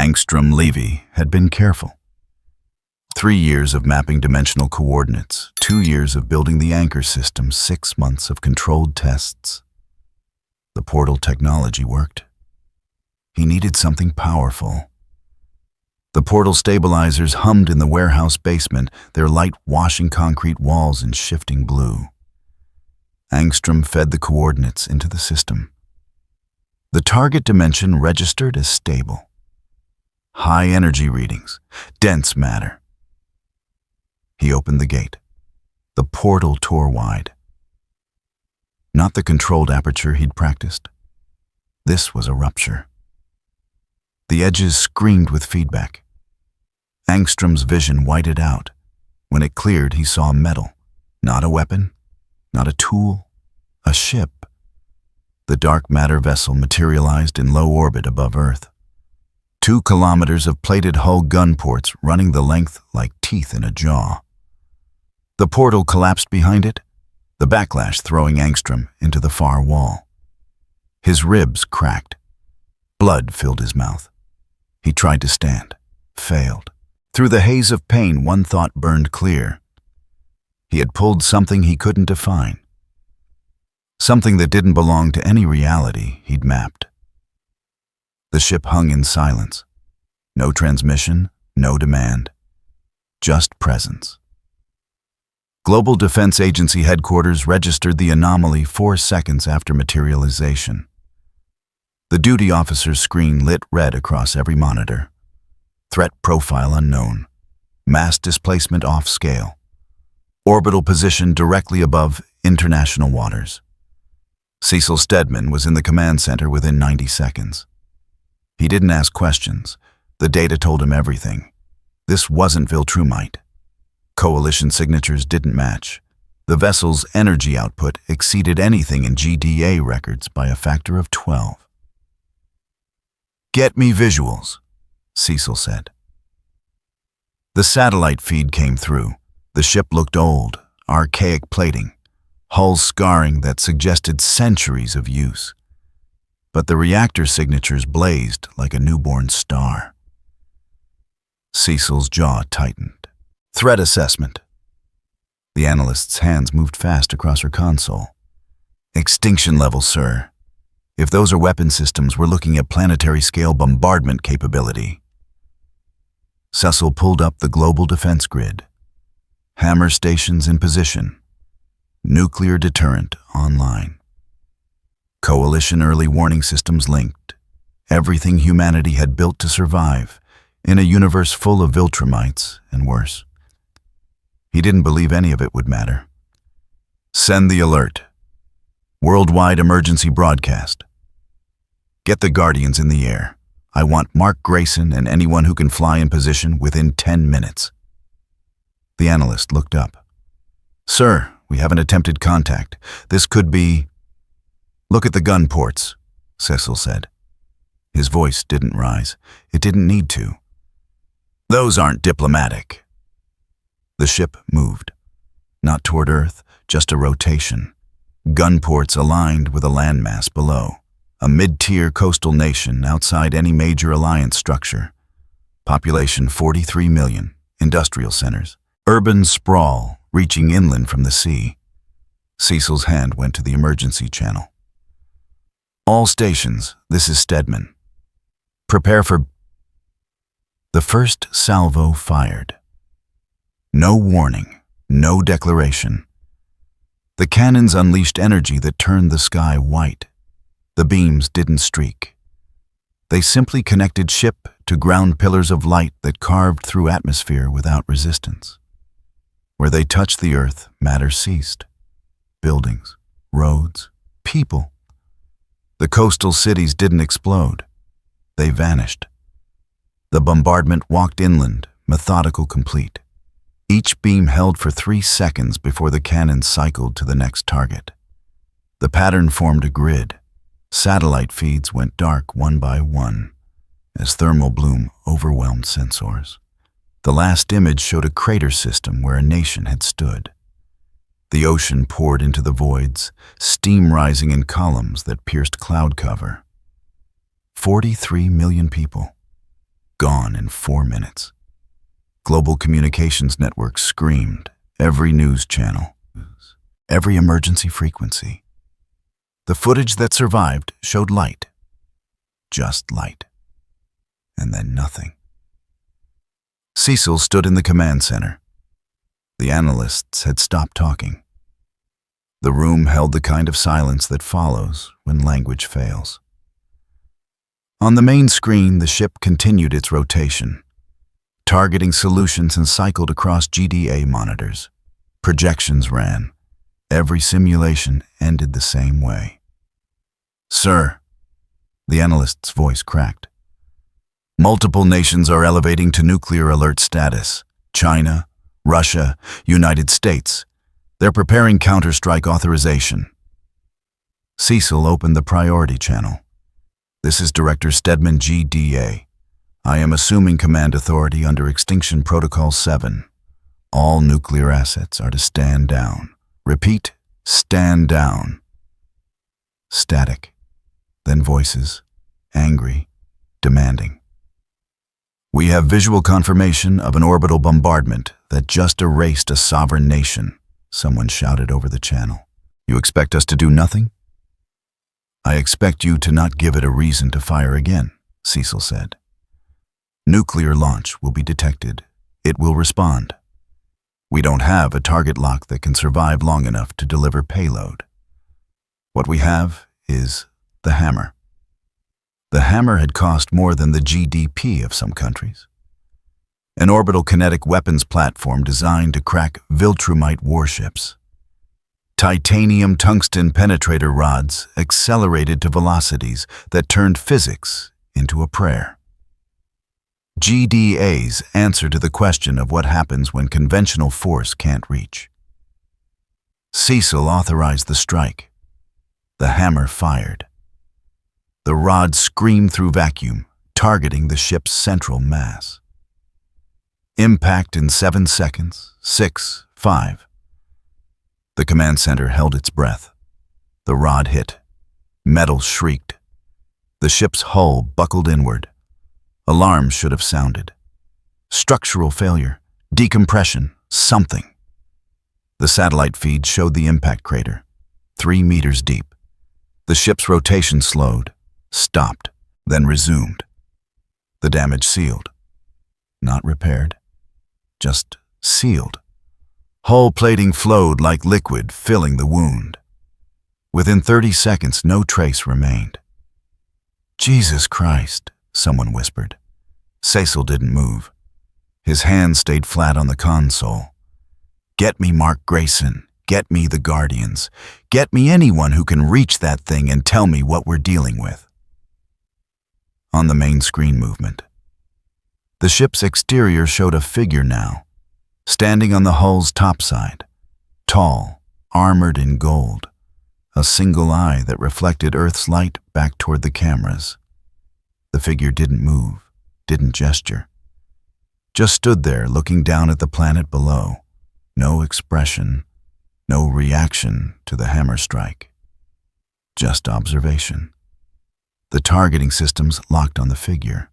Angstrom-Levy had been careful. 3 years of mapping dimensional coordinates, 2 years of building the anchor system, 6 months of controlled tests. The portal technology worked. He needed something powerful. The portal stabilizers hummed in the warehouse basement, their light washing concrete walls in shifting blue. Angstrom fed the coordinates into the system. The target dimension registered as stable. High energy readings, dense matter. He opened the gate. The portal tore wide. Not the controlled aperture he'd practiced. This was a rupture. The edges screamed with feedback. Angstrom's vision whited out. When it cleared, he saw metal. Not a weapon, not a tool, a ship. The dark matter vessel materialized in low orbit above Earth. 2 kilometers of plated hull gun ports running the length like teeth in a jaw. The portal collapsed behind it, the backlash throwing Angstrom into the far wall. His ribs cracked. Blood filled his mouth. He tried to stand, failed. Through the haze of pain, one thought burned clear. He had pulled something he couldn't define. Something that didn't belong to any reality he'd mapped. The ship hung in silence. No transmission, no demand. Just presence. Global Defense Agency headquarters registered the anomaly 4 seconds after materialization. The duty officer's screen lit red across every monitor. Threat profile unknown. Mass displacement off scale. Orbital position directly above international waters. Cecil Stedman was in the command center within 90 seconds. He didn't ask questions. The data told him everything. This wasn't Viltrumite. Coalition signatures didn't match. The vessel's energy output exceeded anything in GDA records by a factor of 12. "Get me visuals," Cecil said. The satellite feed came through. The ship looked old, archaic plating, hull scarring that suggested centuries of use. But the reactor signatures blazed like a newborn star. Cecil's jaw tightened. Threat assessment. The analyst's hands moved fast across her console. Extinction level, sir. If those are weapon systems, we're looking at planetary-scale bombardment capability. Cecil pulled up the global defense grid. Hammer stations in position. Nuclear deterrent online. Coalition early warning systems linked. Everything humanity had built to survive in a universe full of Viltrumites and worse. He didn't believe any of it would matter. Send the alert. Worldwide emergency broadcast. Get the Guardians in the air. I want Mark Grayson and anyone who can fly in position within 10 minutes. The analyst looked up. Sir, we haven't attempted contact. This could be... Look at the gun ports, Cecil said. His voice didn't rise. It didn't need to. Those aren't diplomatic. The ship moved. Not toward Earth, just a rotation. Gun ports aligned with a landmass below. A mid-tier coastal nation outside any major alliance structure. Population 43 million, industrial centers. Urban sprawl reaching inland from the sea. Cecil's hand went to the emergency channel. All stations, this is Stedman. Prepare for... The first salvo fired. No warning, no declaration. The cannons unleashed energy that turned the sky white. The beams didn't streak. They simply connected ship to ground pillars of light that carved through atmosphere without resistance. Where they touched the earth, matter ceased. Buildings, roads, people. The coastal cities didn't explode. They vanished. The bombardment walked inland, methodical, complete. Each beam held for 3 seconds before the cannon cycled to the next target. The pattern formed a grid. Satellite feeds went dark one by one as thermal bloom overwhelmed sensors. The last image showed a crater system where a nation had stood. The ocean poured into the voids, steam rising in columns that pierced cloud cover. 43 million people. Gone in 4 minutes. Global communications networks screamed, every news channel, every emergency frequency. The footage that survived showed light. Just light. And then nothing. Cecil stood in the command center. The analysts had stopped talking. The room held the kind of silence that follows when language fails. On the main screen, the ship continued its rotation, targeting solutions and cycled across GDA monitors. Projections ran. Every simulation ended the same way. "Sir," the analyst's voice cracked. "Multiple nations are elevating to nuclear alert status. China, Russia, United States. They're preparing counterstrike authorization." Cecil opened the priority channel. "This is Director Stedman, GDA. I am assuming command authority under Extinction Protocol 7. All nuclear assets are to stand down. Repeat, stand down." Static. Then voices, angry, demanding. "We have visual confirmation of an orbital bombardment that just erased a sovereign nation," someone shouted over the channel. "You expect us to do nothing?" "I expect you to not give it a reason to fire again," Cecil said. "Nuclear launch will be detected. It will respond. We don't have a target lock that can survive long enough to deliver payload. What we have is the hammer." The hammer had cost more than the GDP of some countries. An orbital kinetic weapons platform designed to crack Viltrumite warships. Titanium tungsten penetrator rods accelerated to velocities that turned physics into a prayer. GDA's answer to the question of what happens when conventional force can't reach. Cecil authorized the strike. The hammer fired. The rod screamed through vacuum, targeting the ship's central mass. Impact in 7 seconds, 6, 5. The command center held its breath. The rod hit. Metal shrieked. The ship's hull buckled inward. Alarms should have sounded. Structural failure, decompression, something. The satellite feed showed the impact crater, 3 meters deep. The ship's rotation slowed, stopped, then resumed. The damage sealed. Not repaired, just sealed. Hull plating flowed like liquid, filling the wound. Within 30 seconds, no trace remained. "Jesus Christ," someone whispered. Cecil didn't move. His hand stayed flat on the console. "Get me Mark Grayson. Get me the Guardians. Get me anyone who can reach that thing and tell me what we're dealing with." On the main screen movement. The ship's exterior showed a figure now, standing on the hull's topside, tall, armored in gold, a single eye that reflected Earth's light back toward the cameras. The figure didn't move, didn't gesture. Just stood there looking down at the planet below. No expression, no reaction to the hammer strike. Just observation. The targeting systems locked on the figure.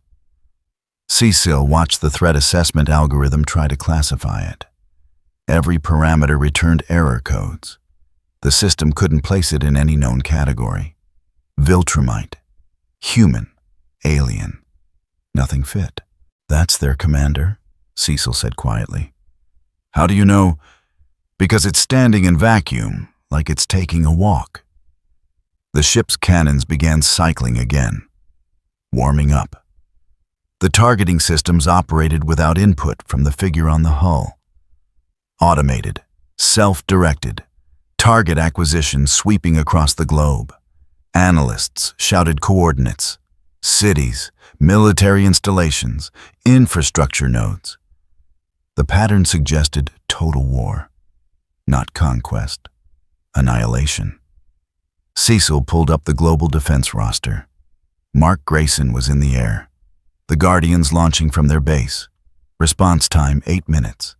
Cecil watched the threat assessment algorithm try to classify it. Every parameter returned error codes. The system couldn't place it in any known category. Viltrumite, human, alien. Nothing fit. "That's their commander," Cecil said quietly. "How do you know?" "Because it's standing in vacuum, like it's taking a walk." The ship's cannons began cycling again, warming up. The targeting systems operated without input from the figure on the hull. Automated, self-directed, target acquisition sweeping across the globe. Analysts shouted coordinates, cities, military installations, infrastructure nodes. The pattern suggested total war, not conquest, annihilation. Cecil pulled up the global defense roster. Mark Grayson was in the air. The Guardians launching from their base. Response time 8 minutes.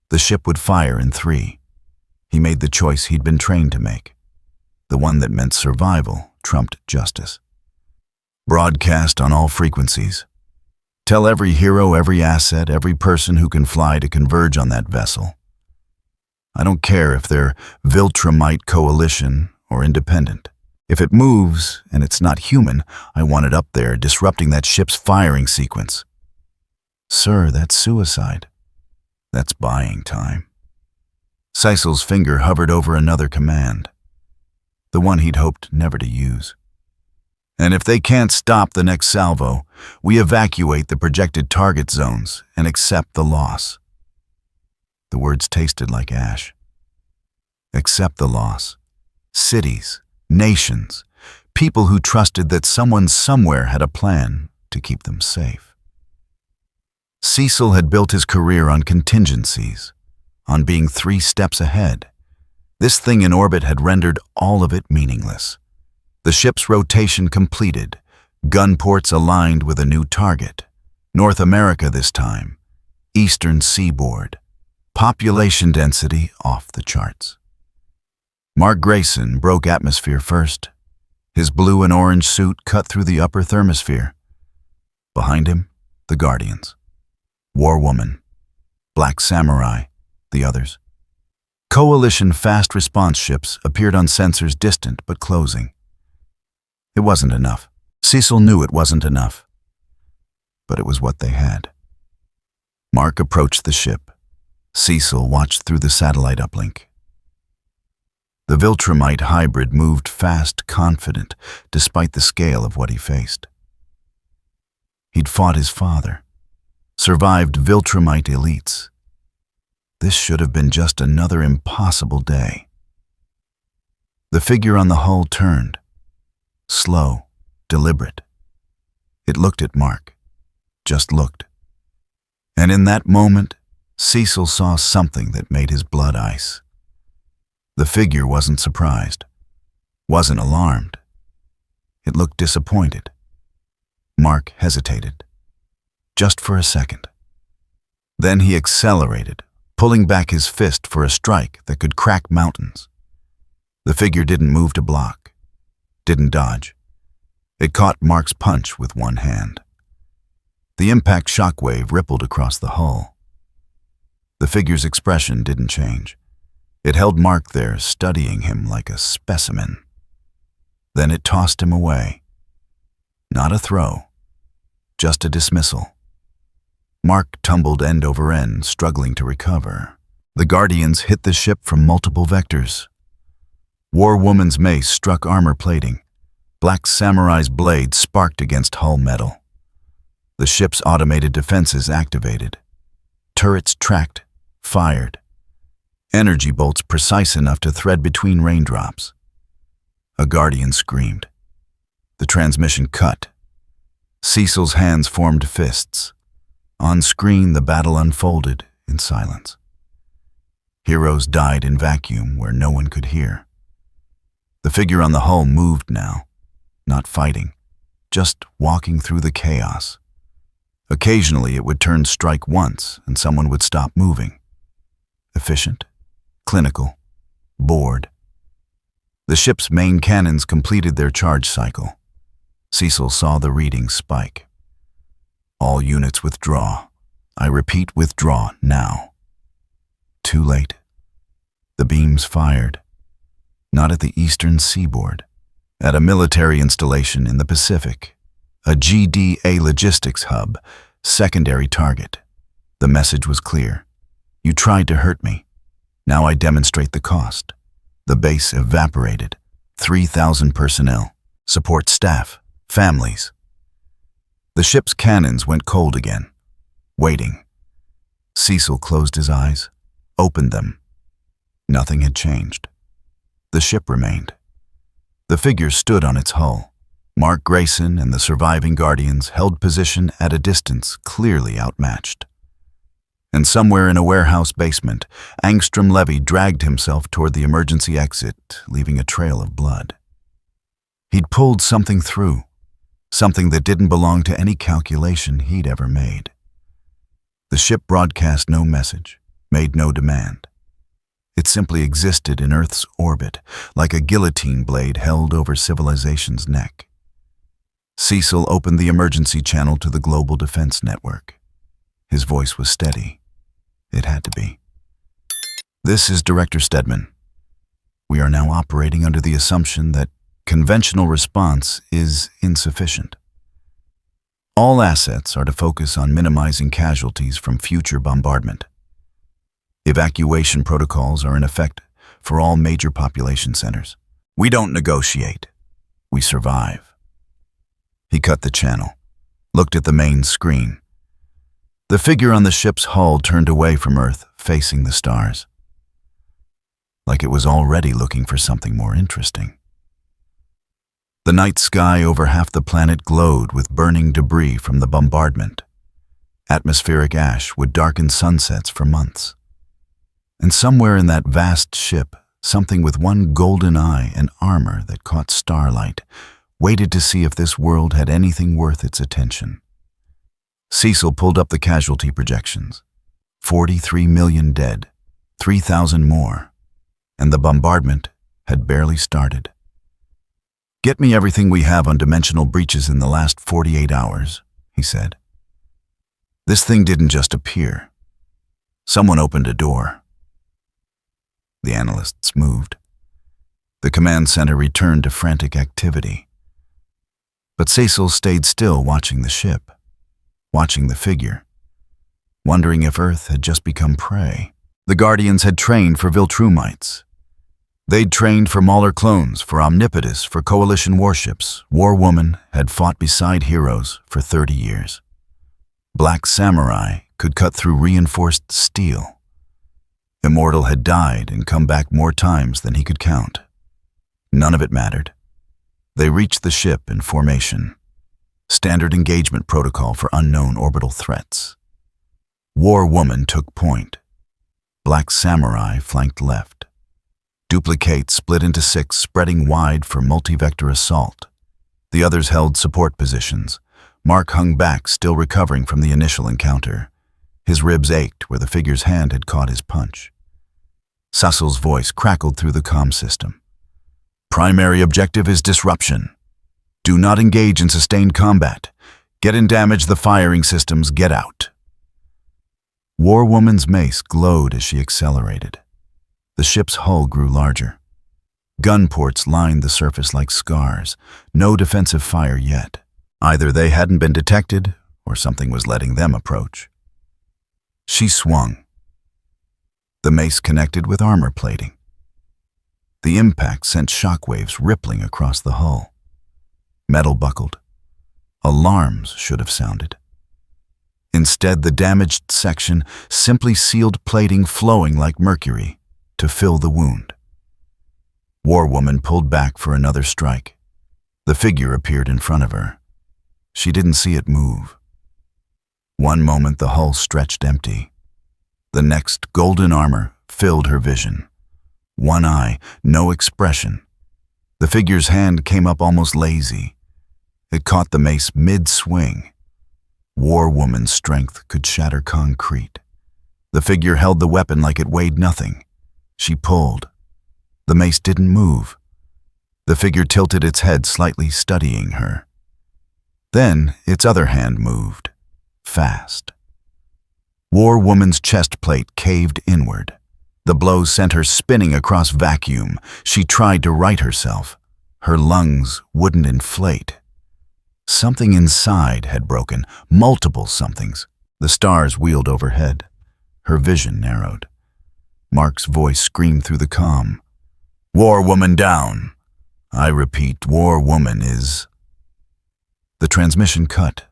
The ship would fire in 3. He made the choice he'd been trained to make. The one that meant survival trumped justice. Broadcast on all frequencies. Tell every hero, every asset, every person who can fly to converge on that vessel. I don't care if they're Viltrumite coalition or independent. If it moves and it's not human, I want it up there disrupting that ship's firing sequence. Sir, that's suicide. That's buying time. Cecil's finger hovered over another command, the one he'd hoped never to use. And if they can't stop the next salvo, we evacuate the projected target zones and accept the loss. The words tasted like ash. Accept the loss. Cities, nations, people who trusted that someone somewhere had a plan to keep them safe. Cecil had built his career on contingencies, on being 3 steps ahead. This thing in orbit had rendered all of it meaningless. The ship's rotation completed, gun ports aligned with a new target. North America this time, eastern seaboard, population density off the charts. Mark Grayson broke atmosphere first. His blue and orange suit cut through the upper thermosphere. Behind him, the Guardians. War Woman, Black Samurai, the others. Coalition fast response ships appeared on sensors distant but closing. It wasn't enough. Cecil knew it wasn't enough. But it was what they had. Mark approached the ship. Cecil watched through the satellite uplink. The Viltrumite hybrid moved fast, confident, despite the scale of what he faced. He'd fought his father, survived Viltrumite elites. This should have been just another impossible day. The figure on the hull turned. Slow, deliberate. It looked at Mark, just looked. And in that moment, Cecil saw something that made his blood ice. The figure wasn't surprised, wasn't alarmed. It looked disappointed. Mark hesitated, just for a second. Then he accelerated, pulling back his fist for a strike that could crack mountains. The figure didn't move to block. Didn't dodge. It caught Mark's punch with one hand. The impact shockwave rippled across the hull. The figure's expression didn't change. It held Mark there, studying him like a specimen. Then it tossed him away. Not a throw, just a dismissal. Mark tumbled end over end, struggling to recover. The Guardians hit the ship from multiple vectors. War Woman's mace struck armor plating. Black Samurai's blade sparked against hull metal. The ship's automated defenses activated. Turrets tracked, fired. Energy bolts precise enough to thread between raindrops. A Guardian screamed. The transmission cut. Cecil's hands formed fists. On screen, the battle unfolded in silence. Heroes died in vacuum where no one could hear. The figure on the hull moved now, not fighting, just walking through the chaos. Occasionally it would turn strike once and someone would stop moving. Efficient, clinical, bored. The ship's main cannons completed their charge cycle. Cecil saw the reading spike. All units withdraw. I repeat, withdraw now. Too late. The beams fired. Not at the eastern seaboard. At a military installation in the Pacific. A GDA logistics hub, secondary target. The message was clear. You tried to hurt me. Now I demonstrate the cost. The base evaporated. 3,000 personnel, support staff, families. The ship's cannons went cold again, waiting. Cecil closed his eyes, opened them. Nothing had changed. The ship remained. The figure stood on its hull. Mark Grayson and the surviving Guardians held position at a distance clearly outmatched. And somewhere in a warehouse basement, Angstrom Levy dragged himself toward the emergency exit, leaving a trail of blood. He'd pulled something through, something that didn't belong to any calculation he'd ever made. The ship broadcast no message, made no demand. It simply existed in Earth's orbit, like a guillotine blade held over civilization's neck. Cecil opened the emergency channel to the Global Defense Network. His voice was steady. It had to be. "This is Director Stedman. We are now operating under the assumption that conventional response is insufficient. All assets are to focus on minimizing casualties from future bombardment. Evacuation protocols are in effect for all major population centers. We don't negotiate. We survive." He cut the channel, looked at the main screen. The figure on the ship's hull turned away from Earth, facing the stars, like it was already looking for something more interesting. The night sky over half the planet glowed with burning debris from the bombardment. Atmospheric ash would darken sunsets for months. And somewhere in that vast ship, something with one golden eye and armor that caught starlight waited to see if this world had anything worth its attention. Cecil pulled up the casualty projections. 43 million dead, 3,000 more, and the bombardment had barely started. "Get me everything we have on dimensional breaches in the last 48 hours, he said. This thing didn't just appear. Someone opened a door. The analysts moved. The command center returned to frantic activity. But Cecil stayed still, watching the ship, watching the figure, wondering if Earth had just become prey. The Guardians had trained for Viltrumites. They'd trained for Mauler clones, for Omnipotus, for Coalition warships. War Woman had fought beside heroes for 30 years. Black Samurai could cut through reinforced steel. Immortal had died and come back more times than he could count. None of it mattered. They reached the ship in formation. Standard engagement protocol for unknown orbital threats. War Woman took point. Black Samurai flanked left. Duplicate split into 6, spreading wide for multi-vector assault. The others held support positions. Mark hung back, still recovering from the initial encounter. His ribs ached where the figure's hand had caught his punch. Cecil's voice crackled through the comm system. "Primary objective is disruption. Do not engage in sustained combat. Get and damage the firing systems. Get out." War Woman's mace glowed as she accelerated. The ship's hull grew larger. Gun ports lined the surface like scars. No defensive fire yet. Either they hadn't been detected, or something was letting them approach. She swung. The mace connected with armor plating. The impact sent shockwaves rippling across the hull. Metal buckled. Alarms should have sounded. Instead, the damaged section simply sealed plating flowing like mercury to fill the wound. War Woman pulled back for another strike. The figure appeared in front of her. She didn't see it move. One moment the hull stretched empty. The next, golden armor filled her vision. One eye, no expression. The figure's hand came up almost lazy. It caught the mace mid-swing. War Woman's strength could shatter concrete. The figure held the weapon like it weighed nothing. She pulled. The mace didn't move. The figure tilted its head slightly, studying her. Then its other hand moved. Fast. War Woman's chest plate caved inward. The blow sent her spinning across vacuum. She tried to right herself. Her lungs wouldn't inflate. Something inside had broken, multiple somethings. The stars wheeled overhead. Her vision narrowed. Mark's voice screamed through the comm. "War Woman down. I repeat, War Woman is..." The transmission cut.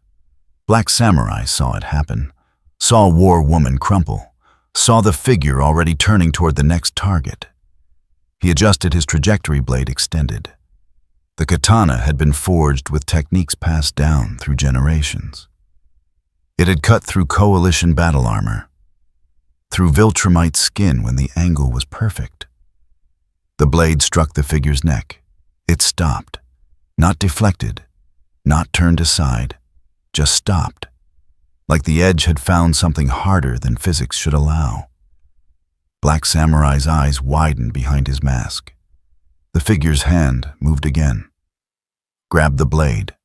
Black Samurai saw it happen, saw War Woman crumple, saw the figure already turning toward the next target. He adjusted his trajectory blade, extended. The katana had been forged with techniques passed down through generations. It had cut through Coalition battle armor, through Viltrumite skin when the angle was perfect. The blade struck the figure's neck. It stopped, not deflected, not turned aside, just stopped, like the edge had found something harder than physics should allow. Black Samurai's eyes widened behind his mask. The figure's hand moved again, grabbed the blade,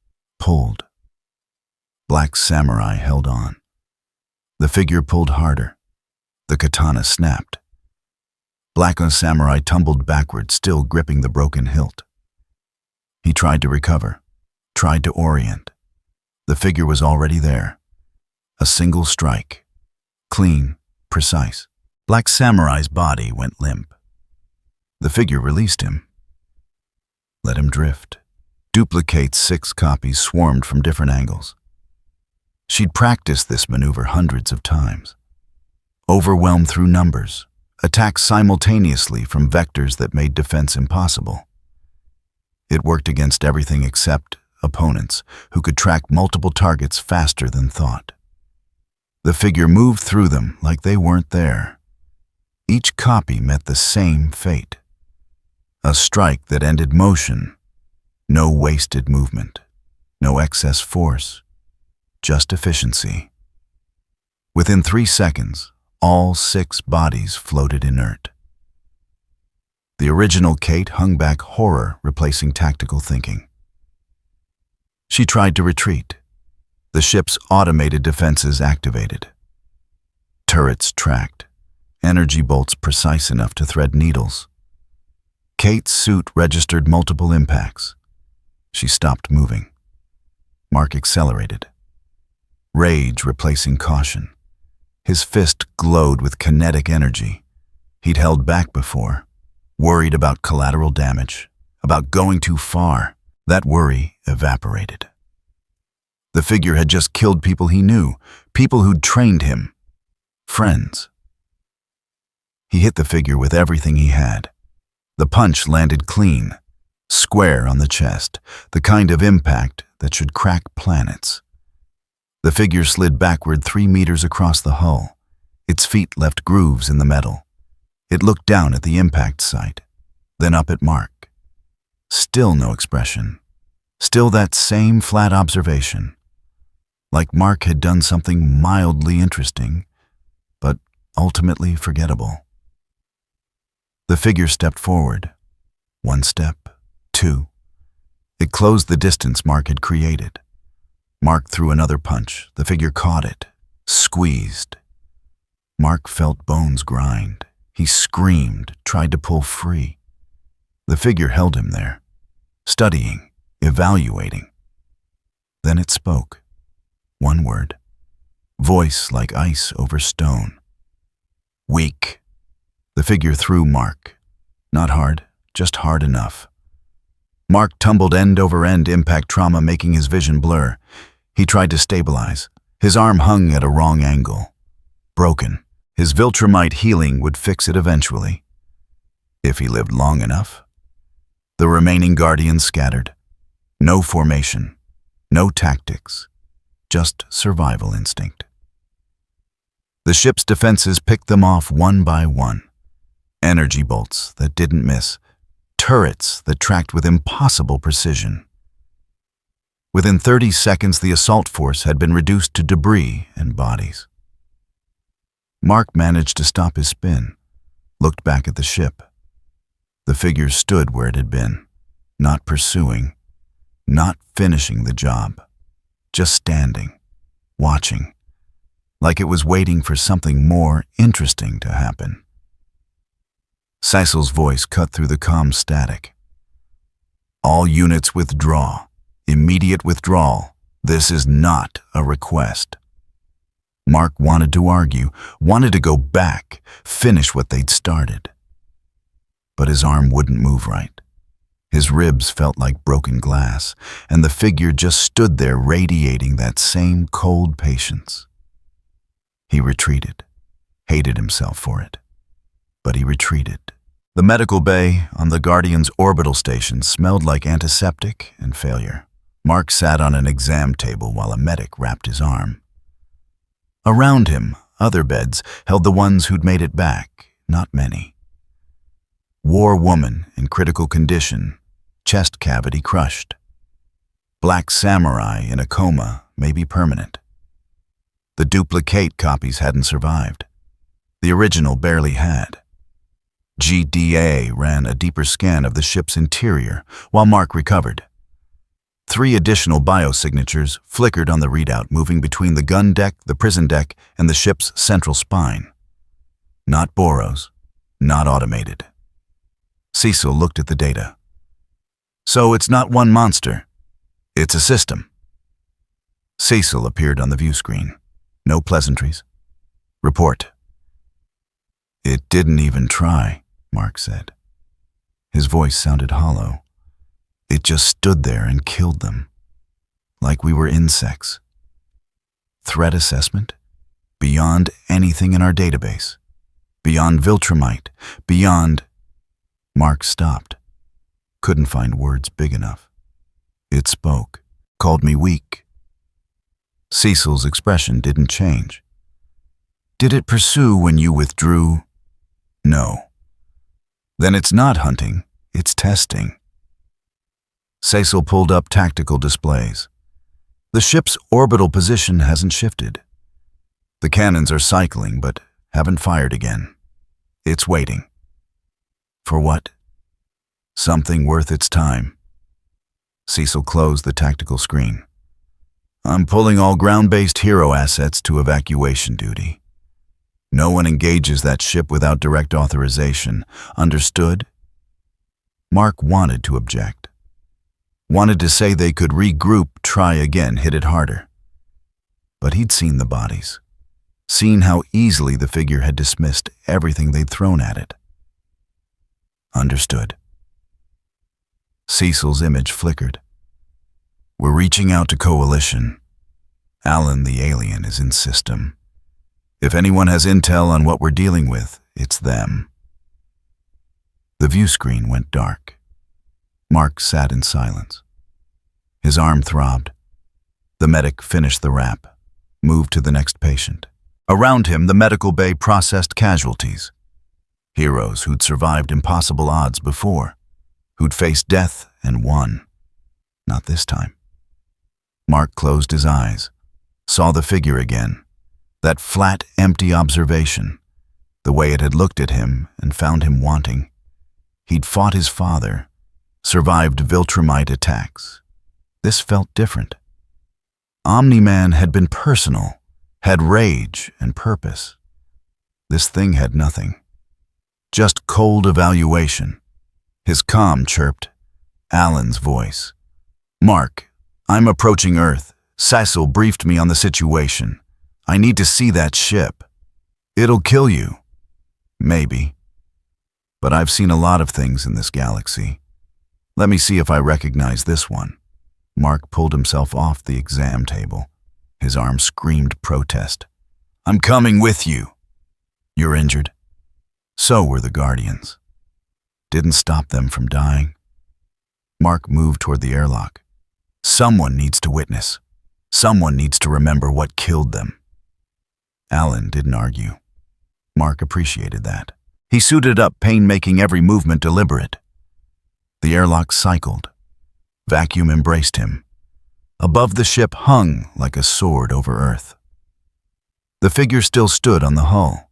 Pulled. Black Samurai held on. The figure pulled harder. The katana snapped. Black Samurai tumbled backward, still gripping the broken hilt. He tried to recover, tried to orient. The figure was already there. A single strike. Clean, precise. Black Samurai's body went limp. The figure released him. Let him drift. Duplicate's 6 copies swarmed from different angles. She'd practiced this maneuver hundreds of times. Overwhelmed through numbers, attacked simultaneously from vectors that made defense impossible. It worked against everything except opponents who could track multiple targets faster than thought. The figure moved through them like they weren't there. Each copy met the same fate. A strike that ended motion. No wasted movement. No excess force. Just efficiency. Within 3 seconds, all 6 bodies floated inert. The original Kate hung back, horror replacing tactical thinking. She tried to retreat. The ship's automated defenses activated. Turrets tracked. Energy bolts precise enough to thread needles. Kate's suit registered multiple impacts. She stopped moving. Mark accelerated. Rage replacing caution. His fist glowed with kinetic energy. He'd held back before, worried about collateral damage, about going too far. That worry evaporated. The figure had just killed people he knew, people who'd trained him, friends. He hit the figure with everything he had. The punch landed clean, square on the chest, the kind of impact that should crack planets. The figure slid backward 3 meters across the hull. Its feet left grooves in the metal. It looked down at the impact site, then up at Mark. Still no expression. Still that same flat observation. Like Mark had done something mildly interesting, but ultimately forgettable. The figure stepped forward. 1 step, 2. It closed the distance Mark had created. Mark threw another punch. The figure caught it, squeezed. Mark felt bones grind. He screamed, tried to pull free. The figure held him there, studying, evaluating. Then it spoke. 1 word. Voice like ice over stone. Weak. The figure threw Mark. Not hard, just hard enough. Mark tumbled end over end, impact trauma making his vision blur. He tried to stabilize. His arm hung at a wrong angle. Broken. His Viltrumite healing would fix it eventually. If he lived long enough. The remaining Guardians scattered. No formation. No tactics. Just survival instinct. The ship's defenses picked them off one by one. Energy bolts that didn't miss. Turrets that tracked with impossible precision. Within 30 seconds, the assault force had been reduced to debris and bodies. Mark managed to stop his spin, looked back at the ship. The figure stood where it had been, not pursuing, not finishing the job, just standing, watching, like it was waiting for something more interesting to happen. Seisel's voice cut through the comm static. All units withdraw. Immediate withdrawal. This is not a request. Mark wanted to argue, wanted to go back, finish what they'd started. But his arm wouldn't move right. His ribs felt like broken glass, and the figure just stood there radiating that same cold patience. He retreated, hated himself for it. But he retreated. The medical bay on the Guardian's orbital station smelled like antiseptic and failure. Mark sat on an exam table while a medic wrapped his arm. Around him, other beds held the ones who'd made it back, not many. War woman in critical condition, chest cavity crushed. Black Samurai in a coma, maybe permanent. The duplicate copies hadn't survived. The original barely had. GDA ran a deeper scan of the ship's interior while Mark recovered. 3 additional biosignatures flickered on the readout, moving between the gun deck, the prison deck, and the ship's central spine. Not Boros, not automated. Cecil looked at the data. So it's not one monster. It's a system. Cecil appeared on the view screen. No pleasantries. Report. It didn't even try, Mark said. His voice sounded hollow. It just stood there and killed them. Like we were insects. Threat assessment? Beyond anything in our database. Beyond Viltrumite. Beyond... Mark stopped. Couldn't find words big enough. It spoke. Called me weak. Cecil's expression didn't change. Did it pursue when you withdrew? No. Then it's not hunting, it's testing. Cecil pulled up tactical displays. The ship's orbital position hasn't shifted. The cannons are cycling, but haven't fired again. It's waiting. For what? Something worth its time. Cecil closed the tactical screen. I'm pulling all ground-based hero assets to evacuation duty. No one engages that ship without direct authorization. Understood? Mark wanted to object. Wanted to say they could regroup, try again, hit it harder. But he'd seen the bodies. Seen how easily the figure had dismissed everything they'd thrown at it. Understood. Cecil's image flickered. We're reaching out to Coalition. Alan the alien is in system. If anyone has intel on what we're dealing with, it's them. The view screen went dark. Mark sat in silence. His arm throbbed. The medic finished the wrap, moved to the next patient. Around him, the medical bay processed casualties. Heroes who'd survived impossible odds before, who'd faced death and won. Not this time. Mark closed his eyes, saw the figure again, that flat, empty observation, the way it had looked at him and found him wanting. He'd fought his father, survived Viltrumite attacks. This felt different. Omni-Man had been personal, had rage and purpose. This thing had nothing. Just cold evaluation. His comm chirped. Alan's voice. Mark, I'm approaching Earth. Cecil briefed me on the situation. I need to see that ship. It'll kill you. Maybe. But I've seen a lot of things in this galaxy. Let me see if I recognize this one. Mark pulled himself off the exam table. His arm screamed protest. I'm coming with you. You're injured. So were the Guardians. Didn't stop them from dying. Mark moved toward the airlock. Someone needs to witness. Someone needs to remember what killed them. Alan didn't argue. Mark appreciated that. He suited up, pain-making every movement deliberate. The airlock cycled. Vacuum embraced him. Above the ship hung like a sword over Earth. The figure still stood on the hull,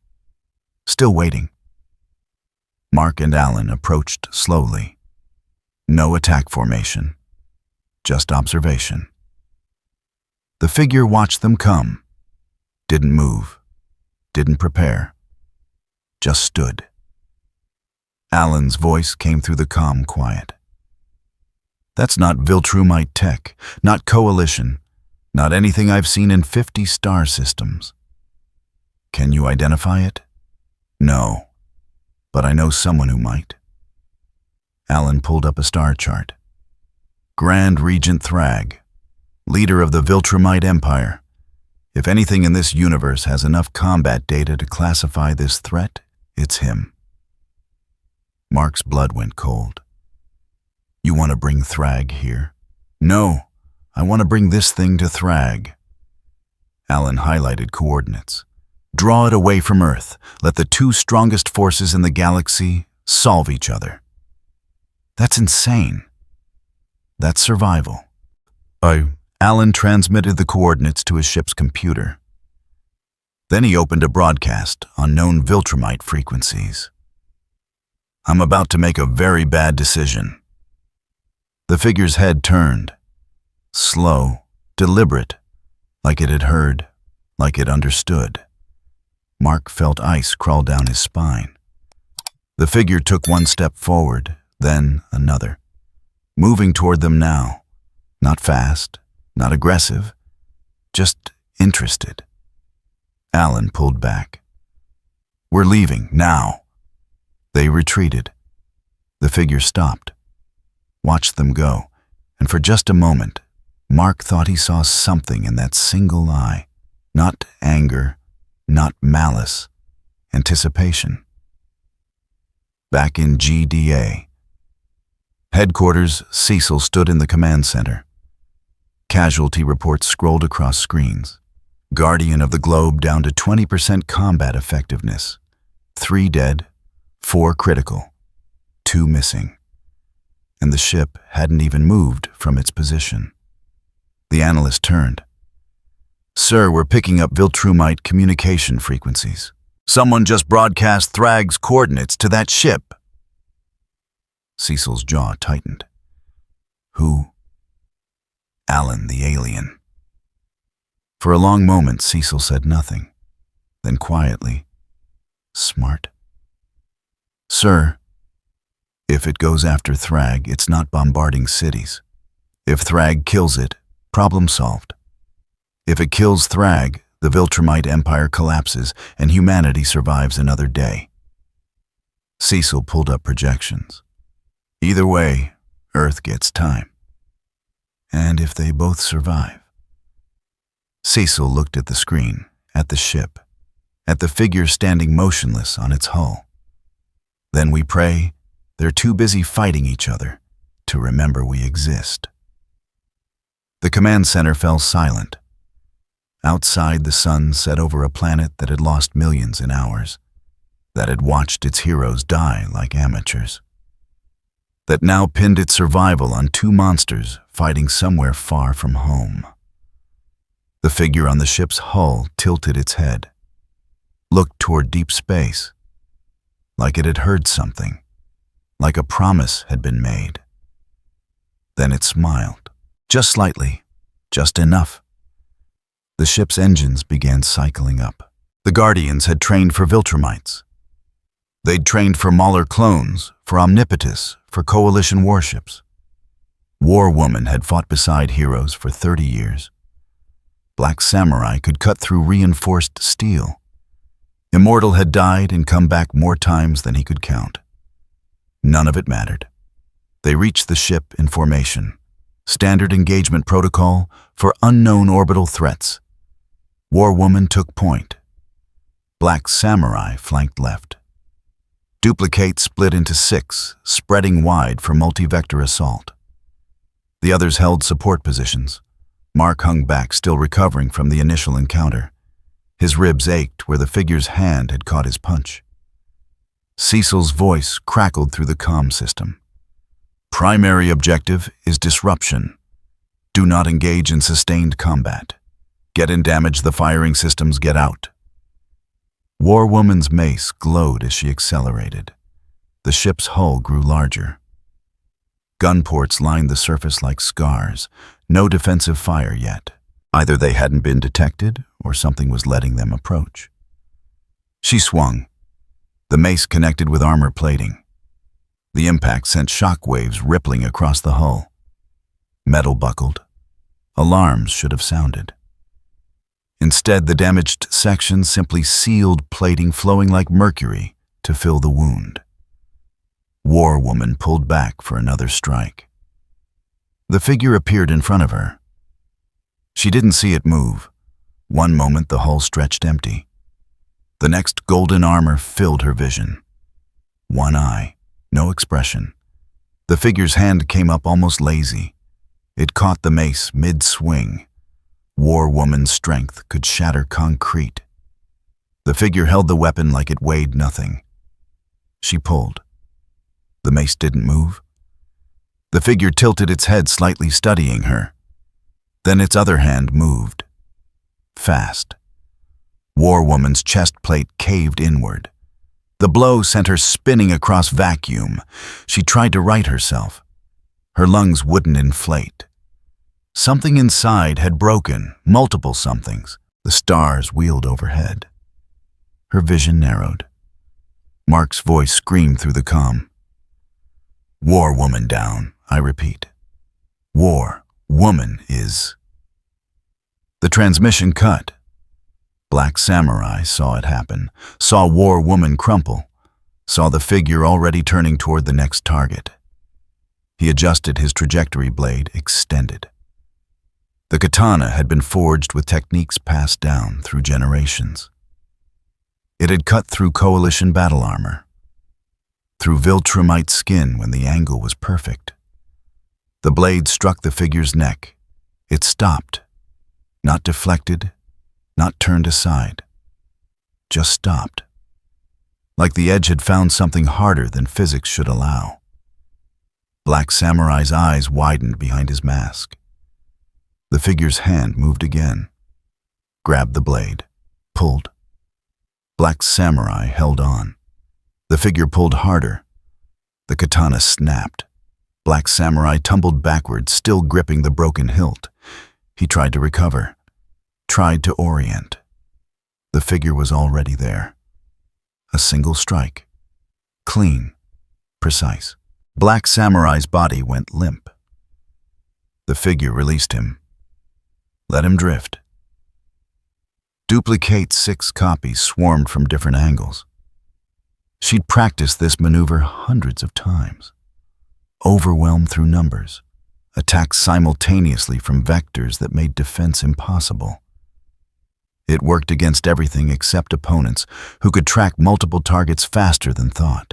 still waiting. Mark and Alan approached slowly. No attack formation, just observation. The figure watched them come, didn't move, didn't prepare, just stood. Alan's voice came through the calm quiet. That's not Viltrumite tech, not Coalition, not anything I've seen in 50 star systems. Can you identify it? No, but I know someone who might. Alan pulled up a star chart. Grand Regent Thrag, leader of the Viltrumite Empire. If anything in this universe has enough combat data to classify this threat, it's him. Mark's blood went cold. You want to bring Thrag here? No, I want to bring this thing to Thrag. Alan highlighted coordinates. Draw it away from Earth. Let the two strongest forces in the galaxy solve each other. That's insane. That's survival. Alan transmitted the coordinates to his ship's computer. Then he opened a broadcast on known Viltrumite frequencies. I'm about to make a very bad decision. The figure's head turned. Slow, deliberate, like it had heard, like it understood. Mark felt ice crawl down his spine. The figure took one step forward, then another, moving toward them now. Not fast, not aggressive, just interested. Alan pulled back. "We're leaving, now." They retreated. The figure stopped, watched them go, and for just a moment, Mark thought he saw something in that single eye. Not anger, not malice, anticipation. Back in GDA. Headquarters, Cecil stood in the command center. Casualty reports scrolled across screens. Guardian of the Globe down to 20% combat effectiveness. 3 dead, 4 critical, 2 missing. And the ship hadn't even moved from its position. The analyst turned. "Sir, we're picking up Viltrumite communication frequencies. Someone just broadcast Thrag's coordinates to that ship." Cecil's jaw tightened. "Who?" "Alan, the alien." For a long moment, Cecil said nothing. Then quietly, "Smart." "Sir, if it goes after Thrag, it's not bombarding cities. If Thrag kills it, problem solved. If it kills Thrag, the Viltrumite Empire collapses and humanity survives another day." Cecil pulled up projections. "Either way, Earth gets time. And if they both survive..." Cecil looked at the screen, at the ship, at the figure standing motionless on its hull. "Then we pray they're too busy fighting each other to remember we exist." The command center fell silent. Outside, the sun set over a planet that had lost millions in hours, that had watched its heroes die like amateurs, that now pinned its survival on 2 monsters fighting somewhere far from home. The figure on the ship's hull tilted its head, looked toward deep space, like it had heard something, like a promise had been made. Then it smiled, just slightly, just enough. The ship's engines began cycling up. The Guardians had trained for Viltrumites. They'd trained for Mauler clones, for Omnipotus, for Coalition warships. War Woman had fought beside heroes for 30 years. Black Samurai could cut through reinforced steel. Immortal had died and come back more times than he could count. None of it mattered. They reached the ship in formation. Standard engagement protocol for unknown orbital threats. War Woman took point. Black Samurai flanked left. Duplicate split into 6, spreading wide for multi-vector assault. The others held support positions. Mark hung back, still recovering from the initial encounter. His ribs ached where the figure's hand had caught his punch. Cecil's voice crackled through the comm system. "Primary objective is disruption. Do not engage in sustained combat. Get in, damage the firing systems, get out." War Woman's mace glowed as she accelerated. The ship's hull grew larger. Gun ports lined the surface like scars. No defensive fire yet. Either they hadn't been detected, or something was letting them approach. She swung. The mace connected with armor plating. The impact sent shock waves rippling across the hull. Metal buckled. Alarms should have sounded. Instead, the damaged section simply sealed plating flowing like mercury to fill the wound. War Woman pulled back for another strike. The figure appeared in front of her. She didn't see it move. One moment the hull stretched empty. The next, golden armor filled her vision. One eye, no expression. The figure's hand came up almost lazy. It caught the mace mid-swing. War Woman's strength could shatter concrete. The figure held the weapon like it weighed nothing. She pulled. The mace didn't move. The figure tilted its head slightly, studying her. Then its other hand moved. Fast. War Woman's chest plate caved inward. The blow sent her spinning across vacuum. She tried to right herself. Her lungs wouldn't inflate. Something inside had broken, multiple somethings. The stars wheeled overhead. Her vision narrowed. Mark's voice screamed through the comm. War woman down, I repeat. War woman is... The transmission cut. Black Samurai saw it happen, saw War Woman crumple, saw the figure already turning toward the next target. He adjusted his trajectory blade, extended. The katana had been forged with techniques passed down through generations. It had cut through Coalition battle armor, through Viltrumite skin when the angle was perfect. The blade struck the figure's neck. It stopped, not deflected, not turned aside, just stopped. Like the edge had found something harder than physics should allow. Black Samurai's eyes widened behind his mask. The figure's hand moved again, grabbed the blade, pulled. Black Samurai held on. The figure pulled harder. The katana snapped. Black Samurai tumbled backward, still gripping the broken hilt. He tried to recover, tried to orient. The figure was already there. A single strike. Clean, precise. Black Samurai's body went limp. The figure released him. Let him drift. Duplicate 6 copies swarmed from different angles. She'd practiced this maneuver hundreds of times. Overwhelmed through numbers. Attacked simultaneously from vectors that made defense impossible. It worked against everything except opponents who could track multiple targets faster than thought.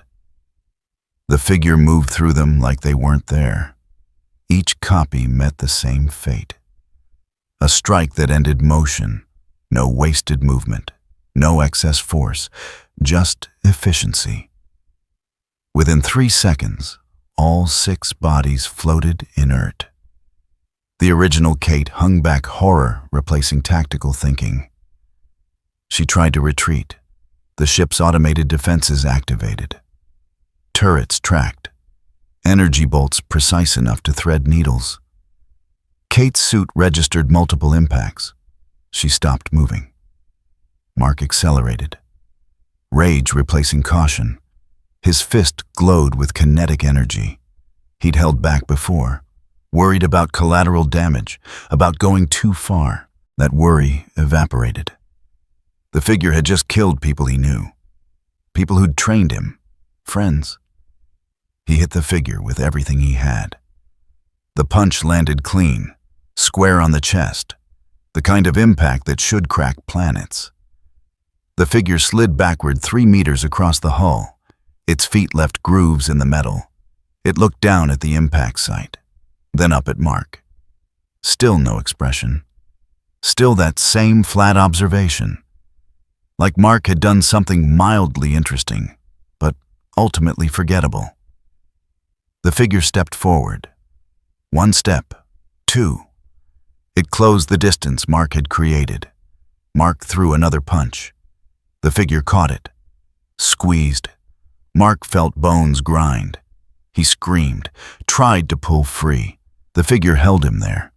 The figure moved through them like they weren't there. Each copy met the same fate. A strike that ended motion, no wasted movement, no excess force, just efficiency. Within 3 seconds, all 6 bodies floated inert. The original Kate hung back, horror replacing tactical thinking. She tried to retreat. The ship's automated defenses activated. Turrets tracked. Energy bolts precise enough to thread needles. Kate's suit registered multiple impacts. She stopped moving. Mark accelerated. Rage replacing caution. His fist glowed with kinetic energy. He'd held back before, worried about collateral damage, about going too far. That worry evaporated. The figure had just killed people he knew. People who'd trained him. Friends. He hit the figure with everything he had. The punch landed clean, square on the chest, the kind of impact that should crack planets. The figure slid backward 3 meters across the hull. Its feet left grooves in the metal. It looked down at the impact site, then up at Mark. Still no expression. Still that same flat observation. Like Mark had done something mildly interesting, but ultimately forgettable. The figure stepped forward. 1 step, 2. It closed the distance Mark had created. Mark threw another punch. The figure caught it. Squeezed. Mark felt bones grind. He screamed, tried to pull free. The figure held him there,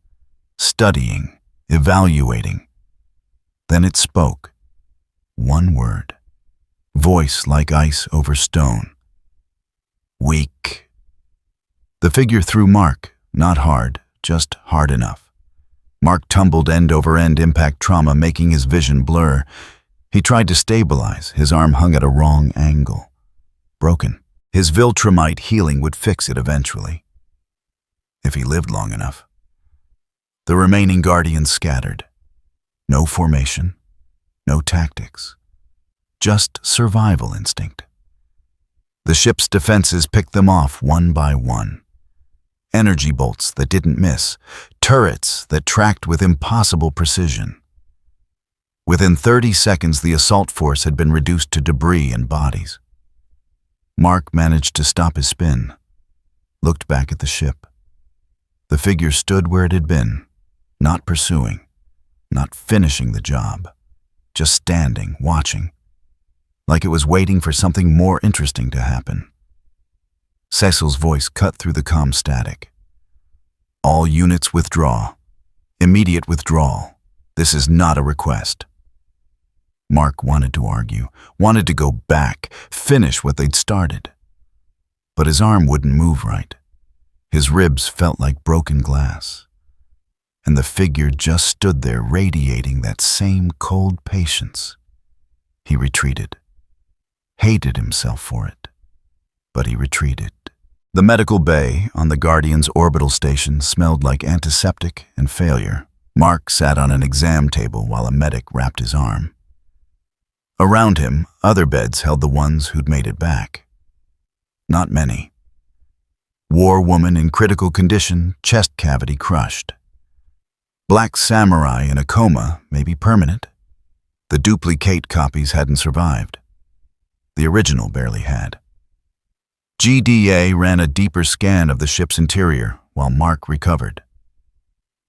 studying, evaluating. Then it spoke. 1 word. Voice like ice over stone. Weak. The figure threw Mark, not hard, just hard enough. Mark tumbled end over end, impact trauma making his vision blur. He tried to stabilize. His arm hung at a wrong angle. Broken. His Viltrumite healing would fix it eventually. If he lived long enough. The remaining Guardians scattered. No formation. No tactics. Just survival instinct. The ship's defenses picked them off one by one. Energy bolts that didn't miss. Turrets that tracked with impossible precision. Within 30 seconds, the assault force had been reduced to debris and bodies. Mark managed to stop his spin, looked back at the ship. The figure stood where it had been, not pursuing, not finishing the job, just standing, watching, like it was waiting for something more interesting to happen. Cecil's voice cut through the comm static. All units withdraw. Immediate withdrawal. This is not a request. Mark wanted to argue, wanted to go back, finish what they'd started. But his arm wouldn't move right. His ribs felt like broken glass. And the figure just stood there radiating that same cold patience. He retreated. Hated himself for it. But he retreated. The medical bay on the Guardian's orbital station smelled like antiseptic and failure. Mark sat on an exam table while a medic wrapped his arm. Around him, other beds held the ones who'd made it back. Not many. War woman in critical condition, chest cavity crushed. Black samurai in a coma, maybe permanent. The duplicate copies hadn't survived. The original barely had. GDA ran a deeper scan of the ship's interior while Mark recovered.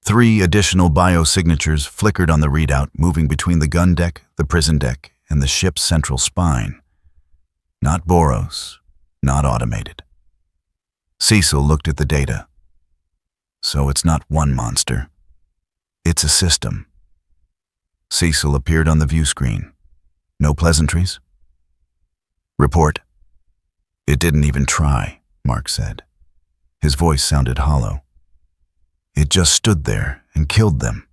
3 additional biosignatures flickered on the readout, moving between the gun deck, the prison deck, and the ship's central spine. Not Boros, not automated. Cecil looked at the data. So it's not one monster. It's a system. Cecil appeared on the view screen. No pleasantries? Report. It didn't even try, Mark said. His voice sounded hollow. It just stood there and killed them,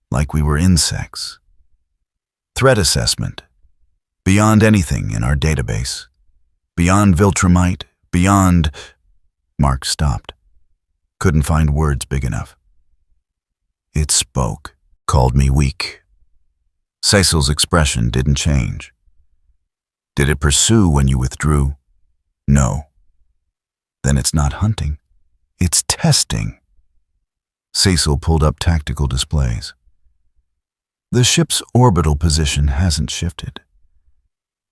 like we were insects. Threat assessment. Beyond anything in our database. Beyond Viltrumite, beyond... Mark stopped. Couldn't find words big enough. It spoke, called me weak. Cecil's expression didn't change. Did it pursue when you withdrew? No. Then it's not hunting. It's testing. Cecil pulled up tactical displays. The ship's orbital position hasn't shifted.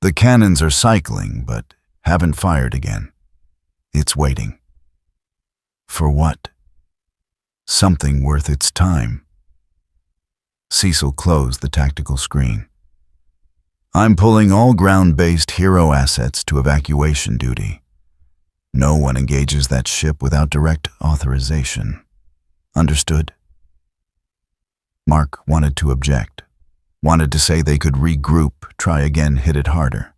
The cannons are cycling, but haven't fired again. It's waiting. For what? Something worth its time. Cecil closed the tactical screen. I'm pulling all ground-based hero assets to evacuation duty. No one engages that ship without direct authorization. Understood? Mark wanted to object, wanted to say they could regroup, try again, hit it harder.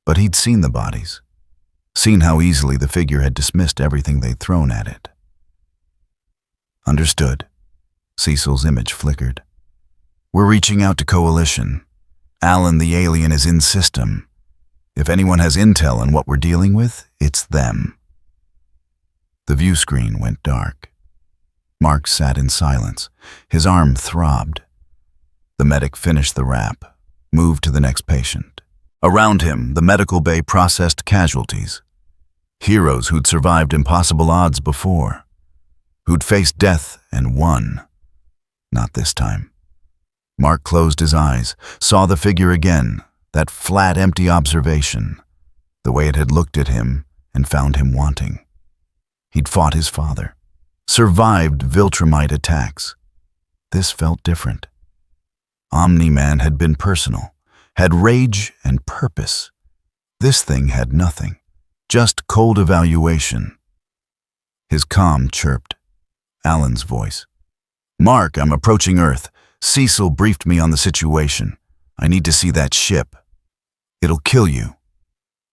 But he'd seen the bodies, seen how easily the figure had dismissed everything they'd thrown at it. Understood. Cecil's image flickered. We're reaching out to Coalition. Alan the alien is in system. If anyone has intel on what we're dealing with, it's them. The view screen went dark. Mark sat in silence. His arm throbbed. The medic finished the wrap, moved to the next patient. Around him, the medical bay processed casualties. Heroes who'd survived impossible odds before. Who'd faced death and won. Not this time. Mark closed his eyes, saw the figure again, that flat, empty observation, the way it had looked at him and found him wanting. He'd fought his father, survived Viltrumite attacks. This felt different. Omni-Man had been personal, had rage and purpose. This thing had nothing, just cold evaluation. His comm chirped. Alan's voice. Mark, I'm approaching Earth. Cecil briefed me on the situation. I need to see that ship. It'll kill you.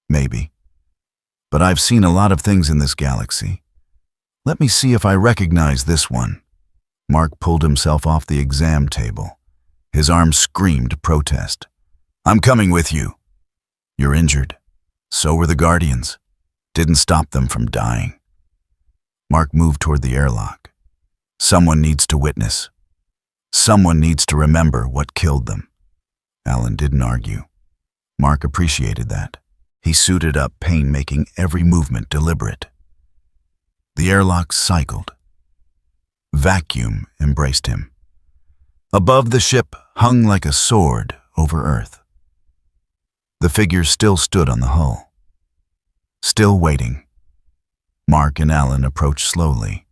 Maybe. But I've seen a lot of things in this galaxy. Let me see if I recognize this one. Mark pulled himself off the exam table. His arm screamed protest. I'm coming with you. You're injured. So were the Guardians. Didn't stop them from dying. Mark moved toward the airlock. Someone needs to witness. Someone needs to remember what killed them. Alan didn't argue. Mark appreciated that. He suited up, pain making every movement deliberate. The airlock cycled. Vacuum embraced him. Above the ship hung like a sword over Earth. The figure still stood on the hull. Still waiting. Mark and Alan approached slowly.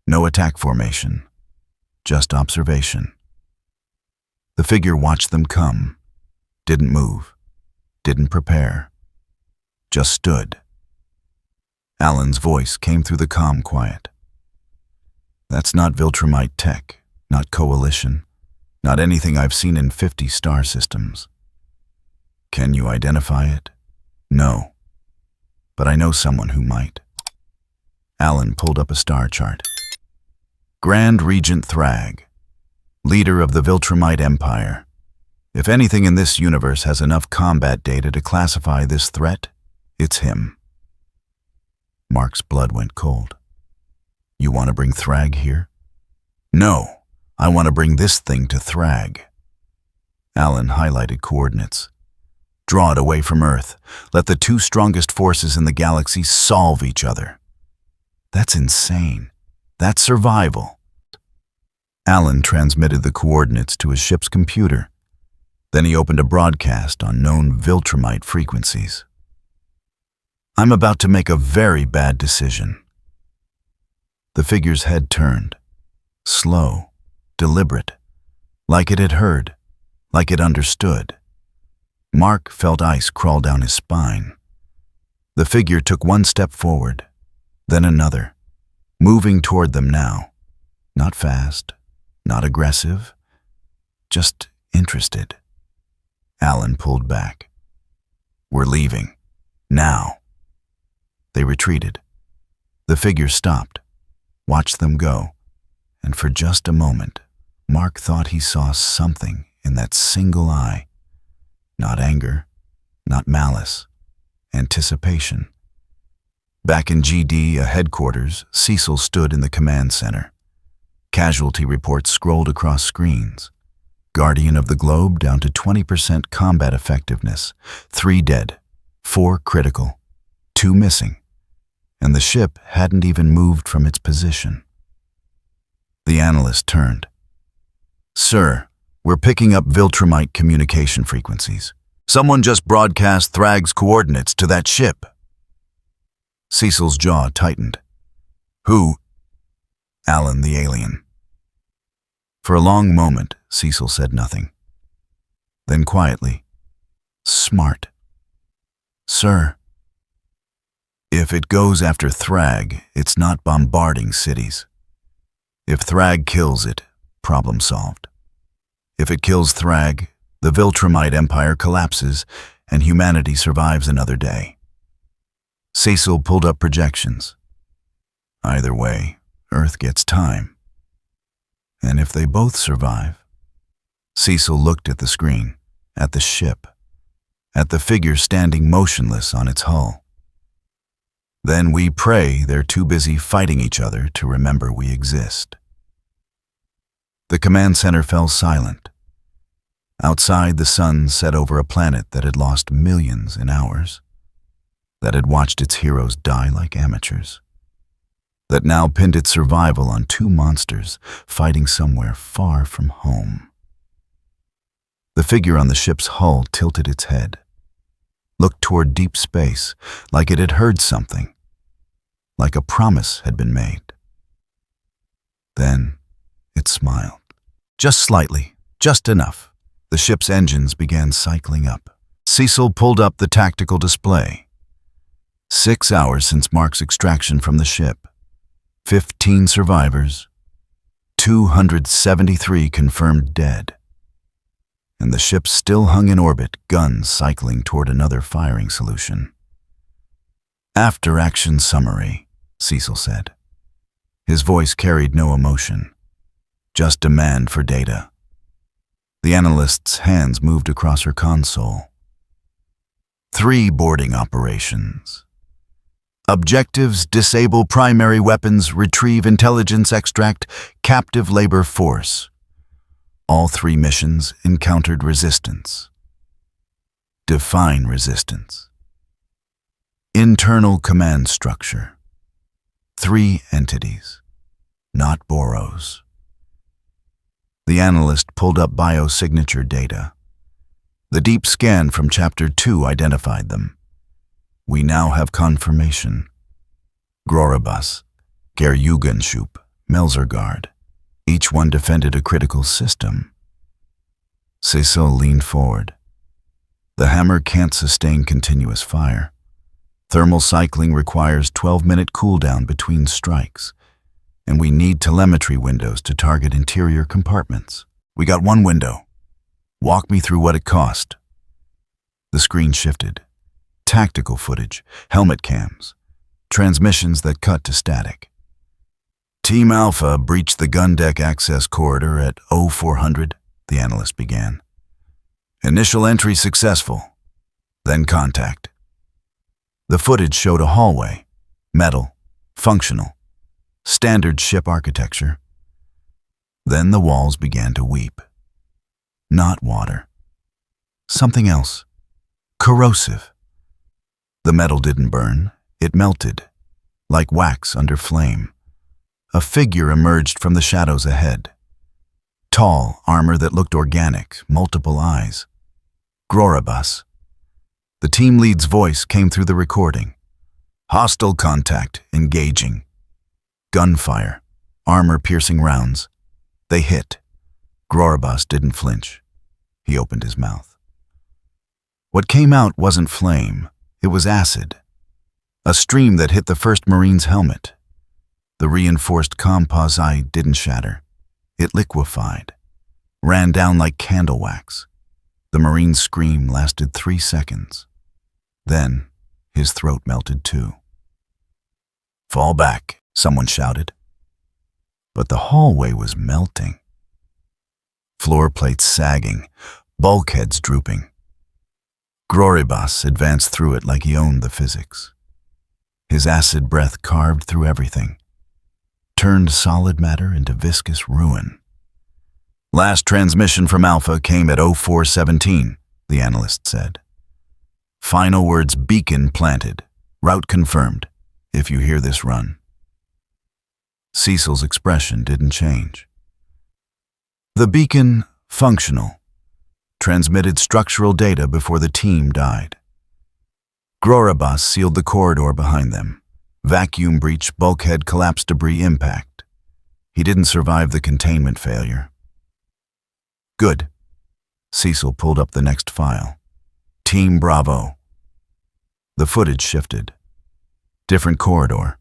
No attack formation. Just observation. The figure watched them come, didn't move, didn't prepare, just stood. Alan's voice came through the calm quiet. That's not Viltrumite tech, not coalition, not anything I've seen in 50 star systems. Can you identify it? No. But I know someone who might. Alan pulled up a star chart. Grand Regent Thrag, leader of the Viltrumite Empire. If anything in this universe has enough combat data to classify this threat, it's him. Mark's blood went cold. You want to bring Thrag here? No, I want to bring this thing to Thrag. Alan highlighted coordinates. Draw it away from Earth. Let the two strongest forces in the galaxy solve each other. That's insane. That's survival. Alan transmitted the coordinates to his ship's computer. Then he opened a broadcast on known Viltrumite frequencies. I'm about to make a very bad decision. The figure's head turned. Slow, deliberate, like it had heard, like it understood. Mark felt ice crawl down his spine. The figure took one step forward, then another, moving toward them now. Not fast, not aggressive, just interested. Alan pulled back. We're leaving. Now. They retreated. The figure stopped, watched them go, and for just a moment, Mark thought he saw something in that single eye. Not anger, not malice, anticipation. Back in GD, a headquarters, Cecil stood in the command center. Casualty reports scrolled across screens. Guardian of the Globe down to 20% combat effectiveness. 3 dead, 4 critical, 2 missing. And the ship hadn't even moved from its position. The analyst turned. Sir, we're picking up Viltrumite communication frequencies. Someone just broadcast Thrag's coordinates to that ship. Cecil's jaw tightened. Who? Alan the alien. For a long moment, Cecil said nothing. Then quietly, smart. Sir, if it goes after Thrag, it's not bombarding cities. If Thrag kills it, problem solved. If it kills Thrag, the Viltrumite Empire collapses and humanity survives another day. Cecil pulled up projections. Either way, Earth gets time. And if they both survive... Cecil looked at the screen, at the ship, at the figure standing motionless on its hull. Then we pray they're too busy fighting each other to remember we exist. The command center fell silent. Outside, the sun set over a planet that had lost millions in hours, that had watched its heroes die like amateurs, that now pinned its survival on 2 monsters fighting somewhere far from home. The figure on the ship's hull tilted its head, looked toward deep space like it had heard something, like a promise had been made. Then it smiled. Just slightly, just enough. The ship's engines began cycling up. Cecil pulled up the tactical display. 6 hours since Mark's extraction from the ship. 15 survivors. 273 confirmed dead. And the ship still hung in orbit, guns cycling toward another firing solution. After-action summary, Cecil said. His voice carried no emotion. Just demand for data. The analyst's hands moved across her console. 3 boarding operations. Objectives: disable primary weapons, retrieve intelligence extract, captive labor force. All 3 missions encountered resistance. Define resistance. Internal command structure. 3 entities, not Boros. The analyst pulled up biosignature data. The deep scan from Chapter 2 identified them. We now have confirmation. Groribus, Gerjugenschub, Melzergard. Each one defended a critical system. Cecil leaned forward. The hammer can't sustain continuous fire. Thermal cycling requires 12-minute cooldown between strikes. And we need telemetry windows to target interior compartments. We got one window. Walk me through what it cost. The screen shifted. Tactical footage, helmet cams, transmissions that cut to static. Team Alpha breached the gun deck access corridor at 0400, the analyst began. Initial entry successful. Then contact. The footage showed a hallway, metal, functional, standard ship architecture. Then the walls began to weep. Not water. Something else. Corrosive. The metal didn't burn, it melted, like wax under flame. A figure emerged from the shadows ahead. Tall, armor that looked organic, multiple eyes. Groribus. The team lead's voice came through the recording. Hostile contact, engaging. Gunfire, armor-piercing rounds. They hit. Groribus didn't flinch. He opened his mouth. What came out wasn't flame, it was acid. A stream that hit the first Marine's helmet. The reinforced composite didn't shatter. It liquefied, ran down like candle wax. The Marine's scream lasted 3 seconds. Then, his throat melted too. Fall back, someone shouted. But the hallway was melting. Floor plates sagging, bulkheads drooping. Groribus advanced through it like he owned the physics. His acid breath carved through everything, turned solid matter into viscous ruin. Last transmission from Alpha came at 0417, the analyst said. Final words: beacon planted. Route confirmed. If you hear this, run. Cecil's expression didn't change. The beacon, functional, transmitted structural data before the team died. Groribus sealed the corridor behind them. Vacuum breach, bulkhead collapse, debris impact. He didn't survive the containment failure. Good. Cecil pulled up the next file. Team Bravo. The footage shifted. Different corridor,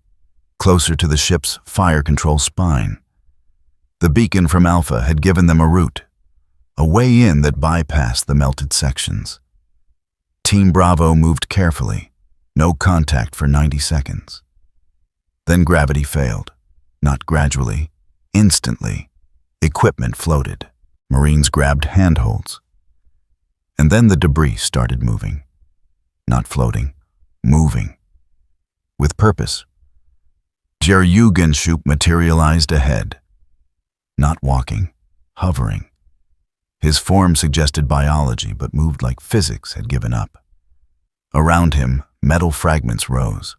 closer to the ship's fire control spine. The beacon from Alpha had given them a route, a way in that bypassed the melted sections. Team Bravo moved carefully, no contact for 90 seconds. Then gravity failed, not gradually, instantly. Equipment floated. Marines grabbed handholds. And then the debris started moving. Not floating, moving. With purpose. Jugenschub materialized ahead. Not walking, hovering. His form suggested biology, but moved like physics had given up. Around him, metal fragments rose.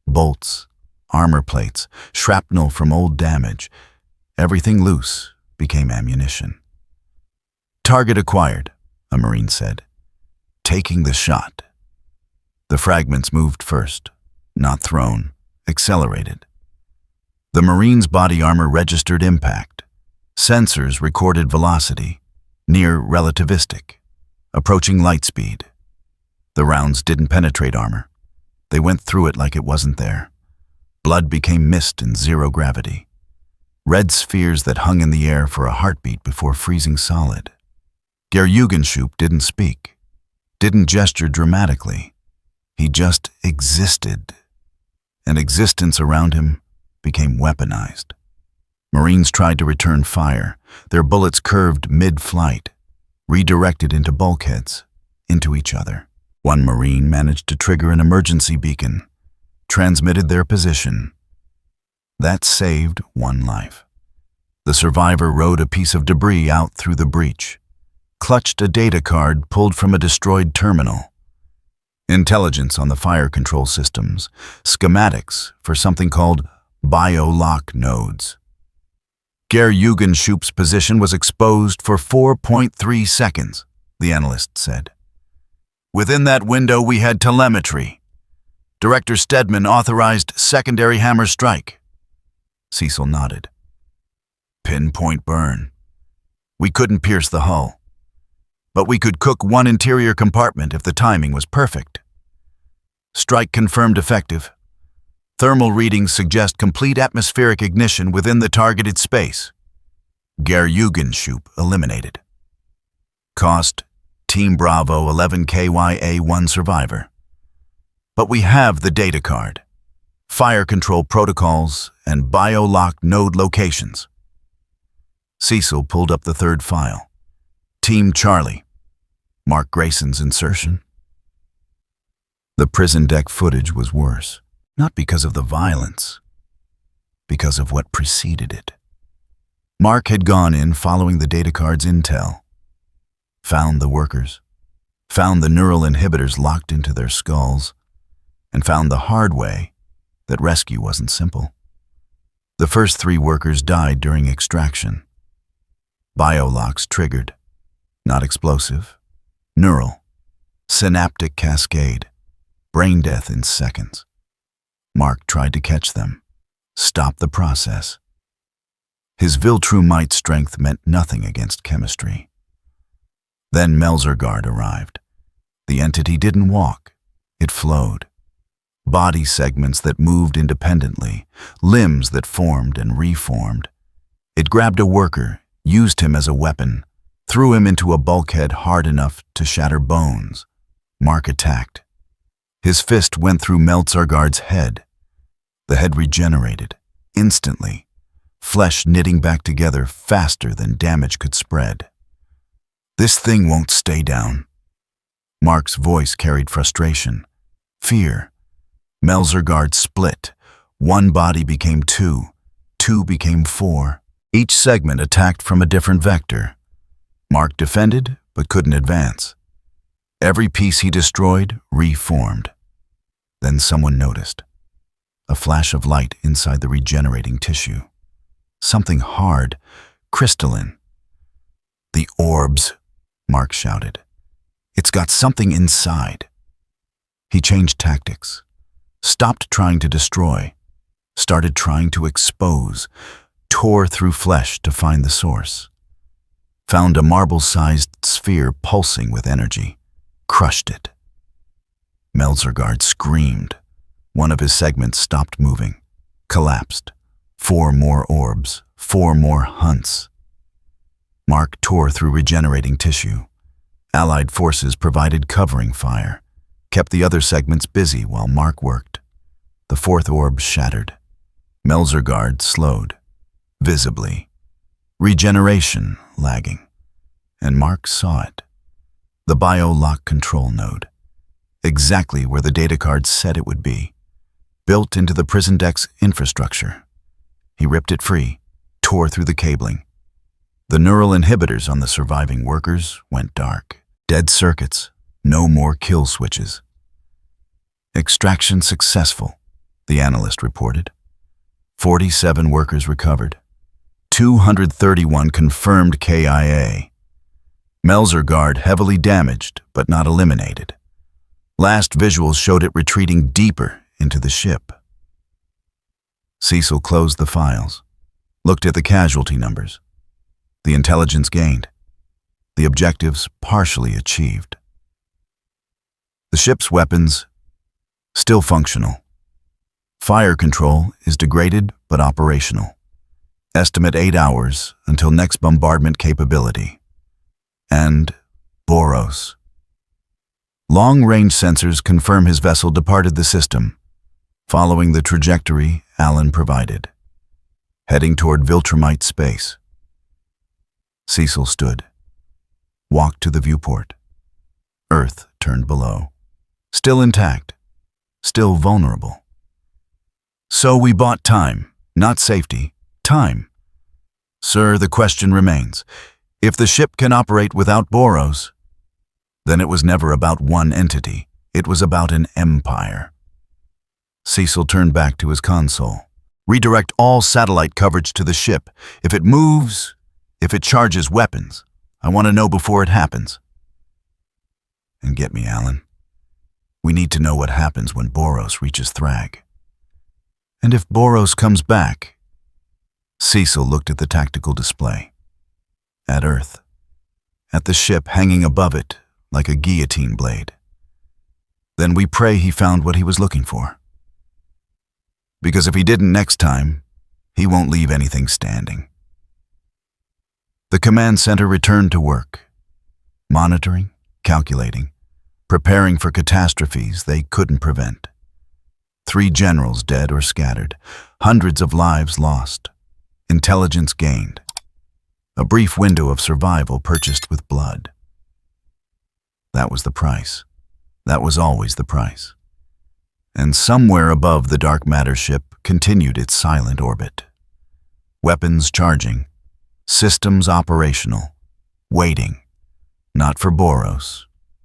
Bolts, armor plates, shrapnel from old damage. Everything loose became ammunition. Target acquired, a Marine said. Taking the shot. The fragments moved first, not thrown, accelerated. The Marine's body armor registered impact. Sensors recorded velocity, near relativistic, approaching light speed. The rounds didn't penetrate armor. They went through it like it wasn't there. Blood became mist in zero gravity. Red spheres that hung in the air for a heartbeat before freezing solid. Jugenschub didn't speak, didn't gesture dramatically. He just existed. And existence around him became weaponized. Marines tried to return fire. Their bullets curved mid-flight, redirected into bulkheads, into each other. One Marine managed to trigger an emergency beacon, transmitted their position. That saved one life. The survivor rode a piece of debris out through the breach, clutched a data card pulled from a destroyed terminal. Intelligence on the fire control systems, schematics for something called bio-lock nodes. Jugenschub's position was exposed for 4.3 seconds, the analyst said. Within that window we had telemetry. Director Stedman authorized secondary hammer strike. Cecil nodded. Pinpoint burn. We couldn't pierce the hull. But we could cook one interior compartment if the timing was perfect. Strike confirmed effective. Thermal readings suggest complete atmospheric ignition within the targeted space. Gerjugenschub eliminated. Cost, Team Bravo 11KYA1 survivor. But we have the data card, fire control protocols, and biolock node locations. Cecil pulled up the third file. Team Charlie. Mark Grayson's insertion. The prison deck footage was worse, not because of the violence, because of what preceded it. Mark had gone in following the data card's intel, found the workers, found the neural inhibitors locked into their skulls, and found the hard way that rescue wasn't simple. The first 3 workers died during extraction. Biolocks triggered, not explosive, neural, synaptic cascade, brain death in seconds. Mark tried to catch them, stop the process. His Viltrumite strength meant nothing against chemistry. Then Melzergaard arrived. The entity didn't walk, it flowed. Body segments that moved independently, limbs that formed and reformed. It grabbed a worker, used him as a weapon, threw him into a bulkhead hard enough to shatter bones. Mark attacked. His fist went through Melzergaard's head. The head regenerated, instantly, flesh knitting back together faster than damage could spread. This thing won't stay down. Mark's voice carried frustration, fear. Melzergaard split. 1 body became 2, 2 became 4. Each segment attacked from a different vector. Mark defended, but couldn't advance. Every piece he destroyed reformed. Then someone noticed. A flash of light inside the regenerating tissue. Something hard, crystalline. "The orbs," Mark shouted. "It's got something inside." He changed tactics. Stopped trying to destroy. Started trying to expose. Tore through flesh to find the source. Found a marble-sized sphere pulsing with energy. Crushed it. Melzergaard screamed. One of his segments stopped moving. Collapsed. 4 more orbs. 4 more hunts. Mark tore through regenerating tissue. Allied forces provided covering fire, kept the other segments busy while Mark worked. The 4th orb shattered. Melzergaard slowed, visibly. Regeneration lagging. And Mark saw it. The biolock control node. Exactly where the data card said it would be. Built into the prison deck's infrastructure. He ripped it free, tore through the cabling. The neural inhibitors on the surviving workers went dark. Dead circuits, no more kill switches. Extraction successful, the analyst reported. 47 workers recovered. 231 confirmed KIA. Melzergaard heavily damaged, but not eliminated. Last visuals showed it retreating deeper into the ship. Cecil closed the files, looked at the casualty numbers. The intelligence gained. The objectives partially achieved. The ship's weapons, still functional. Fire control is degraded but operational. Estimate 8 hours until next bombardment capability. And Boros. Long-range sensors confirm his vessel departed the system, following the trajectory Alan provided, heading toward Viltrumite space. Cecil stood, walked to the viewport. Earth turned below. Still intact, still vulnerable. So we bought time, not safety, time. Sir, the question remains. If the ship can operate without Boros, then it was never about one entity. It was about an empire. Cecil turned back to his console. Redirect all satellite coverage to the ship. If it moves, if it charges weapons, I want to know before it happens. And get me, Alan. We need to know what happens when Boros reaches Thrag. And if Boros comes back. Cecil looked at the tactical display. At Earth. At the ship hanging above it like a guillotine blade. Then we pray he found what he was looking for. Because if he didn't next time, he won't leave anything standing. The command center returned to work, monitoring, calculating, preparing for catastrophes they couldn't prevent. 3 generals dead or scattered, hundreds of lives lost, intelligence gained, a brief window of survival purchased with blood. That was the price. That was always the price. And somewhere above the dark matter ship continued its silent orbit. Weapons charging, systems operational, waiting, not for Boros,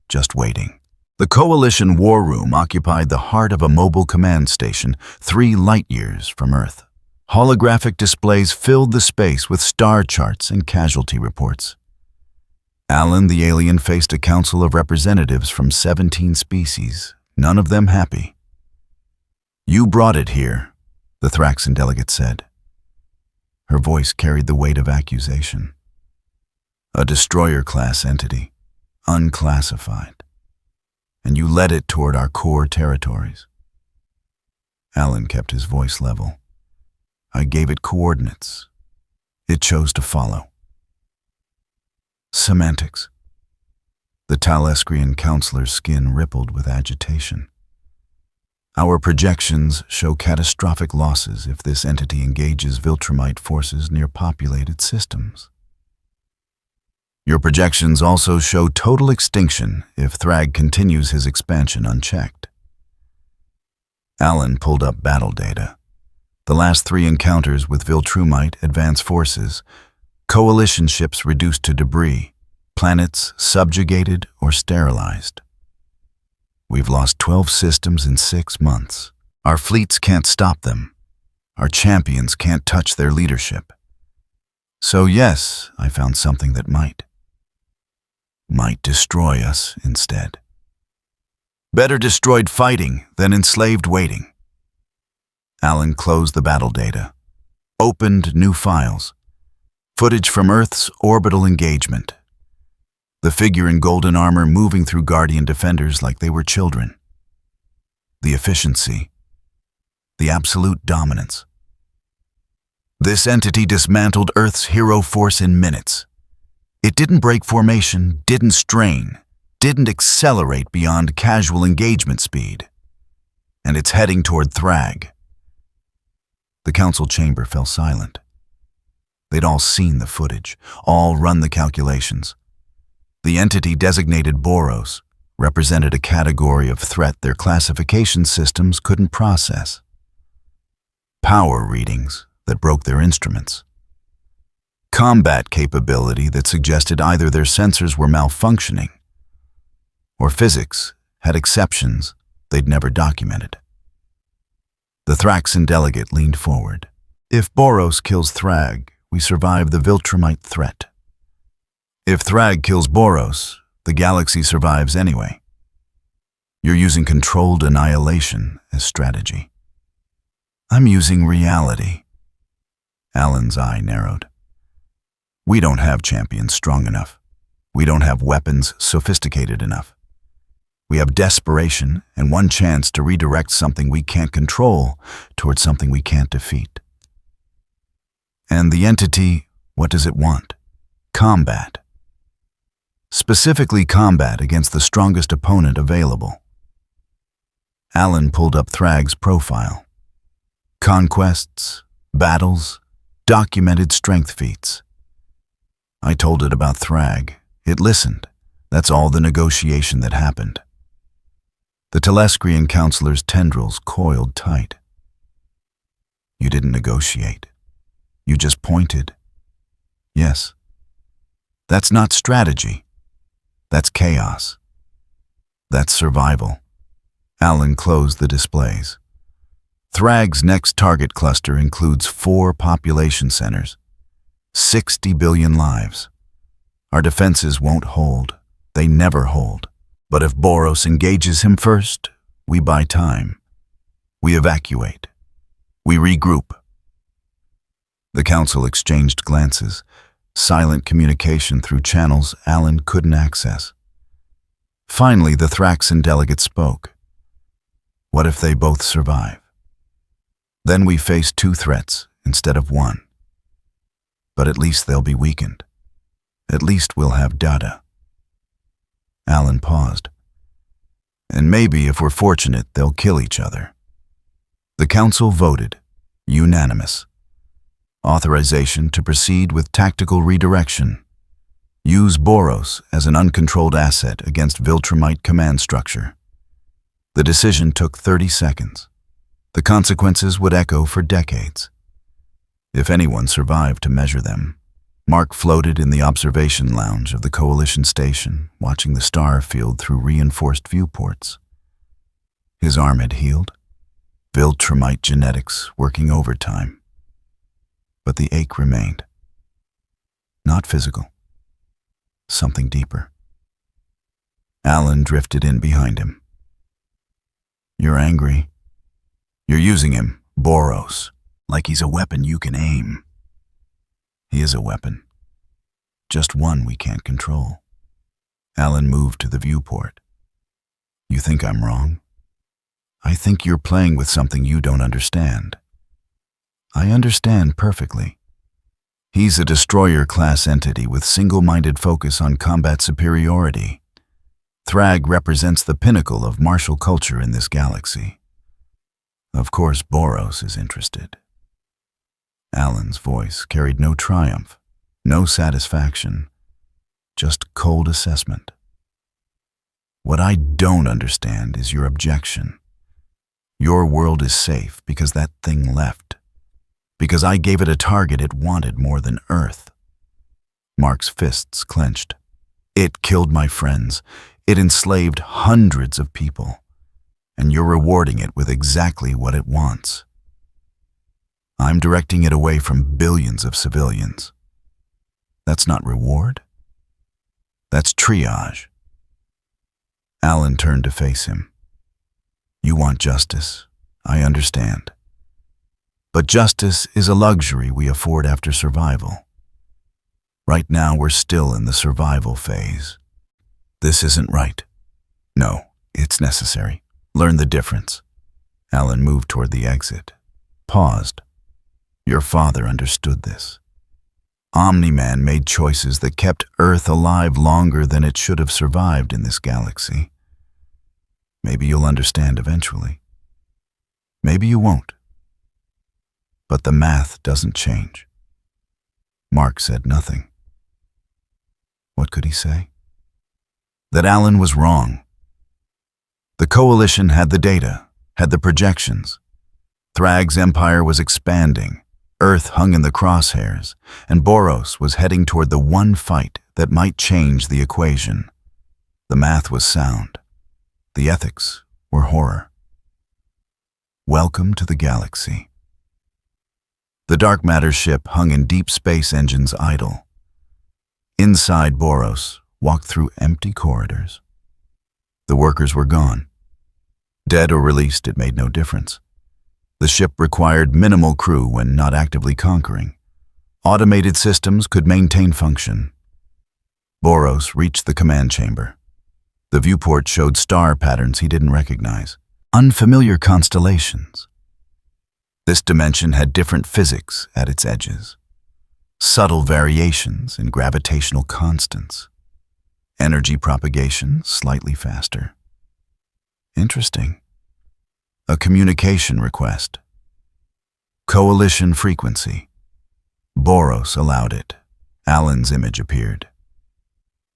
just waiting. The Coalition war room occupied the heart of a mobile command station 3 light-years from Earth. Holographic displays filled the space with star charts and casualty reports. Alan the alien faced a council of representatives from 17 species, none of them happy. "You brought it here," the Thraxan delegate said. Her voice carried the weight of accusation. "A destroyer-class entity, unclassified. And you led it toward our core territories." Alan kept his voice level. "I gave it coordinates. It chose to follow." Semantics. The Talescrian counselor's skin rippled with agitation. "Our projections show catastrophic losses if this entity engages Viltrumite forces near populated systems. Your projections also show total extinction if Thrag continues his expansion unchecked." Alan pulled up battle data. The last 3 encounters with Viltrumite advance forces, Coalition ships reduced to debris, planets subjugated or sterilized. "We've lost 12 systems in 6 months. Our fleets can't stop them. Our champions can't touch their leadership. So yes, I found something that might destroy us instead. Better destroyed fighting than enslaved waiting." Alan closed the battle data, opened new files, footage from Earth's orbital engagement. The figure in golden armor moving through Guardian defenders like they were children. The efficiency, the absolute dominance. This entity dismantled Earth's hero force in minutes. It didn't break formation, didn't strain, didn't accelerate beyond casual engagement speed. And it's heading toward Thrag. The council chamber fell silent. They'd all seen the footage, all run the calculations. The entity designated Boros represented a category of threat their classification systems couldn't process. Power readings that broke their instruments. Combat capability that suggested either their sensors were malfunctioning or physics had exceptions they'd never documented. The Thraxan delegate leaned forward. "If Boros kills Thrag, we survive the Viltrumite threat. If Thrag kills Boros, the galaxy survives anyway. You're using controlled annihilation as strategy." "I'm using reality." Alan's eye narrowed. "We don't have champions strong enough. We don't have weapons sophisticated enough. We have desperation and one chance to redirect something we can't control towards something we can't defeat. And the entity, what does it want? Combat. Specifically combat against the strongest opponent available." Alan pulled up Thrag's profile. Conquests, battles, documented strength feats. "I told it about Thrag. It listened. That's all the negotiation that happened." The Telescrian counselor's tendrils coiled tight. "You didn't negotiate. You just pointed." "Yes. That's not strategy. That's chaos. That's survival." Alan closed the displays. Thrag's next target cluster includes 4 population centers, 60 billion lives. Our defenses won't hold. They never hold. But if Boros engages him first, we buy time. We evacuate. We regroup. The council exchanged glances, silent communication through channels Alan couldn't access. Finally, the Thraxan delegate spoke. "What if they both survive? Then we face two threats instead of one. But at least they'll be weakened. At least we'll have data. Alan paused. And maybe, if we're fortunate, they'll kill each other. The council voted, unanimous. Authorization to proceed with tactical redirection. Use Boros as an uncontrolled asset against Viltrumite command structure. The decision took 30 seconds. The consequences would echo for decades. If anyone survived to measure them. Mark floated in the observation lounge of the Coalition station, watching the star field through reinforced viewports. His arm had healed. Viltrumite genetics working overtime. But the ache remained. Not physical. Something deeper. Alan drifted in behind him. You're angry. You're using him, Boros, like he's a weapon you can aim. He is a weapon. Just one we can't control. Alan moved to the viewport. You think I'm wrong? I think you're playing with something you don't understand. I understand perfectly. He's a destroyer-class entity with single-minded focus on combat superiority. Thrag represents the pinnacle of martial culture in this galaxy. Of course, Boros is interested. Alan's voice carried no triumph, no satisfaction, just cold assessment. What I don't understand is your objection. Your world is safe because that thing left. Because I gave it a target it wanted more than Earth. Mark's fists clenched. It killed my friends. It enslaved hundreds of people. And you're rewarding it with exactly what it wants. I'm directing it away from billions of civilians. That's not reward. That's triage. Alan turned to face him. You want justice. I understand. But justice is a luxury we afford after survival. Right now, we're still in the survival phase. This isn't right. No, it's necessary. Learn the difference. Alan moved toward the exit. Paused. Your father understood this. Omni-Man made choices that kept Earth alive longer than it should have survived in this galaxy. Maybe you'll understand eventually. Maybe you won't. But the math doesn't change. Mark said nothing. What could he say? That Alan was wrong. The Coalition had the data, had the projections. Thrag's empire was expanding, Earth hung in the crosshairs, and Boros was heading toward the one fight that might change the equation. The math was sound. The ethics were horror. Welcome to the galaxy. The dark matter ship hung in deep space engines idle. Inside Boros walked through empty corridors. The workers were gone. Dead or released, it made no difference. The ship required minimal crew when not actively conquering. Automated systems could maintain function. Boros reached the command chamber. The viewport showed star patterns he didn't recognize, unfamiliar constellations. This dimension had different physics at its edges, subtle variations in gravitational constants, energy propagation slightly faster. Interesting. A communication request. Coalition frequency. Boros allowed it. Alan's image appeared.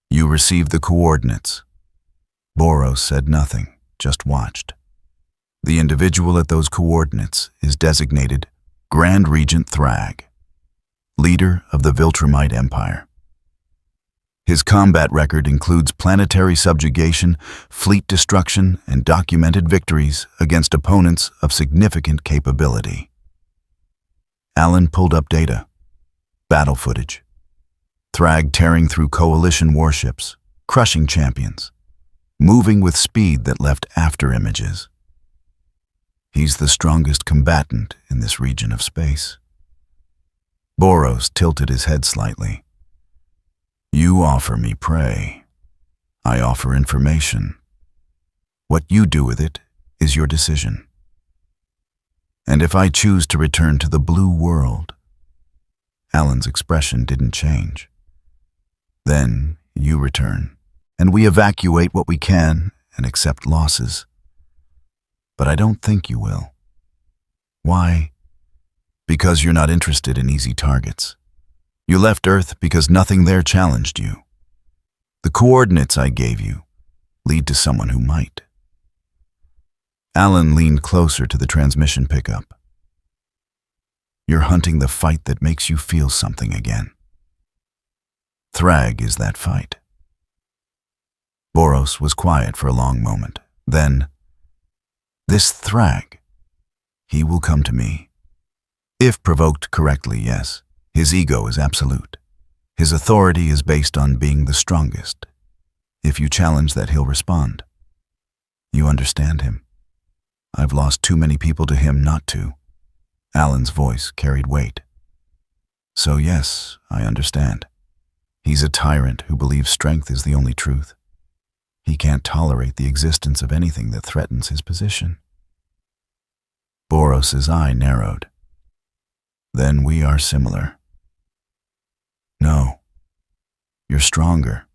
You received the coordinates. Boros said nothing, just watched. The individual at those coordinates is designated Grand Regent Thrag, leader of the Viltrumite Empire. His combat record includes planetary subjugation, fleet destruction, and documented victories against opponents of significant capability. Alan pulled up data, battle footage. Thrag tearing through Coalition warships, crushing champions, moving with speed that left after images. He's the strongest combatant in this region of space. Boros tilted his head slightly. You offer me prey. I offer information. What you do with it is your decision. And if I choose to return to the blue world? Alan's expression didn't change. Then you return, and we evacuate what we can and accept losses. But I don't think you will. Why? Because you're not interested in easy targets. You left Earth because nothing there challenged you. The coordinates I gave you lead to someone who might. Alan leaned closer to the transmission pickup. You're hunting the fight that makes you feel something again. Thrag is that fight. Boros was quiet for a long moment. Then, this Thrag, he will come to me. If provoked correctly, yes. His ego is absolute. His authority is based on being the strongest. If you challenge that, he'll respond. You understand him. I've lost too many people to him not to. Alan's voice carried weight. So yes, I understand. He's a tyrant who believes strength is the only truth. He can't tolerate the existence of anything that threatens his position. Boros's eye narrowed. Then we are similar. No, you're stronger.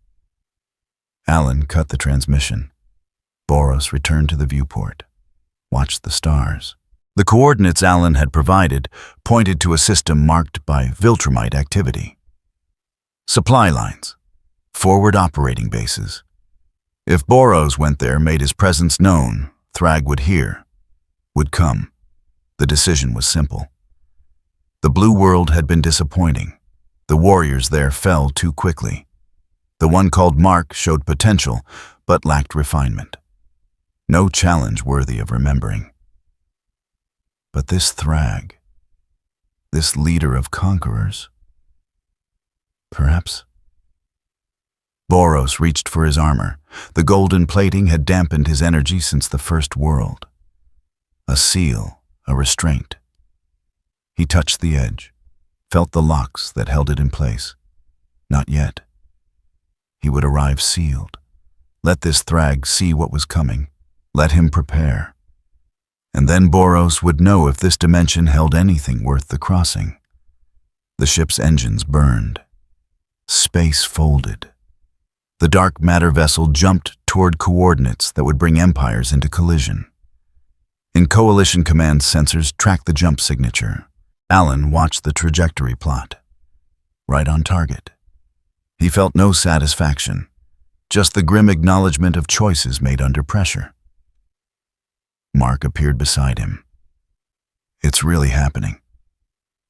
Alan cut the transmission. Boros returned to the viewport, watched the stars. The coordinates Alan had provided pointed to a system marked by Viltrumite activity. Supply lines, forward operating bases. If Boros went there, made his presence known, Thrag would hear, would come. The decision was simple. The blue world had been disappointing. The warriors there fell too quickly. The one called Mark showed potential, but lacked refinement. No challenge worthy of remembering. But this Thrag, this leader of conquerors, perhaps? Boros reached for his armor. The golden plating had dampened his energy since the first world. A seal, a restraint. He touched the edge, felt the locks that held it in place. Not yet. He would arrive sealed. Let this Thrag see what was coming. Let him prepare. And then Boros would know if this dimension held anything worth the crossing. The ship's engines burned. Space folded. The dark matter vessel jumped toward coordinates that would bring empires into collision. In Coalition Command sensors tracked the jump signature. Alan watched the trajectory plot. Right on target. He felt no satisfaction, just the grim acknowledgement of choices made under pressure. Mark appeared beside him. It's really happening.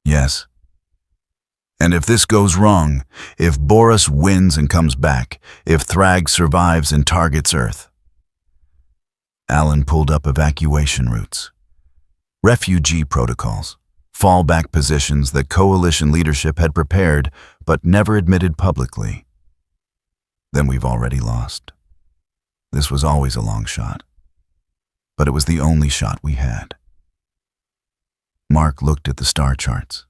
Yes. And if this goes wrong, if Boros wins and comes back, if Thrag survives and targets Earth. Alan pulled up evacuation routes, refugee protocols, fallback positions that coalition leadership had prepared but never admitted publicly. Then we've already lost. This was always a long shot, but it was the only shot we had. Mark looked at the star charts,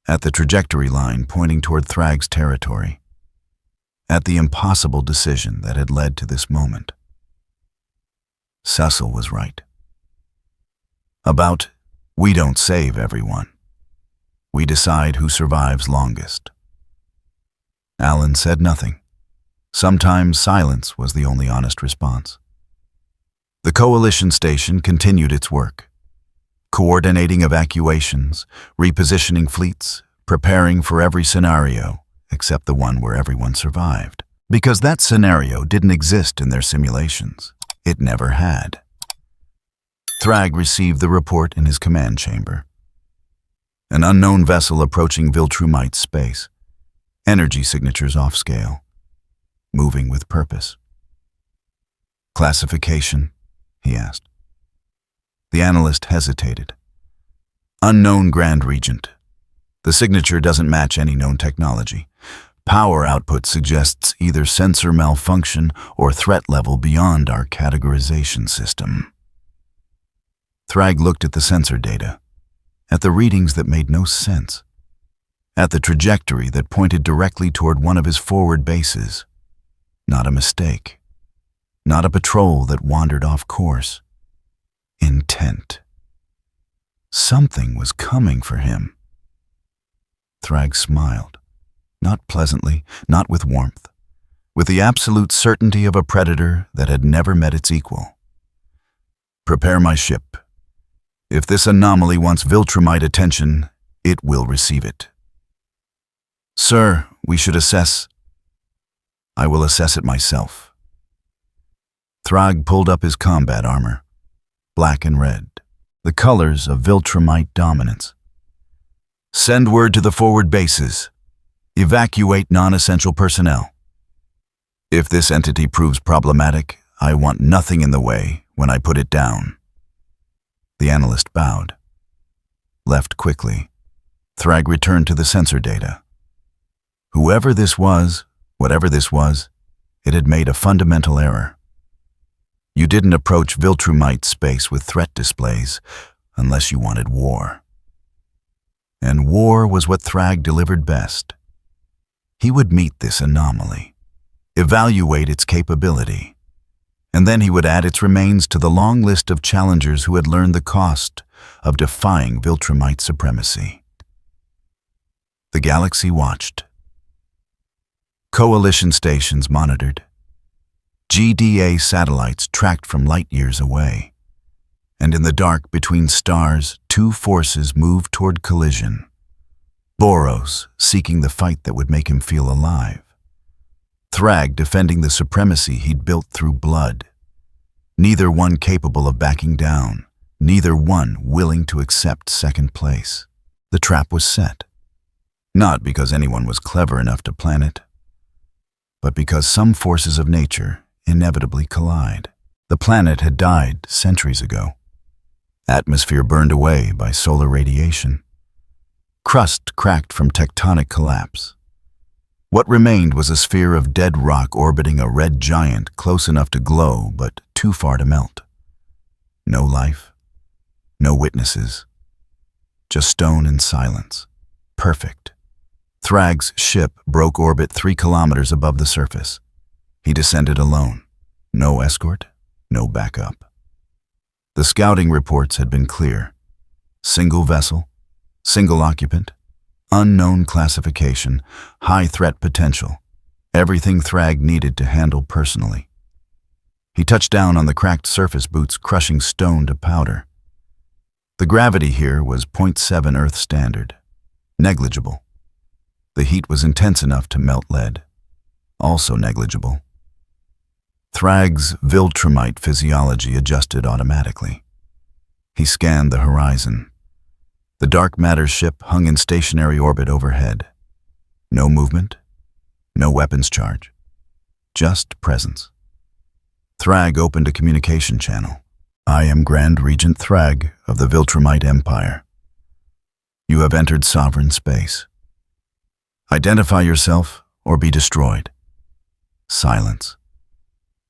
at the trajectory line pointing toward Thrag's territory, at the impossible decision that had led to this moment. Cecil was right. About, we don't save everyone. We decide who survives longest. Alan said nothing. Sometimes silence was the only honest response. The coalition station continued its work, coordinating evacuations, repositioning fleets, preparing for every scenario except the one where everyone survived. Because that scenario didn't exist in their simulations. It never had. Thrag received the report in his command chamber. An unknown vessel approaching Viltrumite space. Energy signatures off scale. Moving with purpose. Classification? He asked. The analyst hesitated. Unknown Grand Regent. The signature doesn't match any known technology. Power output suggests either sensor malfunction or threat level beyond our categorization system. Thrag looked at the sensor data, at the readings that made no sense, at the trajectory that pointed directly toward one of his forward bases. Not a mistake. Not a patrol that wandered off course. Intent. Something was coming for him. Thrag smiled, not pleasantly, not with warmth, with the absolute certainty of a predator that had never met its equal. Prepare my ship. If this anomaly wants Viltrumite attention, it will receive it. Sir, we should assess. I will assess it myself. Thrag pulled up his combat armor, black and red, the colors of Viltrumite dominance. Send word to the forward bases. Evacuate non-essential personnel. If this entity proves problematic, I want nothing in the way when I put it down. The analyst bowed. Left quickly. Thrag returned to the sensor data. Whoever this was, whatever this was, it had made a fundamental error. You didn't approach Viltrumite space with threat displays unless you wanted war. And war was what Thrag delivered best. He would meet this anomaly, evaluate its capability, and then he would add its remains to the long list of challengers who had learned the cost of defying Viltrumite supremacy. The galaxy watched. Coalition stations monitored. GDA satellites tracked from light years away. And in the dark between stars, two forces moved toward collision. Boros seeking the fight that would make him feel alive. Thrag defending the supremacy he'd built through blood. Neither one capable of backing down, neither one willing to accept second place. The trap was set. Not because anyone was clever enough to plan it, but because some forces of nature inevitably collide. The planet had died centuries ago. Atmosphere burned away by solar radiation. Crust cracked from tectonic collapse. What remained was a sphere of dead rock orbiting a red giant close enough to glow but too far to melt. No life, no witnesses, just stone and silence. Perfect. Thrag's ship broke orbit 3 kilometers above the surface. He descended alone. No escort, no backup. The scouting reports had been clear. Single vessel, single occupant, unknown classification, high threat potential. Everything Thrag needed to handle personally. He touched down on the cracked surface boots, crushing stone to powder. The gravity here was 0.7 Earth standard. Negligible. The heat was intense enough to melt lead. Also negligible. Thrag's Viltrumite physiology adjusted automatically. He scanned the horizon. The dark matter ship hung in stationary orbit overhead. No movement, no weapons charge, just presence. Thrag opened a communication channel. I am Grand Regent Thrag of the Viltrumite Empire. You have entered sovereign space. Identify yourself or be destroyed. Silence.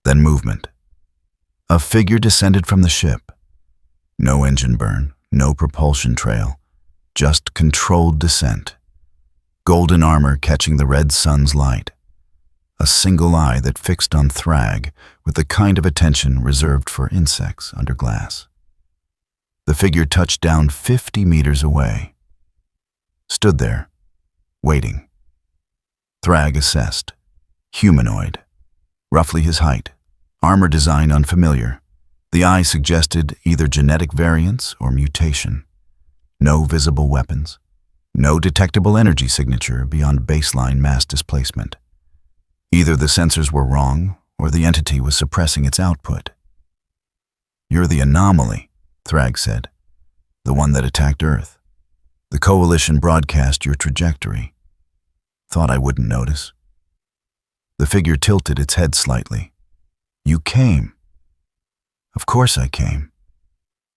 Then movement. A figure descended from the ship. No engine burn, no propulsion trail, just controlled descent. Golden armor catching the red sun's light. A single eye that fixed on Thrag with the kind of attention reserved for insects under glass. The figure touched down 50 meters away. Stood there, waiting. Thrag assessed. Humanoid. Roughly his height. Armor design unfamiliar. The eye suggested either genetic variance or mutation. No visible weapons. No detectable energy signature beyond baseline mass displacement. Either the sensors were wrong or the entity was suppressing its output. You're the anomaly, Thrag said. The one that attacked Earth. The Coalition broadcast your trajectory. Thought I wouldn't notice. The figure tilted its head slightly. You came. Of course I came.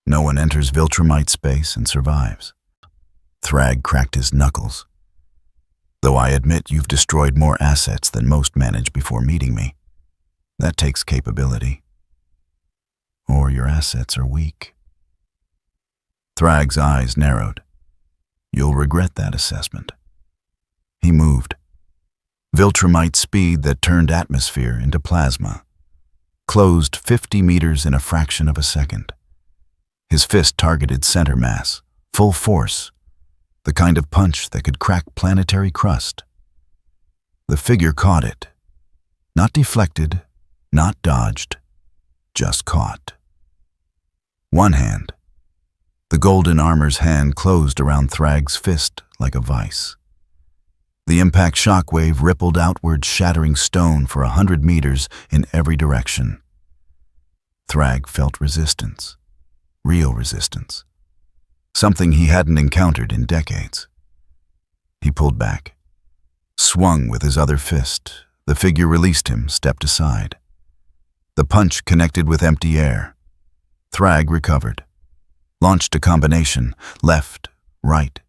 No one enters Viltrumite space and survives. Thrag cracked his knuckles. Though I admit you've destroyed more assets than most manage before meeting me. That takes capability. Or your assets are weak. Thrag's eyes narrowed. You'll regret that assessment. He moved. Viltrumite speed that turned atmosphere into plasma. Closed 50 meters in a fraction of a second. His fist targeted center mass, full force, the kind of punch that could crack planetary crust. The figure caught it. Not deflected, not dodged, just caught. One hand. The golden armor's hand closed around Thrag's fist like a vice. The impact shockwave rippled outward, shattering stone for 100 meters in every direction. Thrag felt resistance. Real resistance. Something he hadn't encountered in decades. He pulled back. Swung with his other fist. The figure released him, stepped aside. The punch connected with empty air. Thrag recovered. Launched a combination, left, right,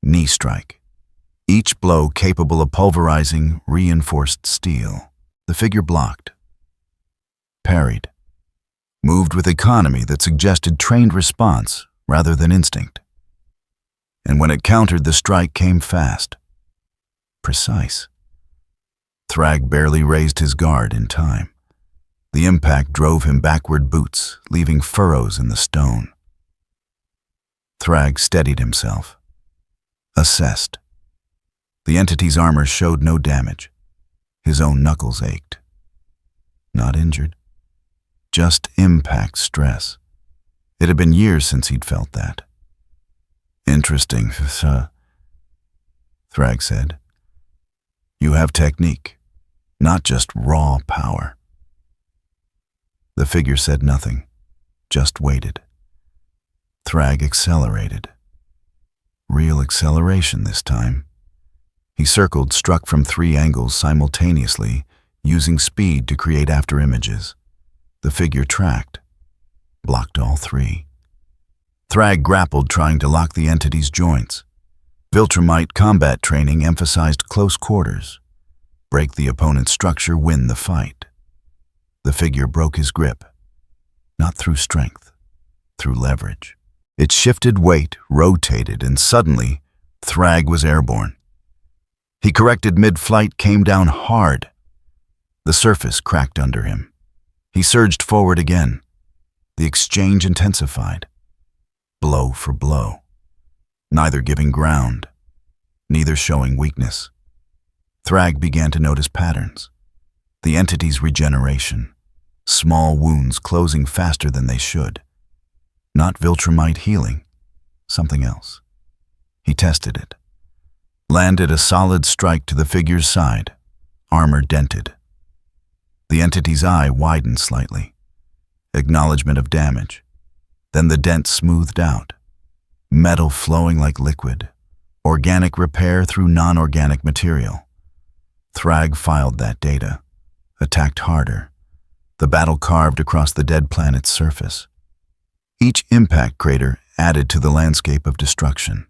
knee strike. Each blow capable of pulverizing reinforced steel. The figure blocked. Parried. Moved with economy that suggested trained response rather than instinct. And when it countered, the strike came fast. Precise. Thrag barely raised his guard in time. The impact drove him backward boots, leaving furrows in the stone. Thrag steadied himself. Assessed. The entity's armor showed no damage. His own knuckles ached. Not injured. Just impact stress. It had been years since he'd felt that. Interesting, sir, Thrag said. You have technique, not just raw power. The figure said nothing, just waited. Thrag accelerated. Real acceleration this time. He circled, struck from 3 angles simultaneously, using speed to create afterimages. The figure tracked, blocked all 3. Thrag grappled, trying to lock the entity's joints. Viltrumite combat training emphasized close quarters. Break the opponent's structure, win the fight. The figure broke his grip, not through strength, through leverage. It shifted weight, rotated, and suddenly, Thrag was airborne. He corrected mid-flight, came down hard. The surface cracked under him. He surged forward again. The exchange intensified. Blow for blow. Neither giving ground, neither showing weakness. Thrag began to notice patterns. The entity's regeneration. Small wounds closing faster than they should. Not Viltrumite healing, something else. He tested it. Landed a solid strike to the figure's side, armor dented. The entity's eye widened slightly. Acknowledgement of damage. Then the dent smoothed out. Metal flowing like liquid. Organic repair through non-organic material. Thrag filed that data. Attacked harder. The battle carved across the dead planet's surface. Each impact crater added to the landscape of destruction.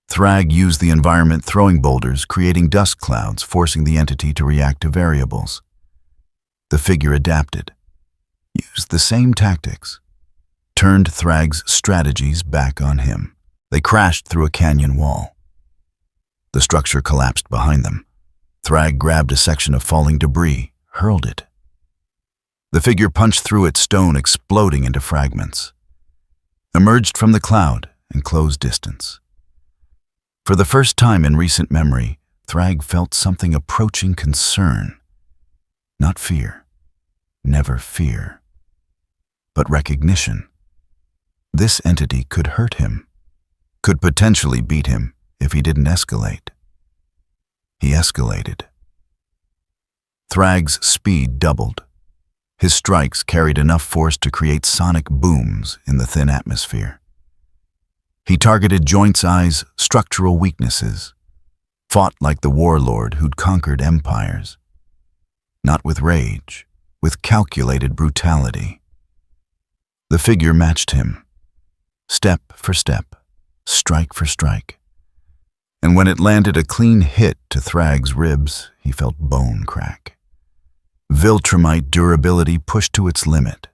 Thrag used the environment, throwing boulders, creating dust clouds, forcing the entity to react to variables. The figure adapted. Used the same tactics. Turned Thrag's strategies back on him. They crashed through a canyon wall. The structure collapsed behind them. Thrag grabbed a section of falling debris, hurled it. The figure punched through it, stone exploding into fragments. Emerged from the cloud and closed distance. For the first time in recent memory, Thrag felt something approaching concern. Not fear. Never fear. But recognition. This entity could hurt him. Could potentially beat him if he didn't escalate. He escalated. Thrag's speed doubled. His strikes carried enough force to create sonic booms in the thin atmosphere. He targeted joints' eyes, structural weaknesses, fought like the warlord who'd conquered empires. Not with rage, with calculated brutality. The figure matched him, step for step, strike for strike. And when it landed a clean hit to Thrag's ribs, he felt bone crack. Viltrumite durability pushed to its limit.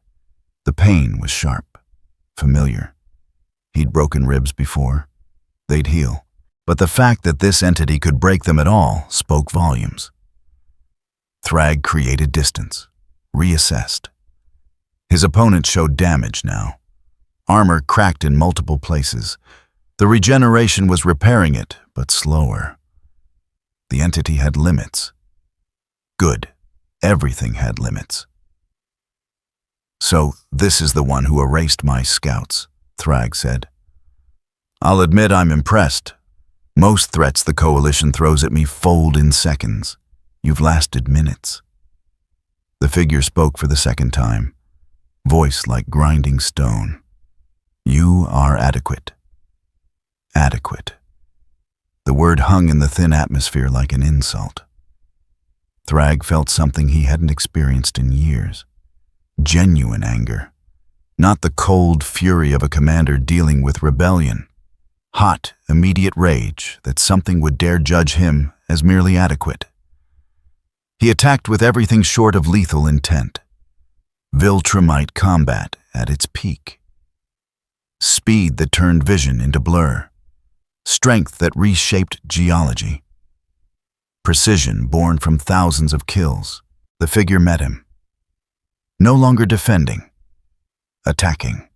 The pain was sharp, familiar. He'd broken ribs before. They'd heal. But the fact that this entity could break them at all spoke volumes. Thrag created distance, reassessed. His opponent showed damage now. armor cracked in multiple places. The regeneration was repairing it, but slower. The entity had limits. Good. Everything had limits. "So, this is the one who erased my scouts," Thrag said. "I'll admit I'm impressed. Most threats the Coalition throws at me fold in seconds. You've lasted minutes." The figure spoke for the second time, voice like grinding stone. "You are adequate." Adequate. The word hung in the thin atmosphere like an insult. Thrag felt something he hadn't experienced in years. Genuine anger. Not the cold fury of a commander dealing with rebellion. Hot, immediate rage that something would dare judge him as merely adequate. He attacked with everything short of lethal intent. Viltrumite combat at its peak. Speed that turned vision into blur. Strength that reshaped geology. Precision born from thousands of kills. The figure met him. No longer defending. Attacking.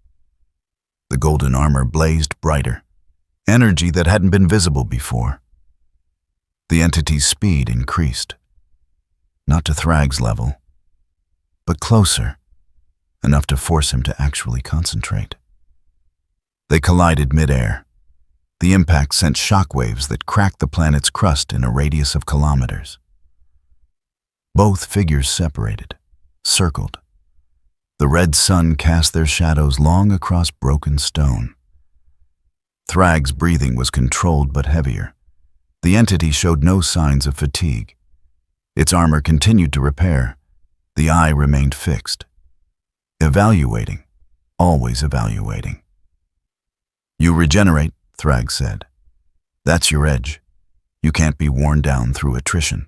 The golden armor blazed brighter. Energy that hadn't been visible before. The entity's speed increased. Not to Thrag's level, but closer, enough to force him to actually concentrate. They collided midair. The impact sent shockwaves that cracked the planet's crust in a radius of kilometers. Both figures separated, circled. The red sun cast their shadows long across broken stone. Thrag's breathing was controlled but heavier. The entity showed no signs of fatigue. Its armor continued to repair. The eye remained fixed. Evaluating, always evaluating. "You regenerate," Thrag said. "That's your edge. You can't be worn down through attrition."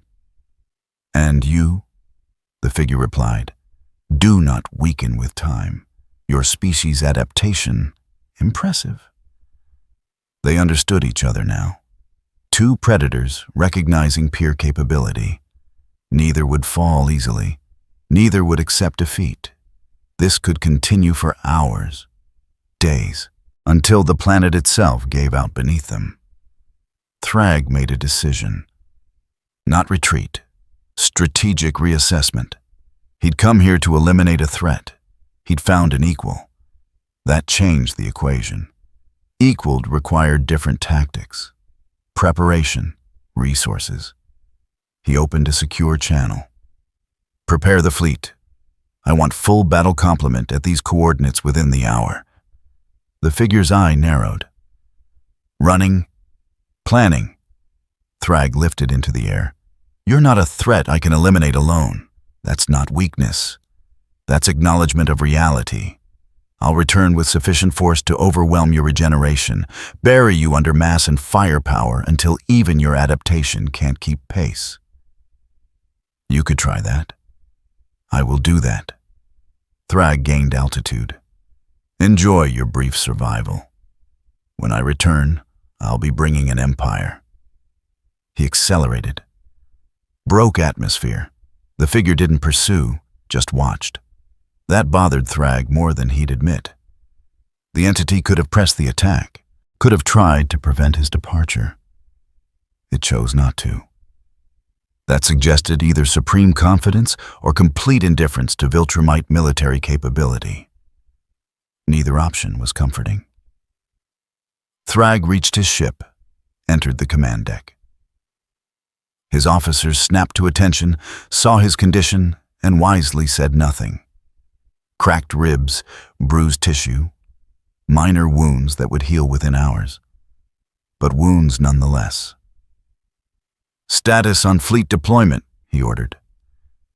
"And you?" the figure replied. "Do not weaken with time. Your species' adaptation, impressive." They understood each other now. Two predators recognizing peer capability. Neither would fall easily. Neither would accept defeat. This could continue for hours, days, until the planet itself gave out beneath them. Thrag made a decision. Not retreat. Strategic reassessment. He'd come here to eliminate a threat. He'd found an equal. That changed the equation. Equaled required different tactics. Preparation, resources. He opened a secure channel. "Prepare the fleet. I want full battle complement at these coordinates within the hour." The figure's eye narrowed. "Running? Planning." Thrag lifted into the air. "You're not a threat I can eliminate alone. That's not weakness. That's acknowledgement of reality. I'll return with sufficient force to overwhelm your regeneration, bury you under mass and firepower until even your adaptation can't keep pace." "You could try that." "I will do that." Thrag gained altitude. "Enjoy your brief survival. When I return, I'll be bringing an empire." He accelerated. Broke atmosphere. The figure didn't pursue, just watched. That bothered Thrag more than he'd admit. The entity could have pressed the attack, could have tried to prevent his departure. It chose not to. That suggested either supreme confidence or complete indifference to Viltrumite military capability. Neither option was comforting. Thrag reached his ship, entered the command deck. His officers snapped to attention, saw his condition, and wisely said nothing. Cracked ribs, bruised tissue, minor wounds that would heal within hours, but wounds nonetheless. "Status on fleet deployment," he ordered.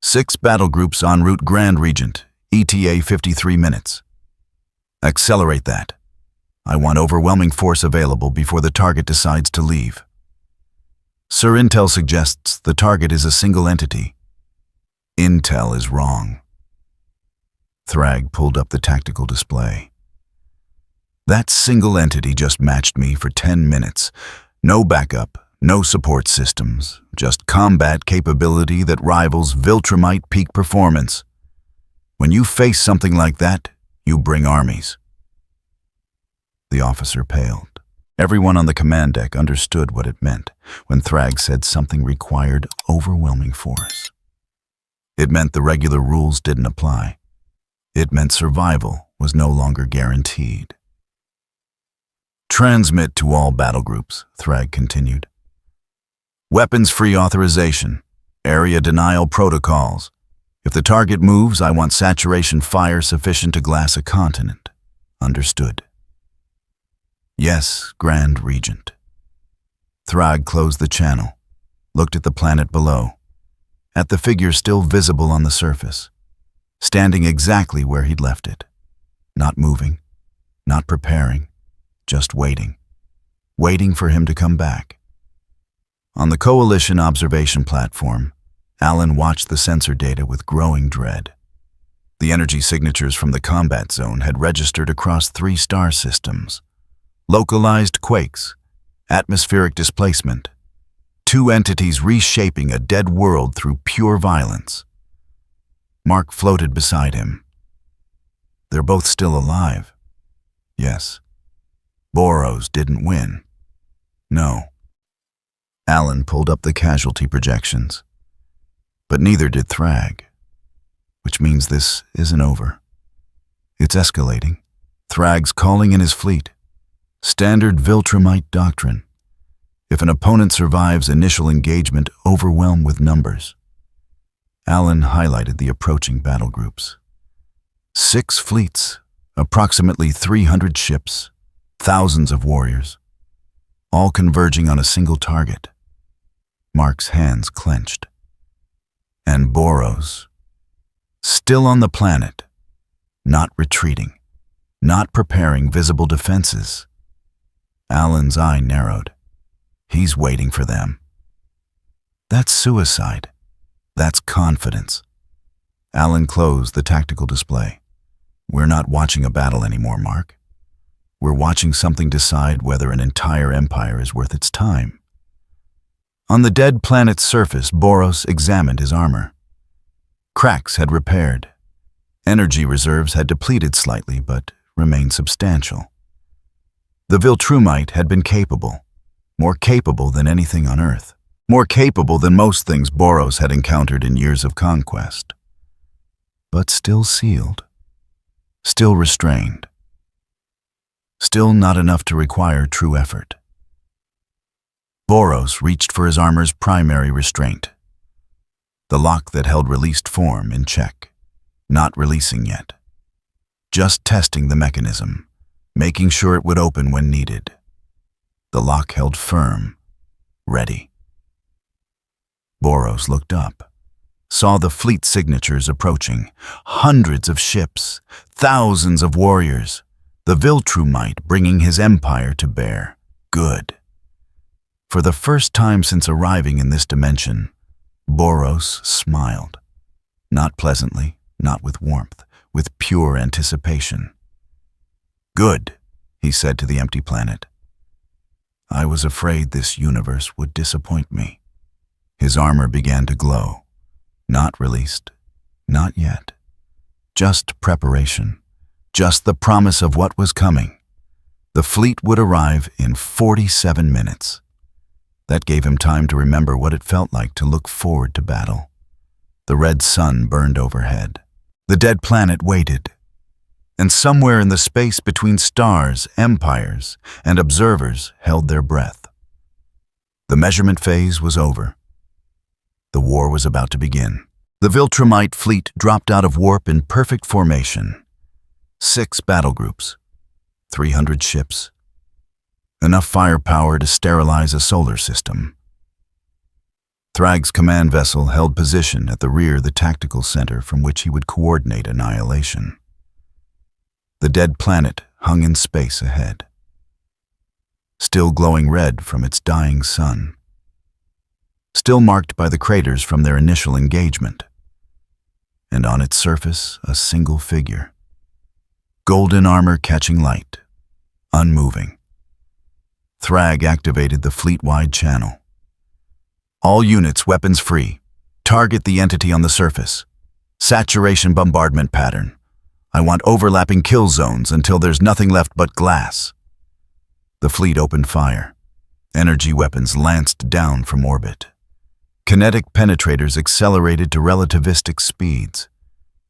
6 battle groups en route Grand Regent, ETA 53 minutes. "Accelerate that. I want overwhelming force available before the target decides to leave." "Sir, Intel suggests the target is a single entity." "Intel is wrong." Thrag pulled up the tactical display. "That single entity just matched me for 10 minutes. No backup, no support systems, just combat capability that rivals Viltrumite peak performance. When you face something like that, you bring armies." The officer paled. Everyone on the command deck understood what it meant when Thrag said something required overwhelming force. It meant the regular rules didn't apply. It meant survival was no longer guaranteed. Transmit to all battle groups, Thrag continued. Weapons-free authorization, area denial protocols. If the target moves, I want saturation fire sufficient to glass a continent. Understood. Yes, Grand Regent. Thrag closed the channel, looked at the planet below, at the figure still visible on the surface, standing exactly where he'd left it. Not moving, not preparing, just waiting. Waiting for him to come back. On the Coalition observation platform, Alan watched the sensor data with growing dread. The energy signatures from the combat zone had registered across 3 star systems. Localized quakes, atmospheric displacement, 2 entities reshaping a dead world through pure violence. Mark floated beside him. They're both still alive. Yes. Boros didn't win. No. Alan pulled up the casualty projections. But neither did Thrag. Which means this isn't over. It's escalating. Thrag's calling in his fleet. Standard Viltrumite doctrine. If an opponent survives initial engagement, overwhelm with numbers. Alan highlighted the approaching battle groups. 6 fleets, approximately 300 ships, thousands of warriors, all converging on a single target. Mark's hands clenched. And Boros, still on the planet, not retreating, not preparing visible defenses. Alan's eye narrowed. He's waiting for them. That's suicide. That's confidence. Alan closed the tactical display. We're not watching a battle anymore, Mark. We're watching something decide whether an entire empire is worth its time. On the dead planet's surface, Boros examined his armor. Cracks had repaired. Energy reserves had depleted slightly, but remained substantial. The Viltrumite had been capable, more capable than anything on Earth, more capable than most things Boros had encountered in years of conquest. But still sealed, still restrained, still not enough to require true effort. Boros reached for his armor's primary restraint, the lock that held released form in check, not releasing yet, just testing the mechanism, making sure it would open when needed. The lock held firm, ready. Boros looked up, saw the fleet signatures approaching, hundreds of ships, thousands of warriors, the Viltrumite bringing his empire to bear. Good. For the first time since arriving in this dimension, Boros smiled. Not pleasantly, not with warmth, with pure anticipation. Good, he said to the empty planet. I was afraid this universe would disappoint me. His armor began to glow. Not released, not yet. Just preparation, just the promise of what was coming. The fleet would arrive in 47 minutes. That gave him time to remember what it felt like to look forward to battle. The red sun burned overhead. The dead planet waited. And somewhere in the space between stars, empires, and observers held their breath. The measurement phase was over. The war was about to begin. The Viltrumite fleet dropped out of warp in perfect formation. 6 battle groups, 300 ships, enough firepower to sterilize a solar system. Thrag's command vessel held position at the rear of the tactical center from which he would coordinate annihilation. The dead planet hung in space ahead, still glowing red from its dying sun, still marked by the craters from their initial engagement, and on its surface a single figure, golden armor catching light, unmoving. Thrag activated the fleet-wide channel. All units weapons free. Target the entity on the surface. Saturation bombardment pattern. I want overlapping kill zones until there's nothing left but glass. The fleet opened fire. Energy weapons lanced down from orbit. Kinetic penetrators accelerated to relativistic speeds.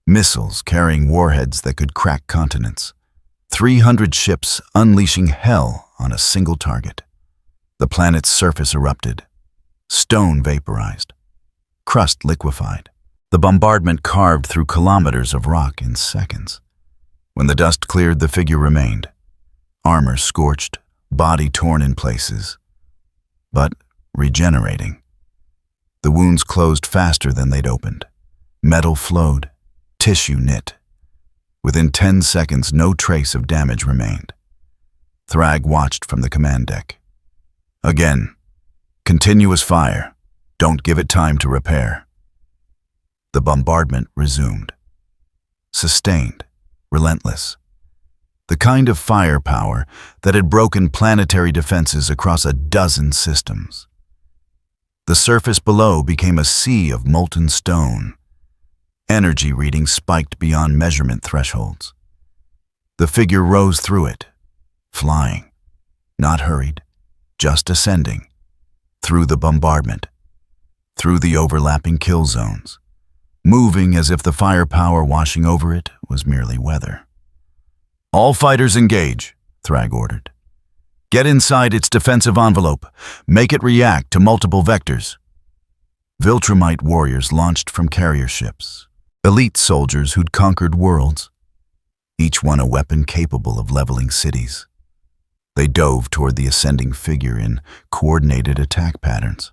Missiles carrying warheads that could crack continents. 300 ships unleashing hell on a single target. The planet's surface erupted. Stone vaporized. Crust liquefied. The bombardment carved through kilometers of rock in seconds. When the dust cleared, the figure remained. Armor scorched, body torn in places, but regenerating. The wounds closed faster than they'd opened. Metal flowed, tissue knit. Within 10 seconds, no trace of damage remained. Thrag watched from the command deck. Again, continuous fire. Don't give it time to repair. The bombardment resumed. Sustained, relentless. The kind of firepower that had broken planetary defenses across a dozen systems. The surface below became a sea of molten stone. Energy readings spiked beyond measurement thresholds. The figure rose through it, flying, not hurried, just ascending, through the bombardment, through the overlapping kill zones, moving as if the firepower washing over it was merely weather. All fighters engage, Thrag ordered. Get inside its defensive envelope. Make it react to multiple vectors. Viltrumite warriors launched from carrier ships. Elite soldiers who'd conquered worlds. Each one a weapon capable of leveling cities. They dove toward the ascending figure in coordinated attack patterns.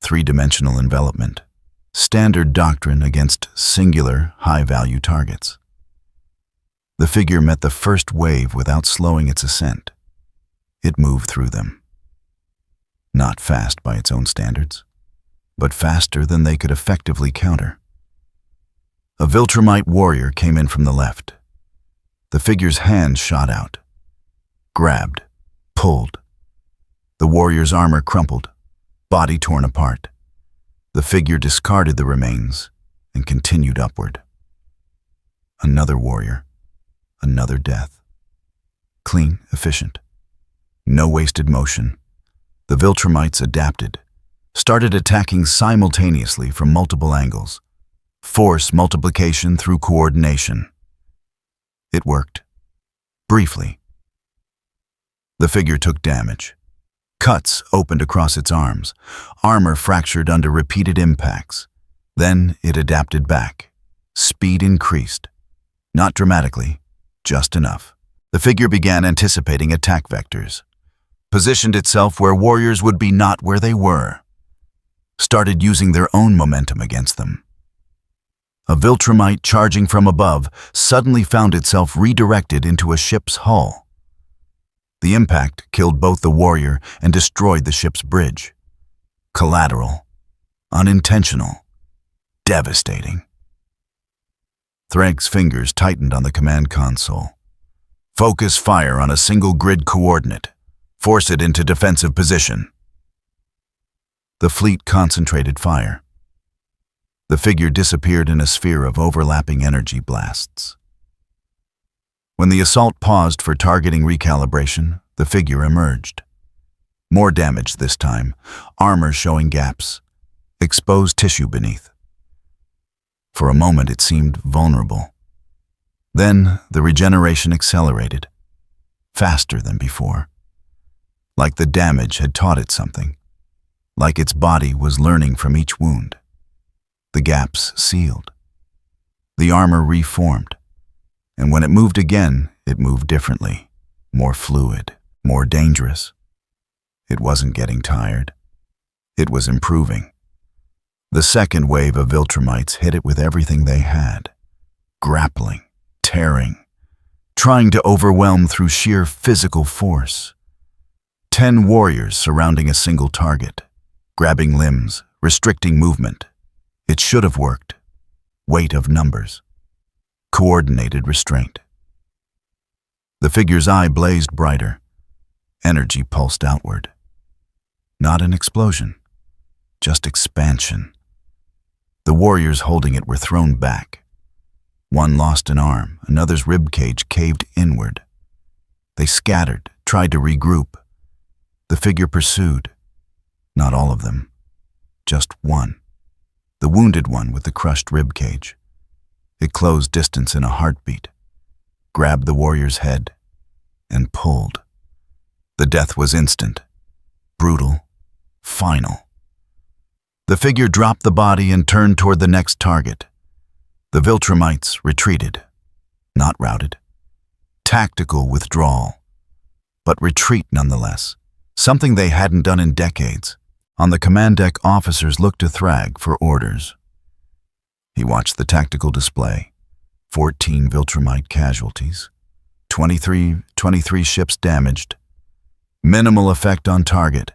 Three-dimensional envelopment. Standard doctrine against singular, high-value targets. The figure met the first wave without slowing its ascent. It moved through them. Not fast by its own standards, but faster than they could effectively counter. A Viltrumite warrior came in from the left. The figure's hand shot out. Grabbed. Pulled. The warrior's armor crumpled, body torn apart. The figure discarded the remains and continued upward. Another warrior. Another death. Clean, efficient. No wasted motion. The Viltrumites adapted, started attacking simultaneously from multiple angles. Force multiplication through coordination. It worked. Briefly. The figure took damage. Cuts opened across its arms. Armor fractured under repeated impacts. Then it adapted back. Speed increased. Not dramatically, just enough. The figure began anticipating attack vectors. Positioned itself where warriors would be not where they were. Started using their own momentum against them. A Viltrumite charging from above suddenly found itself redirected into a ship's hull. The impact killed both the warrior and destroyed the ship's bridge. Collateral. Unintentional. Devastating. Thrag's fingers tightened on the command console. Focus fire on a single grid coordinate. Force it into defensive position. The fleet concentrated fire. The figure disappeared in a sphere of overlapping energy blasts. When the assault paused for targeting recalibration, the figure emerged. More damage this time, armor showing gaps, exposed tissue beneath. For a moment it seemed vulnerable. Then the regeneration accelerated, faster than before. Like the damage had taught it something, like its body was learning from each wound. The gaps sealed. The armor reformed. And when it moved again, it moved differently, more fluid, more dangerous. It wasn't getting tired. It was improving. The second wave of Viltrumites hit it with everything they had. Grappling, tearing, trying to overwhelm through sheer physical force. 10 warriors surrounding a single target, grabbing limbs, restricting movement. It should have worked. Weight of numbers. Coordinated restraint. The figure's eye blazed brighter. Energy pulsed outward. Not an explosion, just expansion. The warriors holding it were thrown back. One lost an arm, another's ribcage caved inward. They scattered, tried to regroup. The figure pursued. Not all of them. Just one. The wounded one with the crushed rib cage. It closed distance in a heartbeat, grabbed the warrior's head, and pulled. The death was instant, brutal, final. The figure dropped the body and turned toward the next target. The Viltrumites retreated, not routed. Tactical withdrawal, but retreat nonetheless, something they hadn't done in decades. On the command deck, officers looked to Thrag for orders. He watched the tactical display. 14 Viltrumite casualties, 23 ships damaged. Minimal effect on target.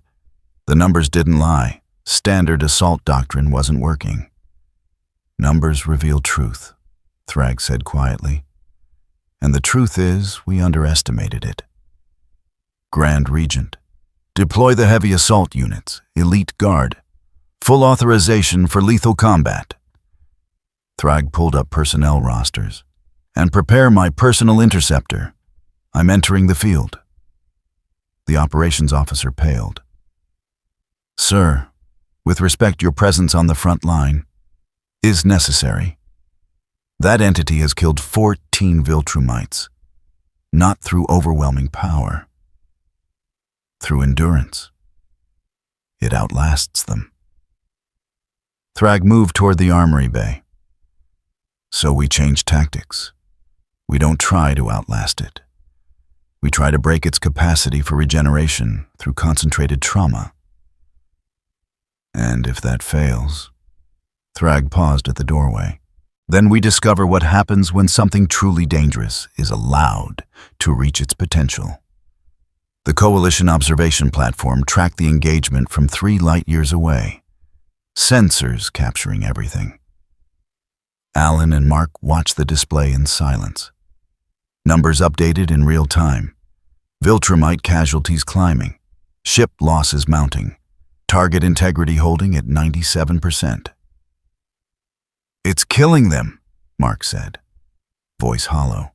The numbers didn't lie. Standard assault doctrine wasn't working. Numbers reveal truth, Thrag said quietly. And the truth is, we underestimated it. Grand Regent. Deploy the heavy assault units, elite guard. Full authorization for lethal combat. Thrag pulled up personnel rosters. And prepare my personal interceptor. I'm entering the field. The operations officer paled. Sir, with respect, your presence on the front line is necessary. That entity has killed 14 Viltrumites, not through overwhelming power, through endurance. It outlasts them. Thrag moved toward the armory bay. So we change tactics. We don't try to outlast it. We try to break its capacity for regeneration through concentrated trauma. And if that fails, Thrag paused at the doorway. Then we discover what happens when something truly dangerous is allowed to reach its potential. The Coalition observation platform tracked the engagement from 3 light-years away, sensors capturing everything. Alan and Mark watched the display in silence. Numbers updated in real time. Viltrumite casualties climbing. Ship losses mounting. Target integrity holding at 97%. It's killing them, Mark said, voice hollow.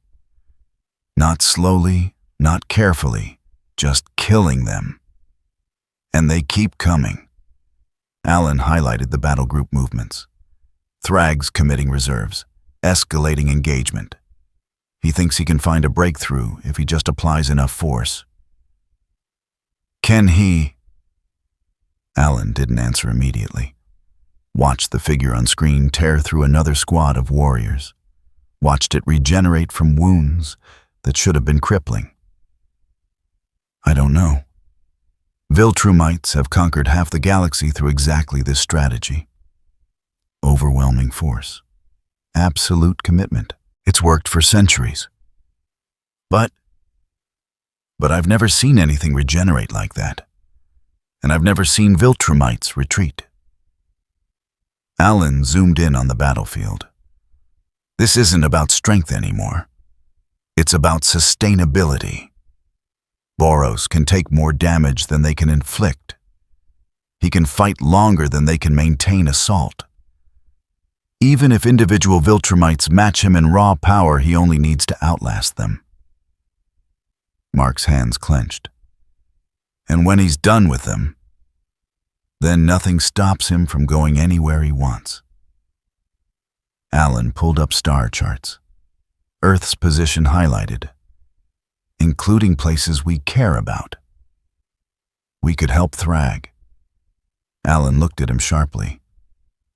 Not slowly, not carefully, just killing them. And they keep coming. Alan highlighted the battle group movements. Thrag's committing reserves, escalating engagement. He thinks he can find a breakthrough if he just applies enough force. Can he? Alan didn't answer immediately. Watched the figure on screen tear through another squad of warriors. Watched it regenerate from wounds that should have been crippling. I don't know. Viltrumites have conquered half the galaxy through exactly this strategy. Overwhelming force. Absolute commitment. It's worked for centuries. But I've never seen anything regenerate like that. And I've never seen Viltrumites retreat. Alan zoomed in on the battlefield. This isn't about strength anymore. It's about sustainability. Boros can take more damage than they can inflict. He can fight longer than they can maintain assault. Even if individual Viltrumites match him in raw power, he only needs to outlast them. Mark's hands clenched. And when he's done with them, then nothing stops him from going anywhere he wants. Alan pulled up star charts. Earth's position highlighted, including places we care about. We could help Thrag. Alan looked at him sharply.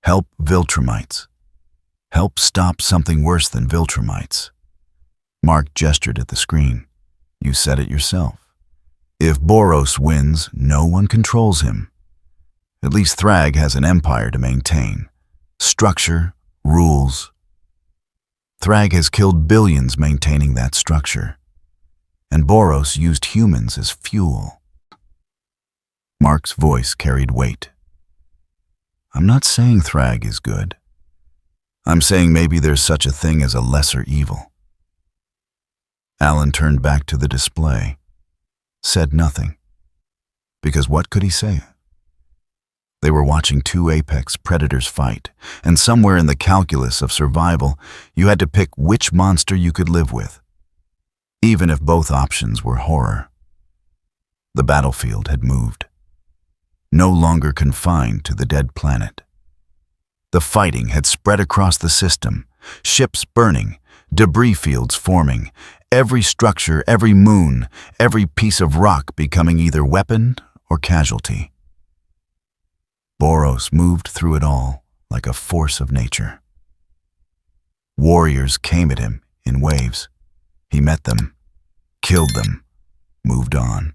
Help Viltrumites. Help stop something worse than Viltrumites. Mark gestured at the screen. You said it yourself. If Boros wins, no one controls him. At least Thrag has an empire to maintain. Structure, rules. Thrag has killed billions maintaining that structure. And Boros used humans as fuel. Mark's voice carried weight. I'm not saying Thrag is good. I'm saying maybe there's such a thing as a lesser evil. Alan turned back to the display. Said nothing. Because what could he say? They were watching 2 apex predators fight, and somewhere in the calculus of survival, you had to pick which monster you could live with, even if both options were horror. The battlefield had moved, no longer confined to the dead planet. The fighting had spread across the system, ships burning, debris fields forming, every structure, every moon, every piece of rock becoming either weapon or casualty. Boros moved through it all like a force of nature. Warriors came at him in waves. He met them, killed them, moved on.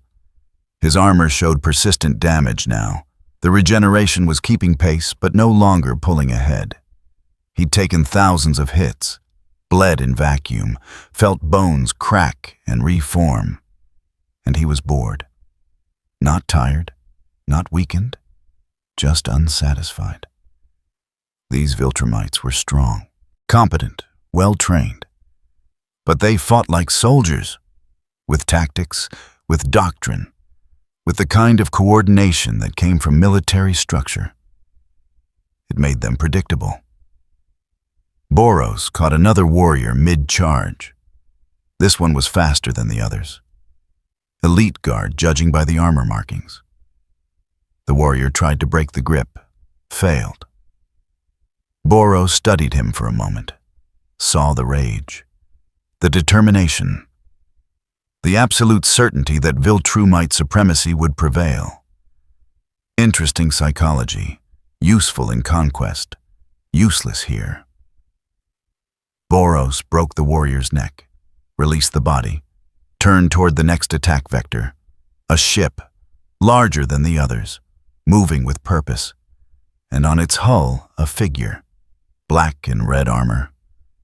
His armor showed persistent damage now. The regeneration was keeping pace, but no longer pulling ahead. He'd taken thousands of hits, bled in vacuum, felt bones crack and reform. And he was bored. Not tired, not weakened, just unsatisfied. These Viltrumites were strong, competent, well-trained. But they fought like soldiers, with tactics, with doctrine, with the kind of coordination that came from military structure. It made them predictable. Boros caught another warrior mid-charge. This one was faster than the others. Elite guard, judging by the armor markings. The warrior tried to break the grip, failed. Boros studied him for a moment, saw the rage, the determination, the absolute certainty that Viltrumite supremacy would prevail. Interesting psychology, useful in conquest, useless here. Boros broke the warrior's neck, released the body, turned toward the next attack vector, a ship, larger than the others, moving with purpose, and on its hull a figure, black and red armor,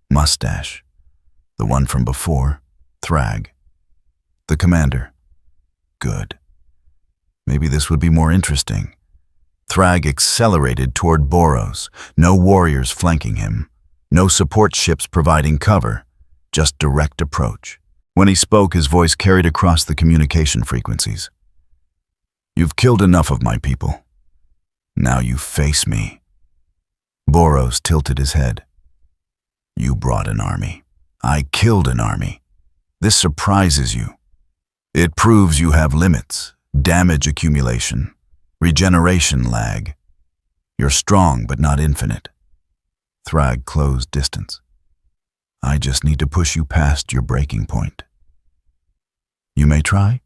mustache, the one from before, Thrag. The commander. Good. Maybe this would be more interesting. Thrag accelerated toward Boros, no warriors flanking him, no support ships providing cover, just direct approach. When he spoke, his voice carried across the communication frequencies. You've killed enough of my people. Now you face me. Boros tilted his head. You brought an army. I killed an army. This surprises you. It proves you have limits, damage accumulation, regeneration lag. You're strong but not infinite. Thrag closed distance. I just need to push you past your breaking point. You may try?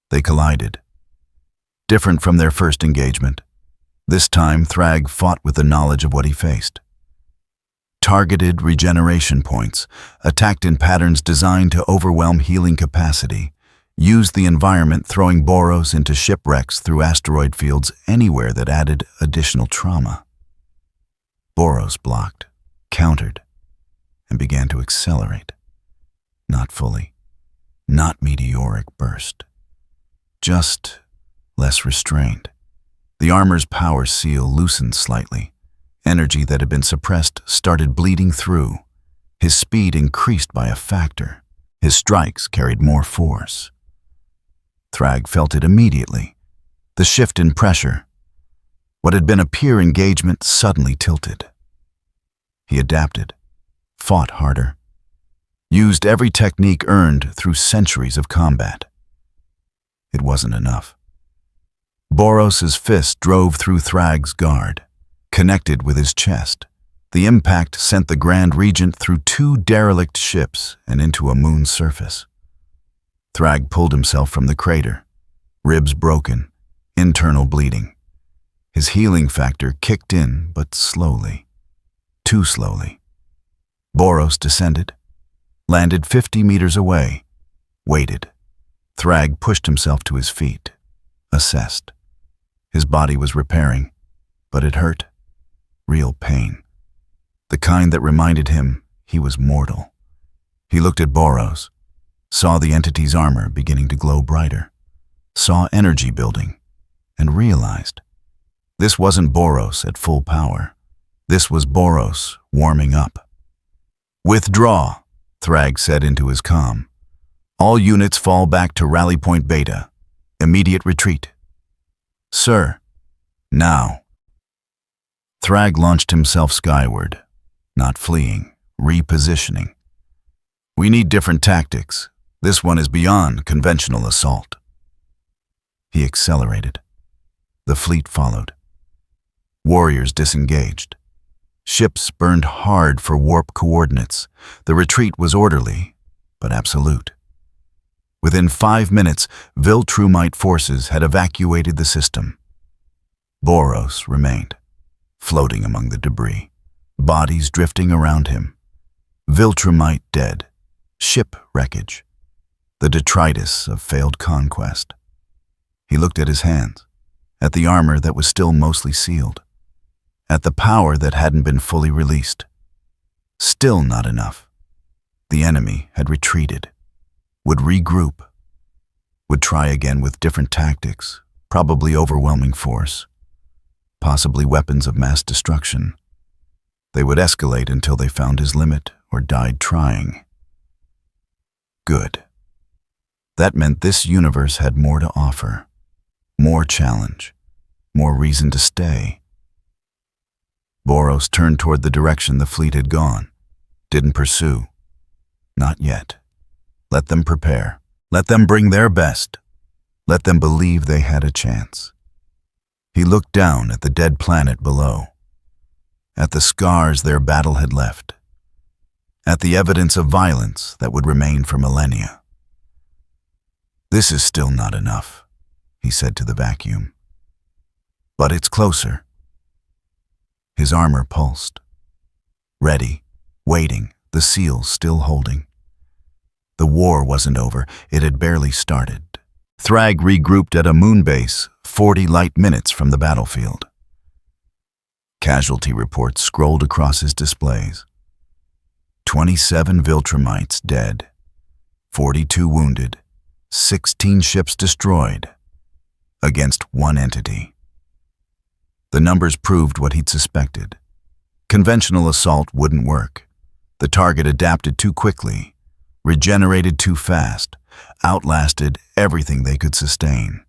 They collided. Different from their first engagement, this time Thrag fought with the knowledge of what he faced. Targeted regeneration points, attacked in patterns designed to overwhelm healing capacity, used the environment, throwing Boros into shipwrecks through asteroid fields anywhere that added additional trauma. Boros blocked, countered, and began to accelerate. Not fully, not meteoric burst, just less restrained. The armor's power seal loosened slightly. Energy that had been suppressed started bleeding through. His speed increased by a factor. His strikes carried more force. Thrag felt it immediately. The shift in pressure. What had been a peer engagement suddenly tilted. He adapted, fought harder, used every technique earned through centuries of combat. It wasn't enough. Boros's fist drove through Thrag's guard, connected with his chest. The impact sent the Grand Regent through 2 derelict ships and into a moon surface. Thrag pulled himself from the crater, ribs broken, internal bleeding. His healing factor kicked in, but slowly. Too slowly. Boros descended, landed 50 meters away, waited. Thrag pushed himself to his feet, assessed. His body was repairing, but it hurt. Real pain. The kind that reminded him he was mortal. He looked at Boros, saw the entity's armor beginning to glow brighter, saw energy building, and realized this wasn't Boros at full power. This was Boros warming up. Withdraw, Thrag said into his comm. All units fall back to Rally Point Beta. Immediate retreat. Sir, now. Thrag launched himself skyward, not fleeing, repositioning. We need different tactics. This one is beyond conventional assault. He accelerated. The fleet followed. Warriors disengaged. Ships burned hard for warp coordinates. The retreat was orderly, but absolute. Within 5 minutes, Viltrumite forces had evacuated the system. Boros remained, floating among the debris, bodies drifting around him. Viltrumite dead, ship wreckage, the detritus of failed conquest. He looked at his hands, at the armor that was still mostly sealed, at the power that hadn't been fully released. Still not enough. The enemy had retreated, would regroup, would try again with different tactics, probably overwhelming force, possibly weapons of mass destruction. They would escalate until they found his limit or died trying. Good. That meant this universe had more to offer, more challenge, more reason to stay. Boros turned toward the direction the fleet had gone, didn't pursue. Not yet. Let them prepare. Let them bring their best. Let them believe they had a chance. He looked down at the dead planet below, at the scars their battle had left, at the evidence of violence that would remain for millennia. This is still not enough, he said to the vacuum. But it's closer. His armor pulsed. Ready, waiting, the seals still holding. The war wasn't over, it had barely started. Thrag regrouped at a moon base 40 light minutes from the battlefield. Casualty reports scrolled across his displays. 27 Viltrumites dead, 42 wounded, 16 ships destroyed, against one entity. The numbers proved what he'd suspected. Conventional assault wouldn't work. The target adapted too quickly, regenerated too fast, outlasted everything they could sustain.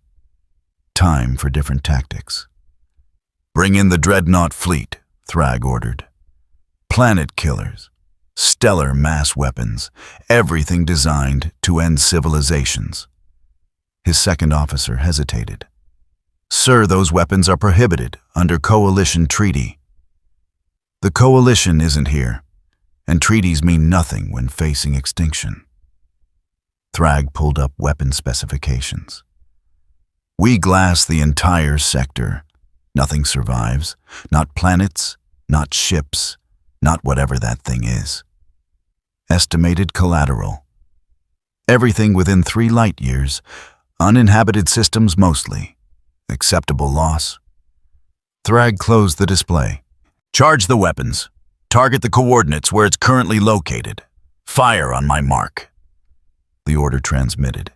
Time for different tactics. Bring in the dreadnought fleet, Thrag ordered. Planet killers, stellar mass weapons, everything designed to end civilizations. His second officer hesitated. Sir, those weapons are prohibited under Coalition treaty. The Coalition isn't here, and treaties mean nothing when facing extinction. Thrag pulled up weapon specifications. We glass the entire sector. Nothing survives. Not planets, not ships, not whatever that thing is. Estimated collateral. Everything within 3 light years, uninhabited systems mostly. Acceptable loss. Thrag closed the display. Charge the weapons. Target the coordinates where it's currently located. Fire on my mark. The order transmitted.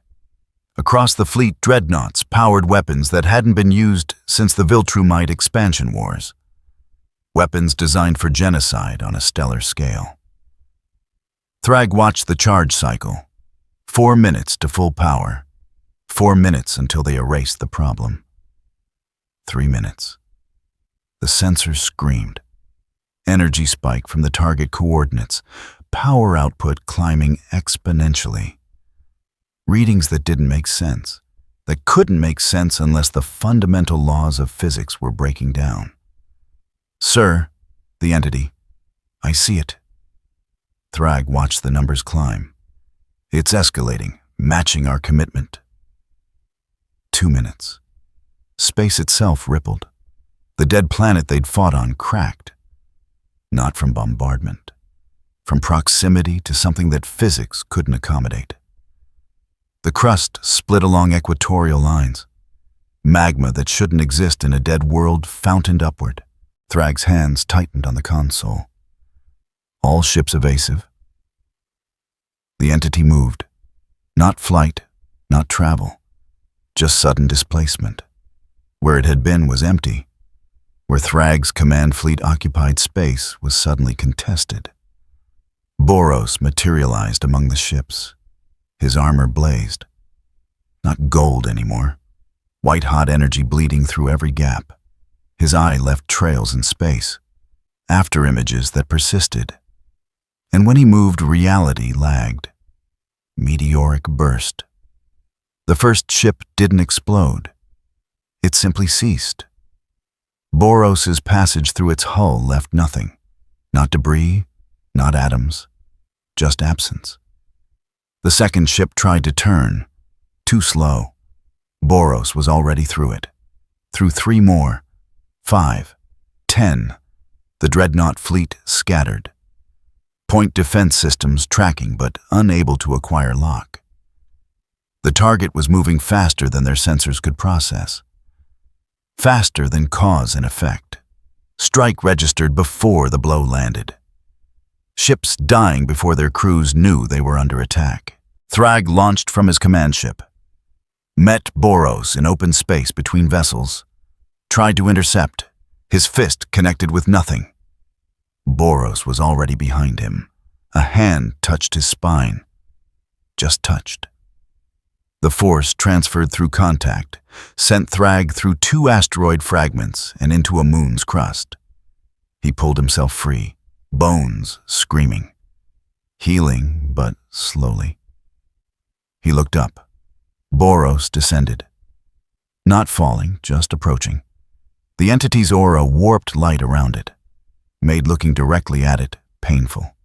Across the fleet, dreadnoughts powered weapons that hadn't been used since the Viltrumite expansion wars. Weapons designed for genocide on a stellar scale. Thrag watched the charge cycle. 4 minutes to full power. 4 minutes until they erased the problem. 3 minutes. The sensors screamed. Energy spike from the target coordinates, power output climbing exponentially. Readings that didn't make sense, that couldn't make sense unless the fundamental laws of physics were breaking down. Sir, the entity, I see it. Thrag watched the numbers climb. It's escalating, matching our commitment. 2 minutes. Space itself rippled. The dead planet they'd fought on cracked. Not from bombardment. From proximity to something that physics couldn't accommodate. The crust split along equatorial lines. Magma that shouldn't exist in a dead world fountained upward. Thrag's hands tightened on the console. All ships evasive. The entity moved. Not flight, not travel. Just sudden displacement. Where it had been was empty. Where Thrag's command fleet occupied space was suddenly contested. Boros materialized among the ships. His armor blazed. Not gold anymore. White-hot energy bleeding through every gap. His eye left trails in space. After images that persisted. And when he moved, reality lagged. Meteoric burst. The first ship didn't explode. It simply ceased. Boros's passage through its hull left nothing. Not debris, not atoms, just absence. The second ship tried to turn. Too slow. Boros was already through it. Through 3 more. 5. 10. The dreadnought fleet scattered. Point defense systems tracking but unable to acquire lock. The target was moving faster than their sensors could process. Faster than cause and effect. Strike registered before the blow landed. Ships dying before their crews knew they were under attack. Thrag launched from his command ship. Met Boros in open space between vessels. Tried to intercept. His fist connected with nothing. Boros was already behind him. A hand touched his spine. Just touched. The force transferred through contact, sent Thrag through 2 asteroid fragments and into a moon's crust. He pulled himself free, bones screaming. Healing, but slowly. He looked up. Boros descended. Not falling, just approaching. The entity's aura warped light around it, made looking directly at it painful.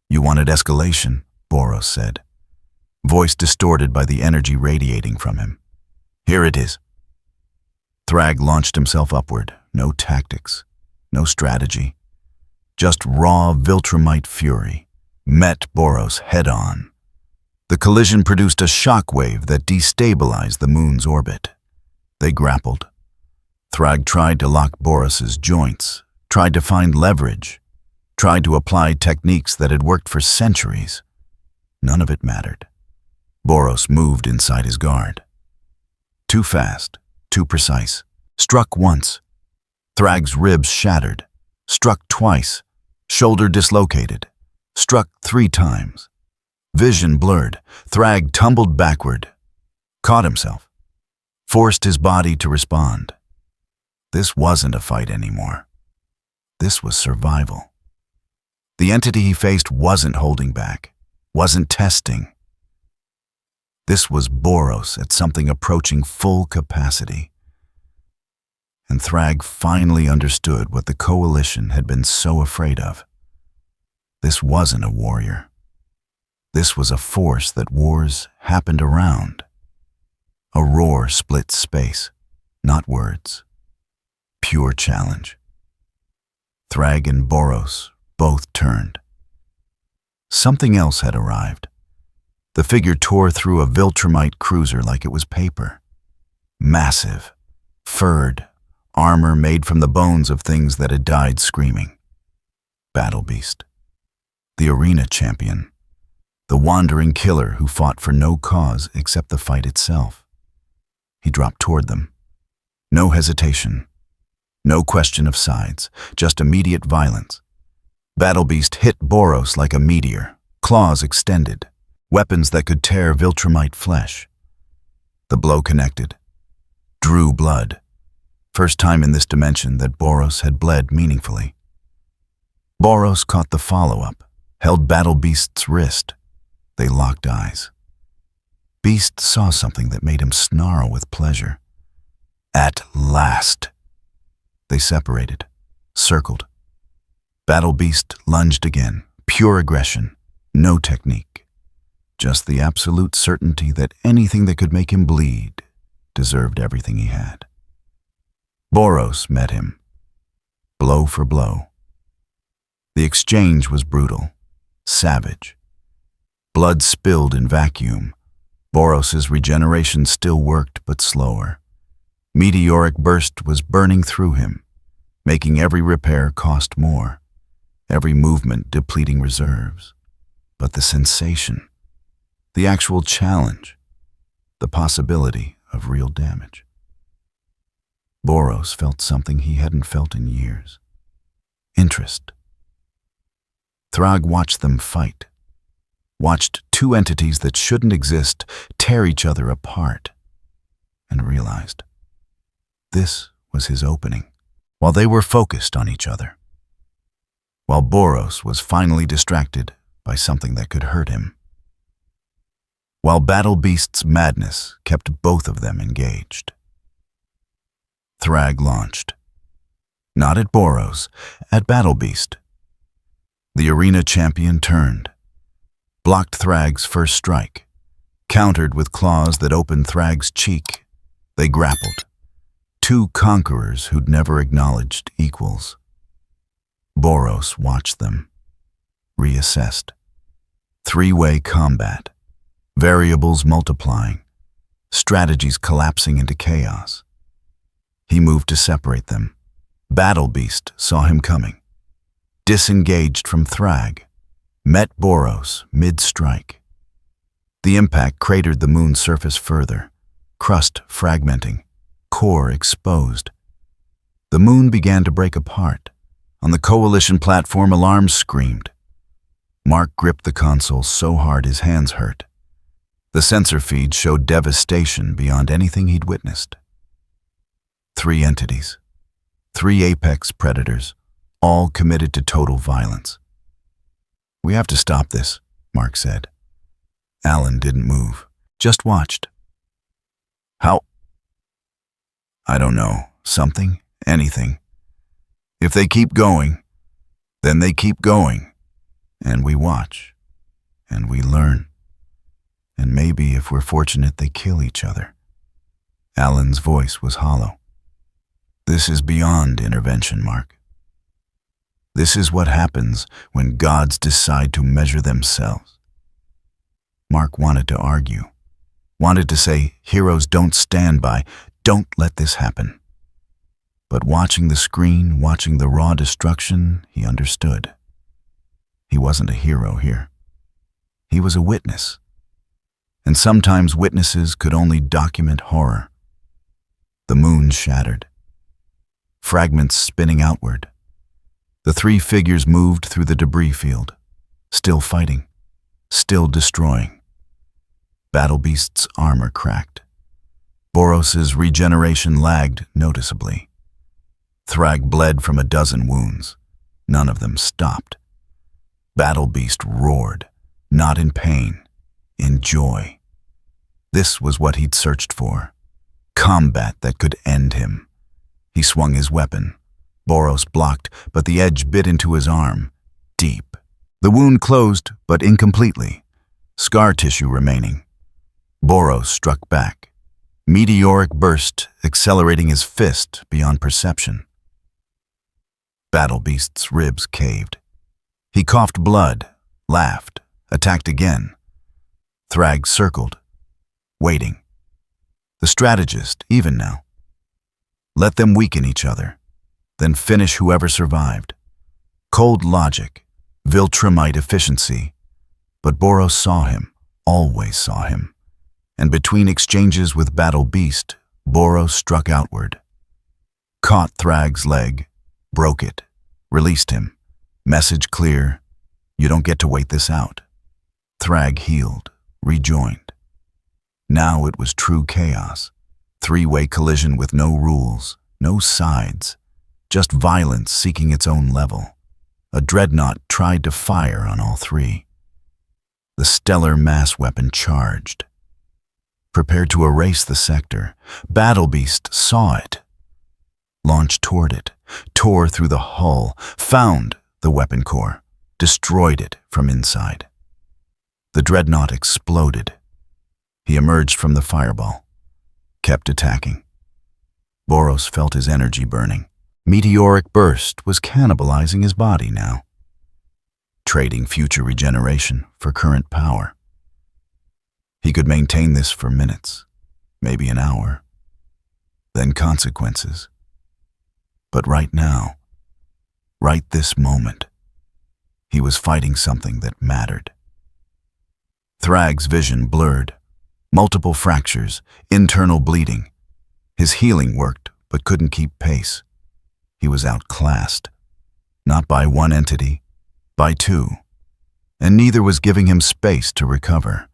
"You wanted escalation," Boros said, voice distorted by the energy radiating from him. "Here it is." Thrag launched himself upward. No tactics, no strategy. Just raw Viltrumite fury. Met Boros head-on. The collision produced a shock wave that destabilized the moon's orbit. They grappled. Thrag tried to lock Boros's joints, tried to find leverage, tried to apply techniques that had worked for centuries. None of it mattered. Boros moved inside his guard. Too fast, too precise. Struck once. Thrag's ribs shattered. Struck twice. Shoulder dislocated. Struck 3 times. Vision blurred. Thrag tumbled backward. Caught himself. Forced his body to respond. This wasn't a fight anymore. This was survival. The entity he faced wasn't holding back, wasn't testing. This was Boros at something approaching full capacity. And Thrag finally understood what the Coalition had been so afraid of. This wasn't a warrior. This was a force that wars happened around. A roar split space, not words. Pure challenge. Thrag and Boros both turned. Something else had arrived. The figure tore through a Viltrumite cruiser like it was paper. Massive, furred, armor made from the bones of things that had died screaming. Battle Beast. The arena champion. The wandering killer who fought for no cause except the fight itself. He dropped toward them. No hesitation. No question of sides, just immediate violence. Battle Beast hit Boros like a meteor, claws extended, weapons that could tear Viltrumite flesh. The blow connected. Drew blood. First time in this dimension that Boros had bled meaningfully. Boros caught the follow-up, held Battle Beast's wrist. They locked eyes. Beast saw something that made him snarl with pleasure. At last. They separated, circled. Battle Beast lunged again, pure aggression, no technique. Just the absolute certainty that anything that could make him bleed deserved everything he had. Boros met him, blow for blow. The exchange was brutal, savage. Blood spilled in vacuum. Boros's regeneration still worked, but slower. Meteoric burst was burning through him, making every repair cost more, every movement depleting reserves. But the sensation, the actual challenge, the possibility of real damage. Boros felt something he hadn't felt in years. Interest. Thrag watched them fight. Watched 2 entities that shouldn't exist tear each other apart, and realized this was his opening, while they were focused on each other. While Boros was finally distracted by something that could hurt him. While Battle Beast's madness kept both of them engaged. Thrag launched. Not at Boros, at Battle Beast. The arena champion turned, blocked Thrag's first strike, countered with claws that opened Thrag's cheek. They grappled. Two conquerors who'd never acknowledged equals. Boros watched them, reassessed. Three-way combat, variables multiplying, strategies collapsing into chaos. He moved to separate them. Battle Beast saw him coming. Disengaged from Thrag, met Boros mid-strike. The impact cratered the moon's surface further, crust fragmenting, core exposed. The moon began to break apart. On the coalition platform, alarms screamed. Mark gripped the console so hard his hands hurt. The sensor feed showed devastation beyond anything he'd witnessed. 3 entities, 3 apex predators, all committed to total violence. "We have to stop this," Mark said. Alan didn't move, just watched. "How?" "I don't know. Something, anything. If they keep going, then they keep going. And we watch. And we learn. And maybe, if we're fortunate, they kill each other." Alan's voice was hollow. "This is beyond intervention, Mark. This is what happens when gods decide to measure themselves." Mark wanted to argue, wanted to say, "Heroes don't stand by, don't let this happen." But watching the screen, watching the raw destruction, he understood. He wasn't a hero here. He was a witness. And sometimes witnesses could only document horror. The moon shattered. Fragments spinning outward. The 3 figures moved through the debris field, still fighting, still destroying. Battle Beast's armor cracked. Boros's regeneration lagged noticeably. Thrag bled from a dozen wounds. None of them stopped. Battle Beast roared, not in pain, in joy. This was what he'd searched for. Combat that could end him. He swung his weapon. Boros blocked, but the edge bit into his arm, deep. The wound closed, but incompletely. Scar tissue remaining. Boros struck back. Meteoric burst, accelerating his fist beyond perception. Battle Beast's ribs caved. He coughed blood, laughed, attacked again. Thrag circled, waiting. The strategist, even now. Let them weaken each other, then finish whoever survived. Cold logic, Viltrumite efficiency. But Boros saw him, always saw him. And between exchanges with Battle Beast, Boros struck outward. Caught Thrag's leg, broke it, released him. Message clear, you don't get to wait this out. Thrag healed, rejoined. Now it was true chaos. 3-way collision with no rules, no sides. Just violence seeking its own level. A dreadnought tried to fire on all 3. The stellar mass weapon charged. Prepared to erase the sector, Battle Beast saw it. Launched toward it, tore through the hull, found the weapon core, destroyed it from inside. The dreadnought exploded. He emerged from the fireball, kept attacking. Boros felt his energy burning. Meteoric burst was cannibalizing his body now, trading future regeneration for current power. He could maintain this for minutes, maybe an hour, then consequences. But right now, right this moment, he was fighting something that mattered. Thrag's vision blurred, multiple fractures, internal bleeding. His healing worked, but couldn't keep pace. He was outclassed, not by one entity, by 2, and neither was giving him space to recover.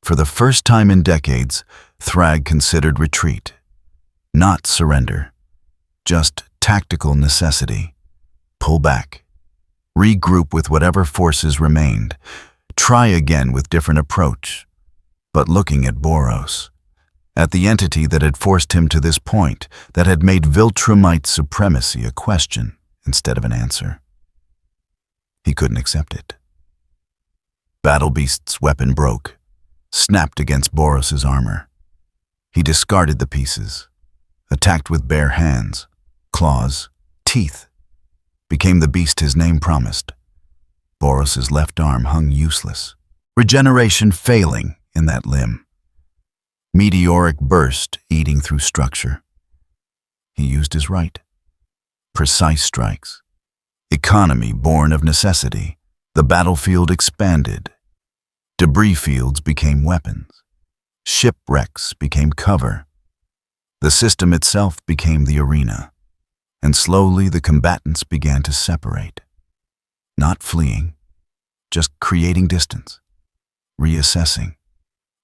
For the first time in decades, Thrag considered retreat, not surrender, just tactical necessity. Pull back, regroup with whatever forces remained, try again with different approach, but looking at Boros, at the entity that had forced him to this point, that had made Viltrumite supremacy a question instead of an answer. He couldn't accept it. Battle Beast's weapon broke, snapped against Boros's armor. He discarded the pieces, attacked with bare hands, claws, teeth, became the beast his name promised. Boros's left arm hung useless, regeneration failing in that limb. Meteoric burst eating through structure. He used his right. Precise strikes. Economy born of necessity. The battlefield expanded. Debris fields became weapons. Shipwrecks became cover. The system itself became the arena. And slowly the combatants began to separate. Not fleeing, just creating distance, reassessing,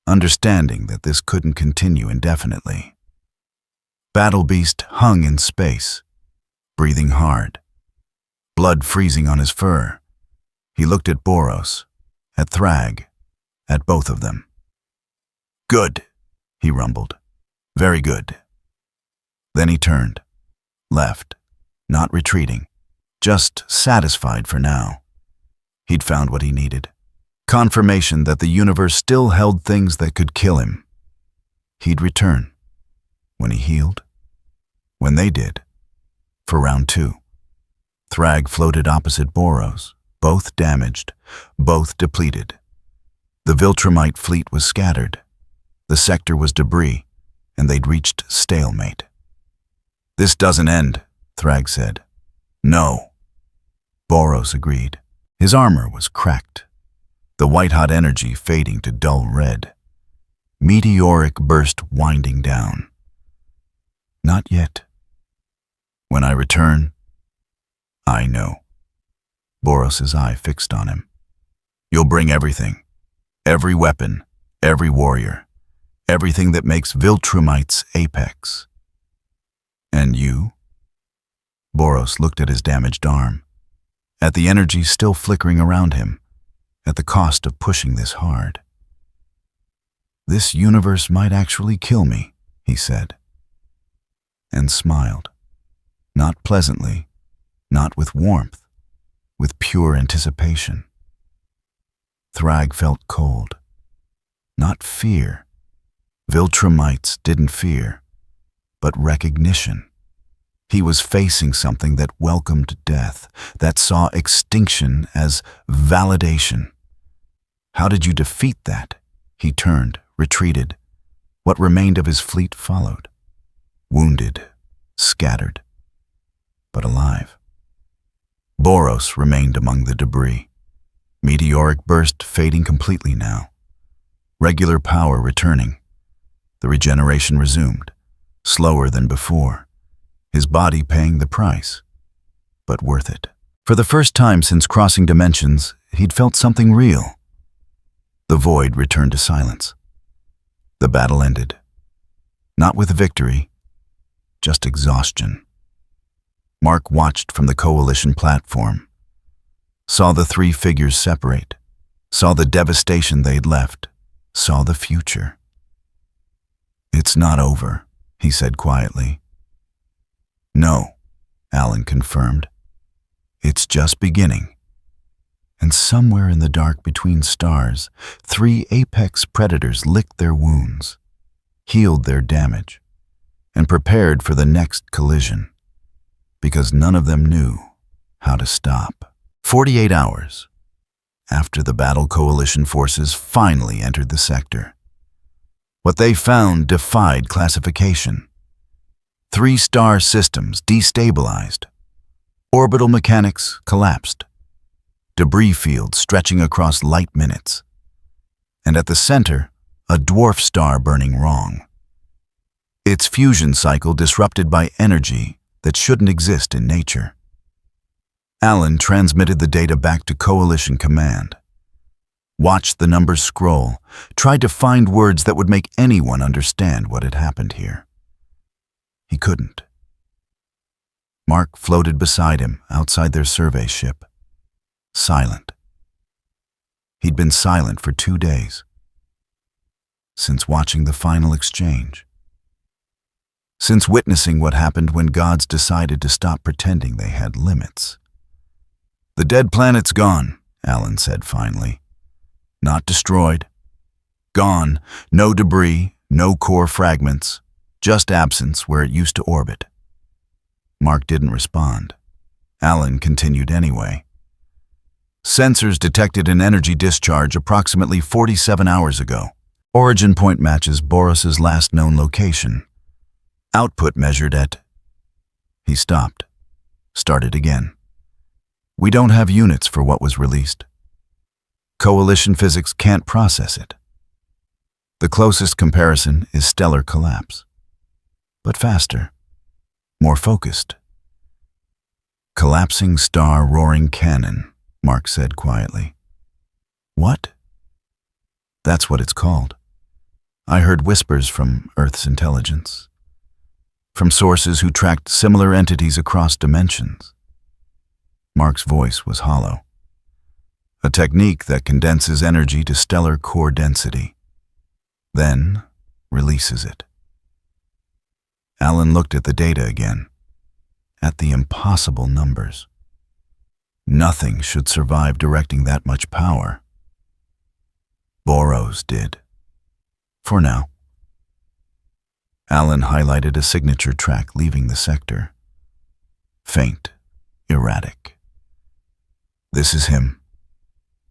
understanding that this couldn't continue indefinitely. Battle Beast hung in space, breathing hard, blood freezing on his fur. He looked at Boros, at Thrag, at both of them. "Good," he rumbled. "Very good." Then he turned, left, not retreating, just satisfied for now. He'd found what he needed. Confirmation that the universe still held things that could kill him. He'd return. When he healed. When they did. For round 2. Thrag floated opposite Boros, both damaged, both depleted. The Viltrumite fleet was scattered. The sector was debris, and they'd reached stalemate. "This doesn't end," Thrag said. "No." Boros agreed. His armor was cracked, the white-hot energy fading to dull red. Meteoric burst winding down. "Not yet. When I return, I know." Boros's eye fixed on him. "You'll bring everything. Every weapon, every warrior, everything that makes Viltrumite's apex." "And you?" Boros looked at his damaged arm, at the energy still flickering around him, at the cost of pushing this hard. "This universe might actually kill me," he said, and smiled. Not pleasantly, not with warmth, with pure anticipation. Thrag felt cold. Not fear. Viltrumites didn't fear, but recognition. He was facing something that welcomed death, that saw extinction as validation. How did you defeat that? He turned, retreated. What remained of his fleet followed. Wounded, scattered, but alive. Boros remained among the debris. Meteoric burst fading completely now. Regular power returning. The regeneration resumed, slower than before. His body paying the price, but worth it. For the first time since crossing dimensions, he'd felt something real. The void returned to silence. The battle ended. Not with victory, just exhaustion. Mark watched from the Coalition platform, saw the 3 figures separate, saw the devastation they'd left, saw the future. "It's not over," he said quietly. "No," Alan confirmed. "It's just beginning." And somewhere in the dark between stars, 3 apex predators licked their wounds, healed their damage, and prepared for the next collision, because none of them knew how to stop. 48 hours after the battle, Coalition forces finally entered the sector. What they found defied classification. 3-star systems destabilized. Orbital mechanics collapsed. Debris fields stretching across light minutes. And at the center, a dwarf star burning wrong. Its fusion cycle disrupted by energy that shouldn't exist in nature. Alan transmitted the data back to Coalition Command. Watched the numbers scroll, tried to find words that would make anyone understand what had happened here. He couldn't. Mark floated beside him outside their survey ship. Silent. He'd been silent for 2 days. since watching the final exchange. Since witnessing what happened when gods decided to stop pretending they had limits. "The dead planet's gone," Alan said finally. "Not destroyed. Gone. No debris, no core fragments, just absence where it used to orbit." Mark didn't respond. Alan continued anyway. "Sensors detected an energy discharge approximately 47 hours ago. Origin point matches Boros' last known location. Output measured at..." He stopped. Started again. "We don't have units for what was released. Coalition physics can't process it. The closest comparison is stellar collapse. But faster. More focused." "Collapsing star roaring canon," Mark said quietly. "What?" "That's what it's called. I heard whispers from Earth's intelligence. From sources who tracked similar entities across dimensions." Mark's voice was hollow. "A technique that condenses energy to stellar core density, then releases it." Alan looked at the data again, at the impossible numbers. Nothing should survive directing that much power. Boros did. For now. Alan highlighted a signature track leaving the sector. Faint, erratic. This is him.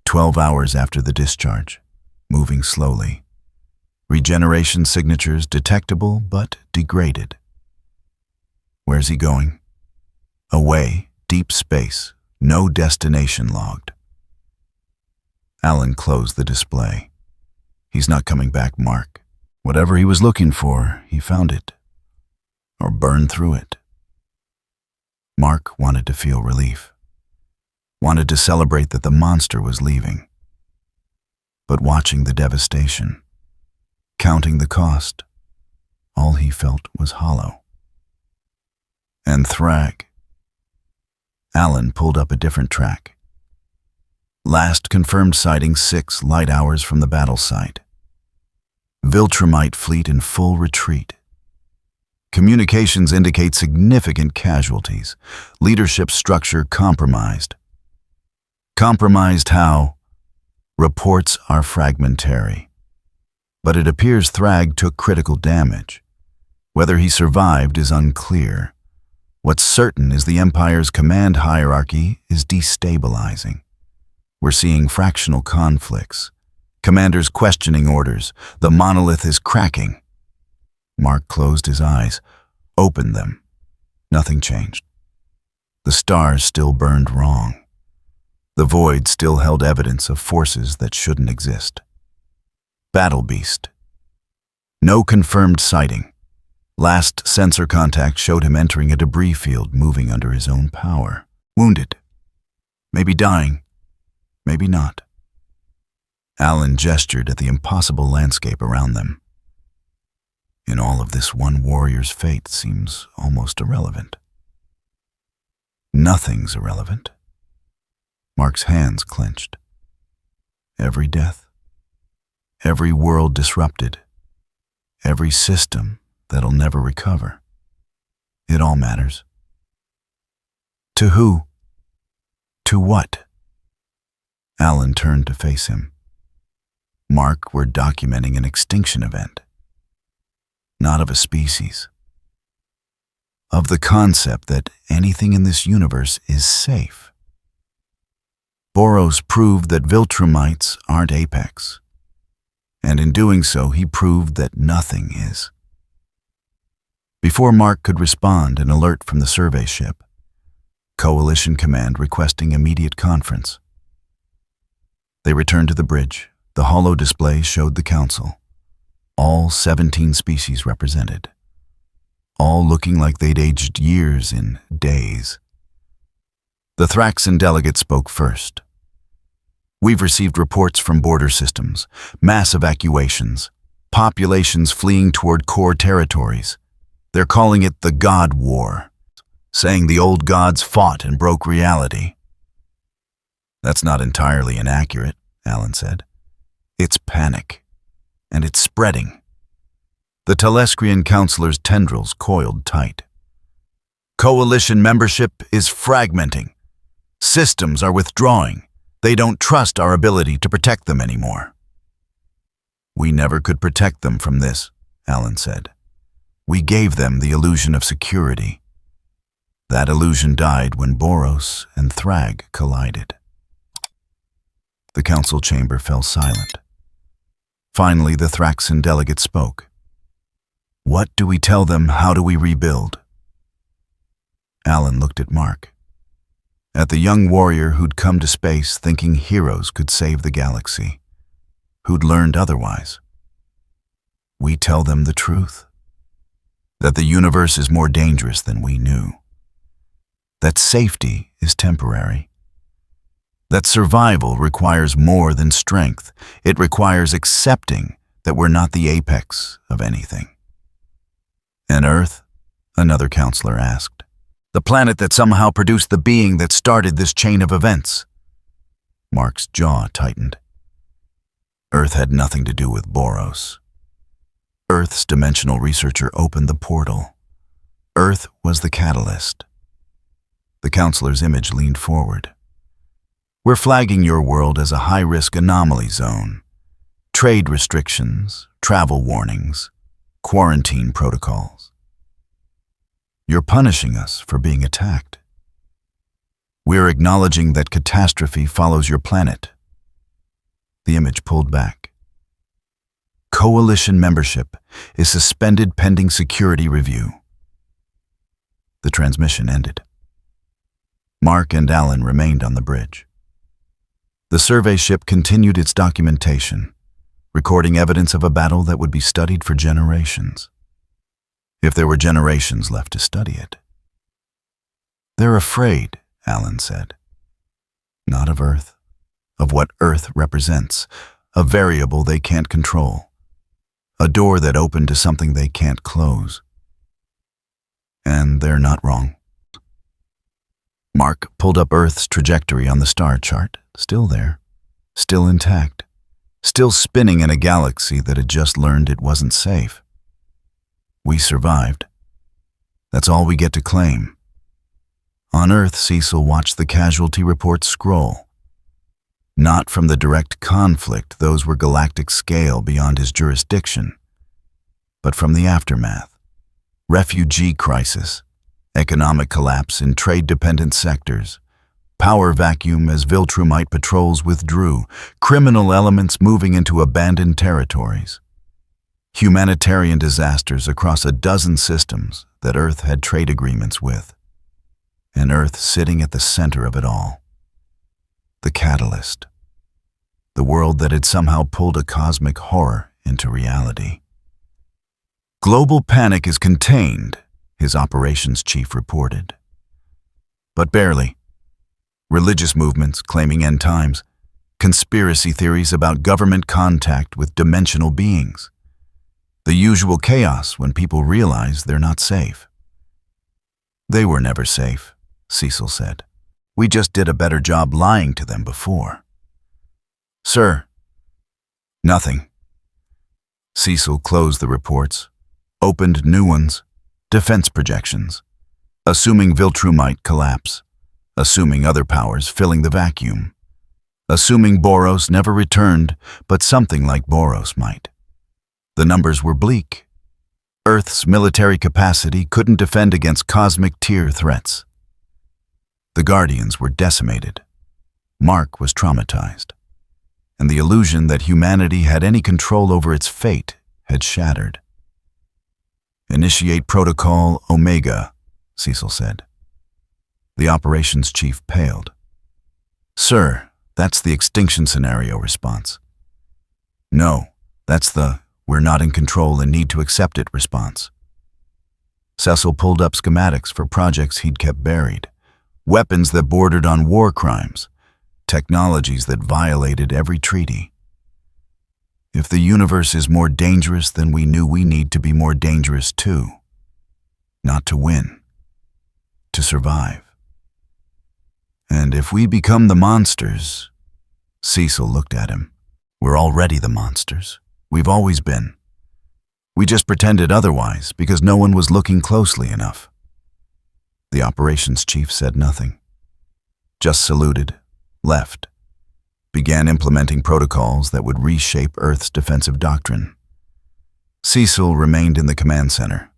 12 hours after the discharge, moving slowly. Regeneration signatures detectable but degraded. Where's he going? Away, deep space, no destination logged. Alan closed the display. "He's not coming back, Mark. Whatever he was looking for, he found it. Or burned through it." Mark wanted to feel relief. Wanted to celebrate that the monster was leaving. But watching the devastation, counting the cost, all he felt was hollow. And Thrag. Alan pulled up a different track. Last confirmed sighting 6 light hours from the battle site. Viltrumite fleet in full retreat. Communications indicate significant casualties. Leadership structure compromised. Compromised how? Reports are fragmentary. But it appears Thrag took critical damage. Whether he survived is unclear. What's certain is the Empire's command hierarchy is destabilizing. We're seeing fractional conflicts. Commanders questioning orders. The monolith is cracking. Mark closed his eyes, opened them. Nothing changed. The stars still burned wrong. The void still held evidence of forces that shouldn't exist. Battle Beast. No confirmed sighting. Last sensor contact showed him entering a debris field moving under his own power. Wounded. Maybe dying. Maybe not. Alan gestured at the impossible landscape around them. In all of this, one warrior's fate seems almost irrelevant. Nothing's irrelevant. Mark's hands clenched. Every death. Every world disrupted. Every system that'll never recover. It all matters. To who? To what? Alan turned to face him. Mark, we're documenting an extinction event. Not of a species. Of the concept that anything in this universe is safe. Boros proved that Viltrumites aren't apex. And in doing so, he proved that nothing is. Before Mark could respond, an alert from the survey ship. Coalition Command requesting immediate conference. They returned to the bridge. The holo display showed the council. All 17 species represented. All looking like they'd aged years in days. The Thraxan delegate spoke first. We've received reports from border systems, mass evacuations, populations fleeing toward core territories. They're calling it the God War, saying the old gods fought and broke reality. That's not entirely inaccurate, Alan said. It's panic. and it's spreading. The Telescrian counselor's tendrils coiled tight. Coalition membership is fragmenting. Systems are withdrawing. They don't trust our ability to protect them anymore. We never could protect them from this, Alan said. We gave them the illusion of security. That illusion died when Boros and Thrag collided. The council chamber fell silent. Finally, the Thraxan delegate spoke. What do we tell them? How do we rebuild? Alan looked at Mark. At the young warrior who'd come to space thinking heroes could save the galaxy, who'd learned otherwise. We tell them the truth. That the universe is more dangerous than we knew. That safety is temporary. That survival requires more than strength. It requires accepting that we're not the apex of anything. And Earth? Another counselor asked. The planet that somehow produced the being that started this chain of events. Mark's jaw tightened. Earth had nothing to do with Boros. Earth's dimensional researcher opened the portal. Earth was the catalyst. The counselor's image leaned forward. We're flagging your world as a high-risk anomaly zone. Trade restrictions, travel warnings, quarantine protocols. You're punishing us for being attacked. We're acknowledging that catastrophe follows your planet. The image pulled back. Coalition membership is suspended pending security review. The transmission ended. Mark and Alan remained on the bridge. The survey ship continued its documentation, recording evidence of a battle that would be studied for generations. If there were generations left to study it. They're afraid, Alan said. Not of Earth, of what Earth represents, a variable they can't control, a door that opened to something they can't close. And they're not wrong. Mark pulled up Earth's trajectory on the star chart, still there, still intact, still spinning in a galaxy that had just learned it wasn't safe. We survived. That's all we get to claim. On Earth, Cecil watched the casualty reports scroll. Not from the direct conflict, those were galactic scale beyond his jurisdiction, but from the aftermath. Refugee crisis, economic collapse in trade-dependent sectors, power vacuum as Viltrumite patrols withdrew, criminal elements moving into abandoned territories, humanitarian disasters across a dozen systems that Earth had trade agreements with, and Earth sitting at the center of it all. The catalyst, the world that had somehow pulled a cosmic horror into reality. Global panic is contained, his operations chief reported. But barely. Religious movements claiming end times, conspiracy theories about government contact with dimensional beings. The usual chaos when people realize they're not safe. They were never safe, Cecil said. We just did a better job lying to them before. Sir. Nothing. Cecil closed the reports, opened new ones, defense projections, assuming Viltrumite collapse, assuming other powers filling the vacuum, assuming Boros never returned, but something like Boros might. The numbers were bleak. Earth's military capacity couldn't defend against cosmic tier threats. The Guardians were decimated. Mark was traumatized. And the illusion that humanity had any control over its fate had shattered. Initiate Protocol Omega, Cecil said. The operations chief paled. Sir, that's the extinction scenario response. No, that's the we're not in control and need to accept it response. Cecil pulled up schematics for projects he'd kept buried, weapons that bordered on war crimes, technologies that violated every treaty. If the universe is more dangerous than we knew, we need to be more dangerous too. Not to win, to survive. And if we become the monsters, Cecil looked at him. We're already the monsters. We've always been. We just pretended otherwise because no one was looking closely enough. The operations chief said nothing. Just saluted, left, began implementing protocols that would reshape Earth's defensive doctrine. Cecil remained in the command center,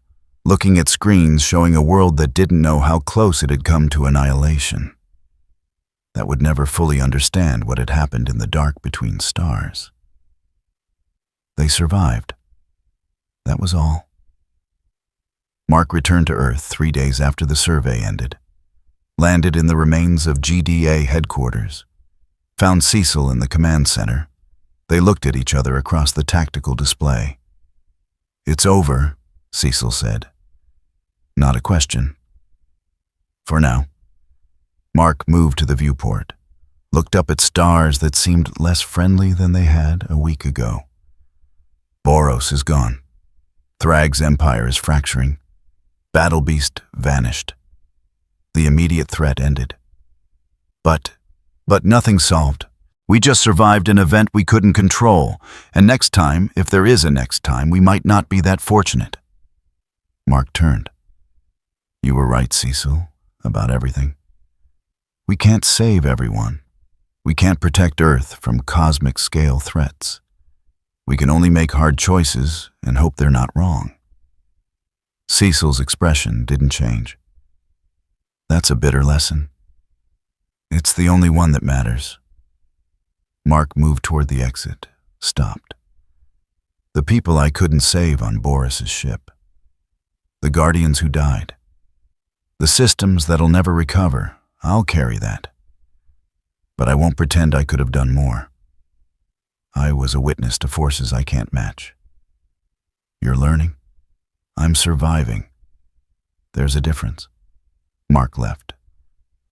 looking at screens showing a world that didn't know how close it had come to annihilation, that would never fully understand what had happened in the dark between stars. They survived. That was all. Mark returned to Earth 3 days after the survey ended, landed in the remains of GDA headquarters, found Cecil in the command center. They looked at each other across the tactical display. "It's over," Cecil said. Not a question. For now. Mark moved to the viewport, looked up at stars that seemed less friendly than they had a week ago. Boros is gone. Thrag's empire is fracturing. Battle Beast vanished. The immediate threat ended. But nothing solved. We just survived an event we couldn't control, and next time, if there is a next time, we might not be that fortunate. Mark turned. You were right, Cecil, about everything. We can't save everyone. We can't protect Earth from cosmic-scale threats. We can only make hard choices and hope they're not wrong. Cecil's expression didn't change. That's a bitter lesson. It's the only one that matters. Mark moved toward the exit, stopped. The people I couldn't save on Boris's ship. The Guardians who died. The systems that'll never recover, I'll carry that. But I won't pretend I could have done more. I was a witness to forces I can't match. You're learning. I'm surviving. There's a difference. Mark left.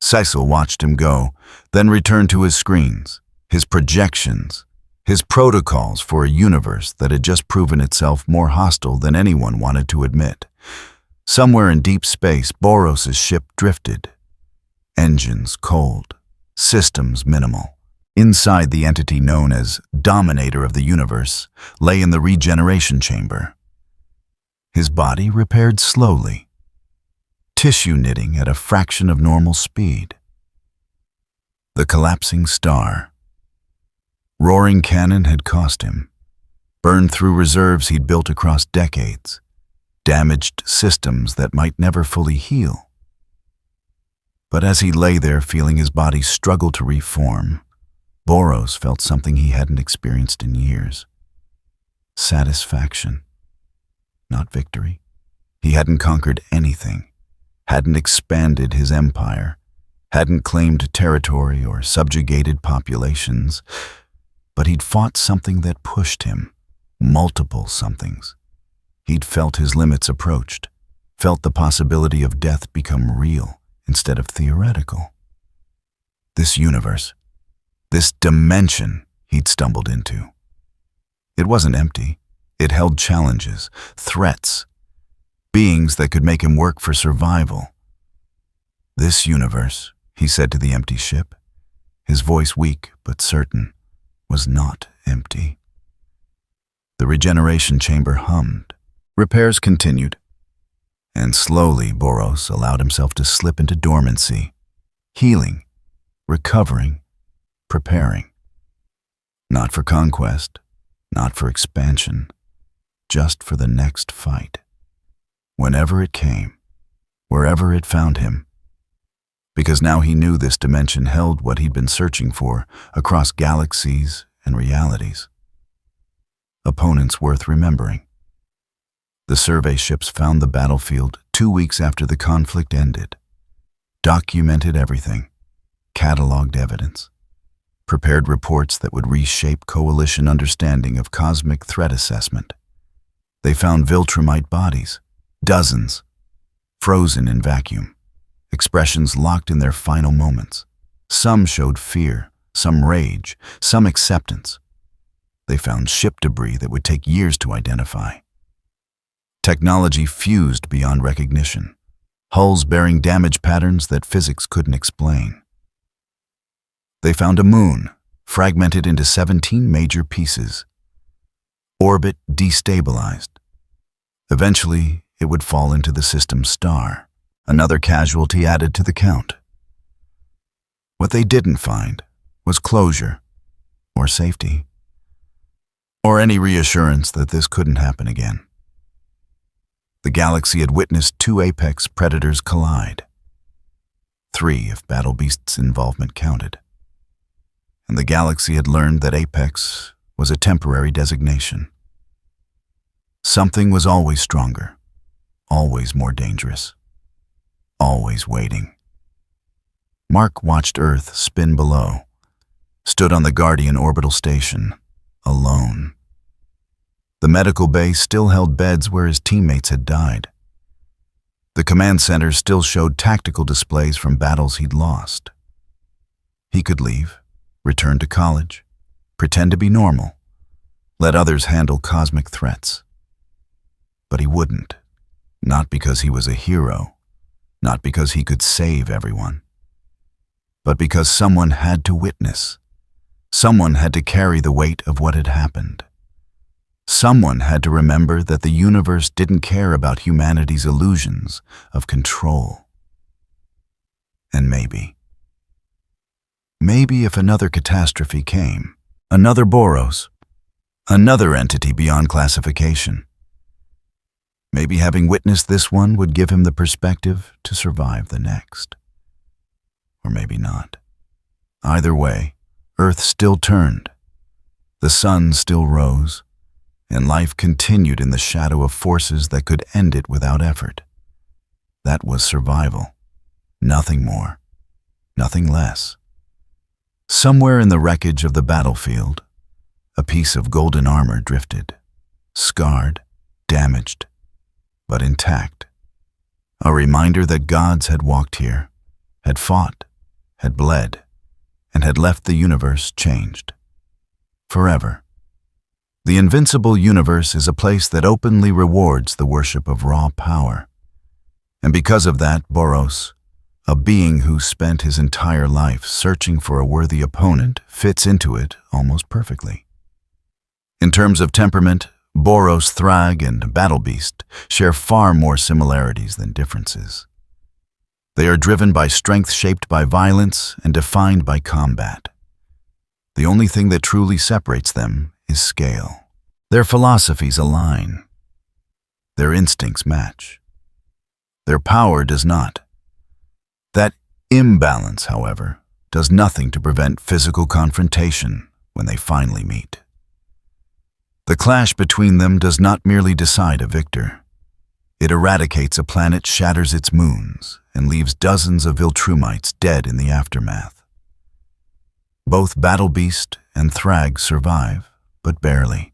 Cecil watched him go, then returned to his screens, his projections, his protocols for a universe that had just proven itself more hostile than anyone wanted to admit. Somewhere in deep space, Boros' ship drifted. Engines cold, systems minimal. Inside, the entity known as Dominator of the Universe lay in the regeneration chamber. His body repaired slowly, tissue knitting at a fraction of normal speed. The collapsing star. Roaring canon had cost him, burned through reserves he'd built across decades, damaged systems that might never fully heal. But as he lay there feeling his body struggle to reform, Boros felt something he hadn't experienced in years. Satisfaction, not victory. He hadn't conquered anything, hadn't expanded his empire, hadn't claimed territory or subjugated populations, but he'd fought something that pushed him, multiple somethings. He'd felt his limits approached, felt the possibility of death become real instead of theoretical. This universe, this dimension he'd stumbled into. It wasn't empty. It held challenges, threats, beings that could make him work for survival. This universe, he said to the empty ship, his voice weak but certain, was not empty. The regeneration chamber hummed. Repairs continued. And slowly Boros allowed himself to slip into dormancy, healing, recovering, preparing. Not for conquest, not for expansion, just for the next fight. Whenever it came, wherever it found him. Because now he knew this dimension held what he'd been searching for across galaxies and realities. Opponents worth remembering. The survey ships found the battlefield 2 weeks after the conflict ended, documented everything, cataloged evidence, prepared reports that would reshape coalition understanding of cosmic threat assessment. They found Viltrumite bodies, dozens, frozen in vacuum, expressions locked in their final moments. Some showed fear, some rage, some acceptance. They found ship debris that would take years to identify. Technology fused beyond recognition, hulls bearing damage patterns that physics couldn't explain. They found a moon, fragmented into 17 major pieces. Orbit destabilized. Eventually, it would fall into the system's star, another casualty added to the count. What they didn't find was closure, or safety, or any reassurance that this couldn't happen again. The galaxy had witnessed two apex predators collide. 3 if Battle Beast's involvement counted. And the galaxy had learned that apex was a temporary designation. Something was always stronger, always more dangerous, always waiting. Mark watched Earth spin below, stood on the Guardian orbital station, alone. The medical bay still held beds where his teammates had died. The command center still showed tactical displays from battles he'd lost. He could leave, return to college, pretend to be normal, let others handle cosmic threats. But he wouldn't, not because he was a hero, not because he could save everyone, but because someone had to witness. Someone had to carry the weight of what had happened. Someone had to remember that the universe didn't care about humanity's illusions of control. And maybe if another catastrophe came, another Boros, another entity beyond classification, maybe having witnessed this one would give him the perspective to survive the next. Or maybe not. Either way, Earth still turned, the sun still rose, and life continued in the shadow of forces that could end it without effort. That was survival. Nothing more, nothing less. Somewhere in the wreckage of the battlefield, a piece of golden armor drifted, scarred, damaged, but intact. A reminder that gods had walked here, had fought, had bled, and had left the universe changed. Forever. The Invincible universe is a place that openly rewards the worship of raw power. And because of that, Boros, a being who spent his entire life searching for a worthy opponent, fits into it almost perfectly. In terms of temperament, Boros, Thrag, and Battle Beast share far more similarities than differences. They are driven by strength shaped by violence and defined by combat. The only thing that truly separates them is scale. Their philosophies align. Their instincts match. Their power does not. That imbalance, however, does nothing to prevent physical confrontation when they finally meet. The clash between them does not merely decide a victor. It eradicates a planet, shatters its moons, and leaves dozens of Viltrumites dead in the aftermath. Both Battle Beast and Thrag survive, but barely.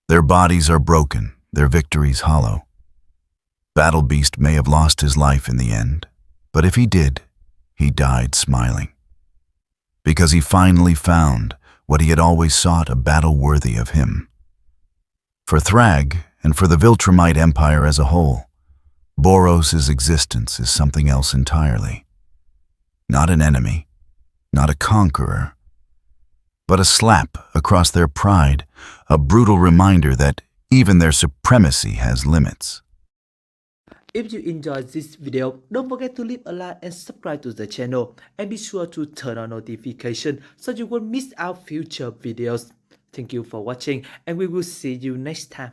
Their bodies are broken, their victories hollow. Battle Beast may have lost his life in the end, but if he did, he died smiling. Because he finally found what he had always sought, a battle worthy of him. For Thrag, and for the Viltrumite Empire as a whole, Boros' existence is something else entirely. Not an enemy, not a conqueror, but a slap across their pride, a brutal reminder that even their supremacy has limits. If you enjoyed this video, don't forget to leave a like and subscribe to the channel, and be sure to turn on notification so you won't miss out future videos. Thank you for watching, and we will see you next time.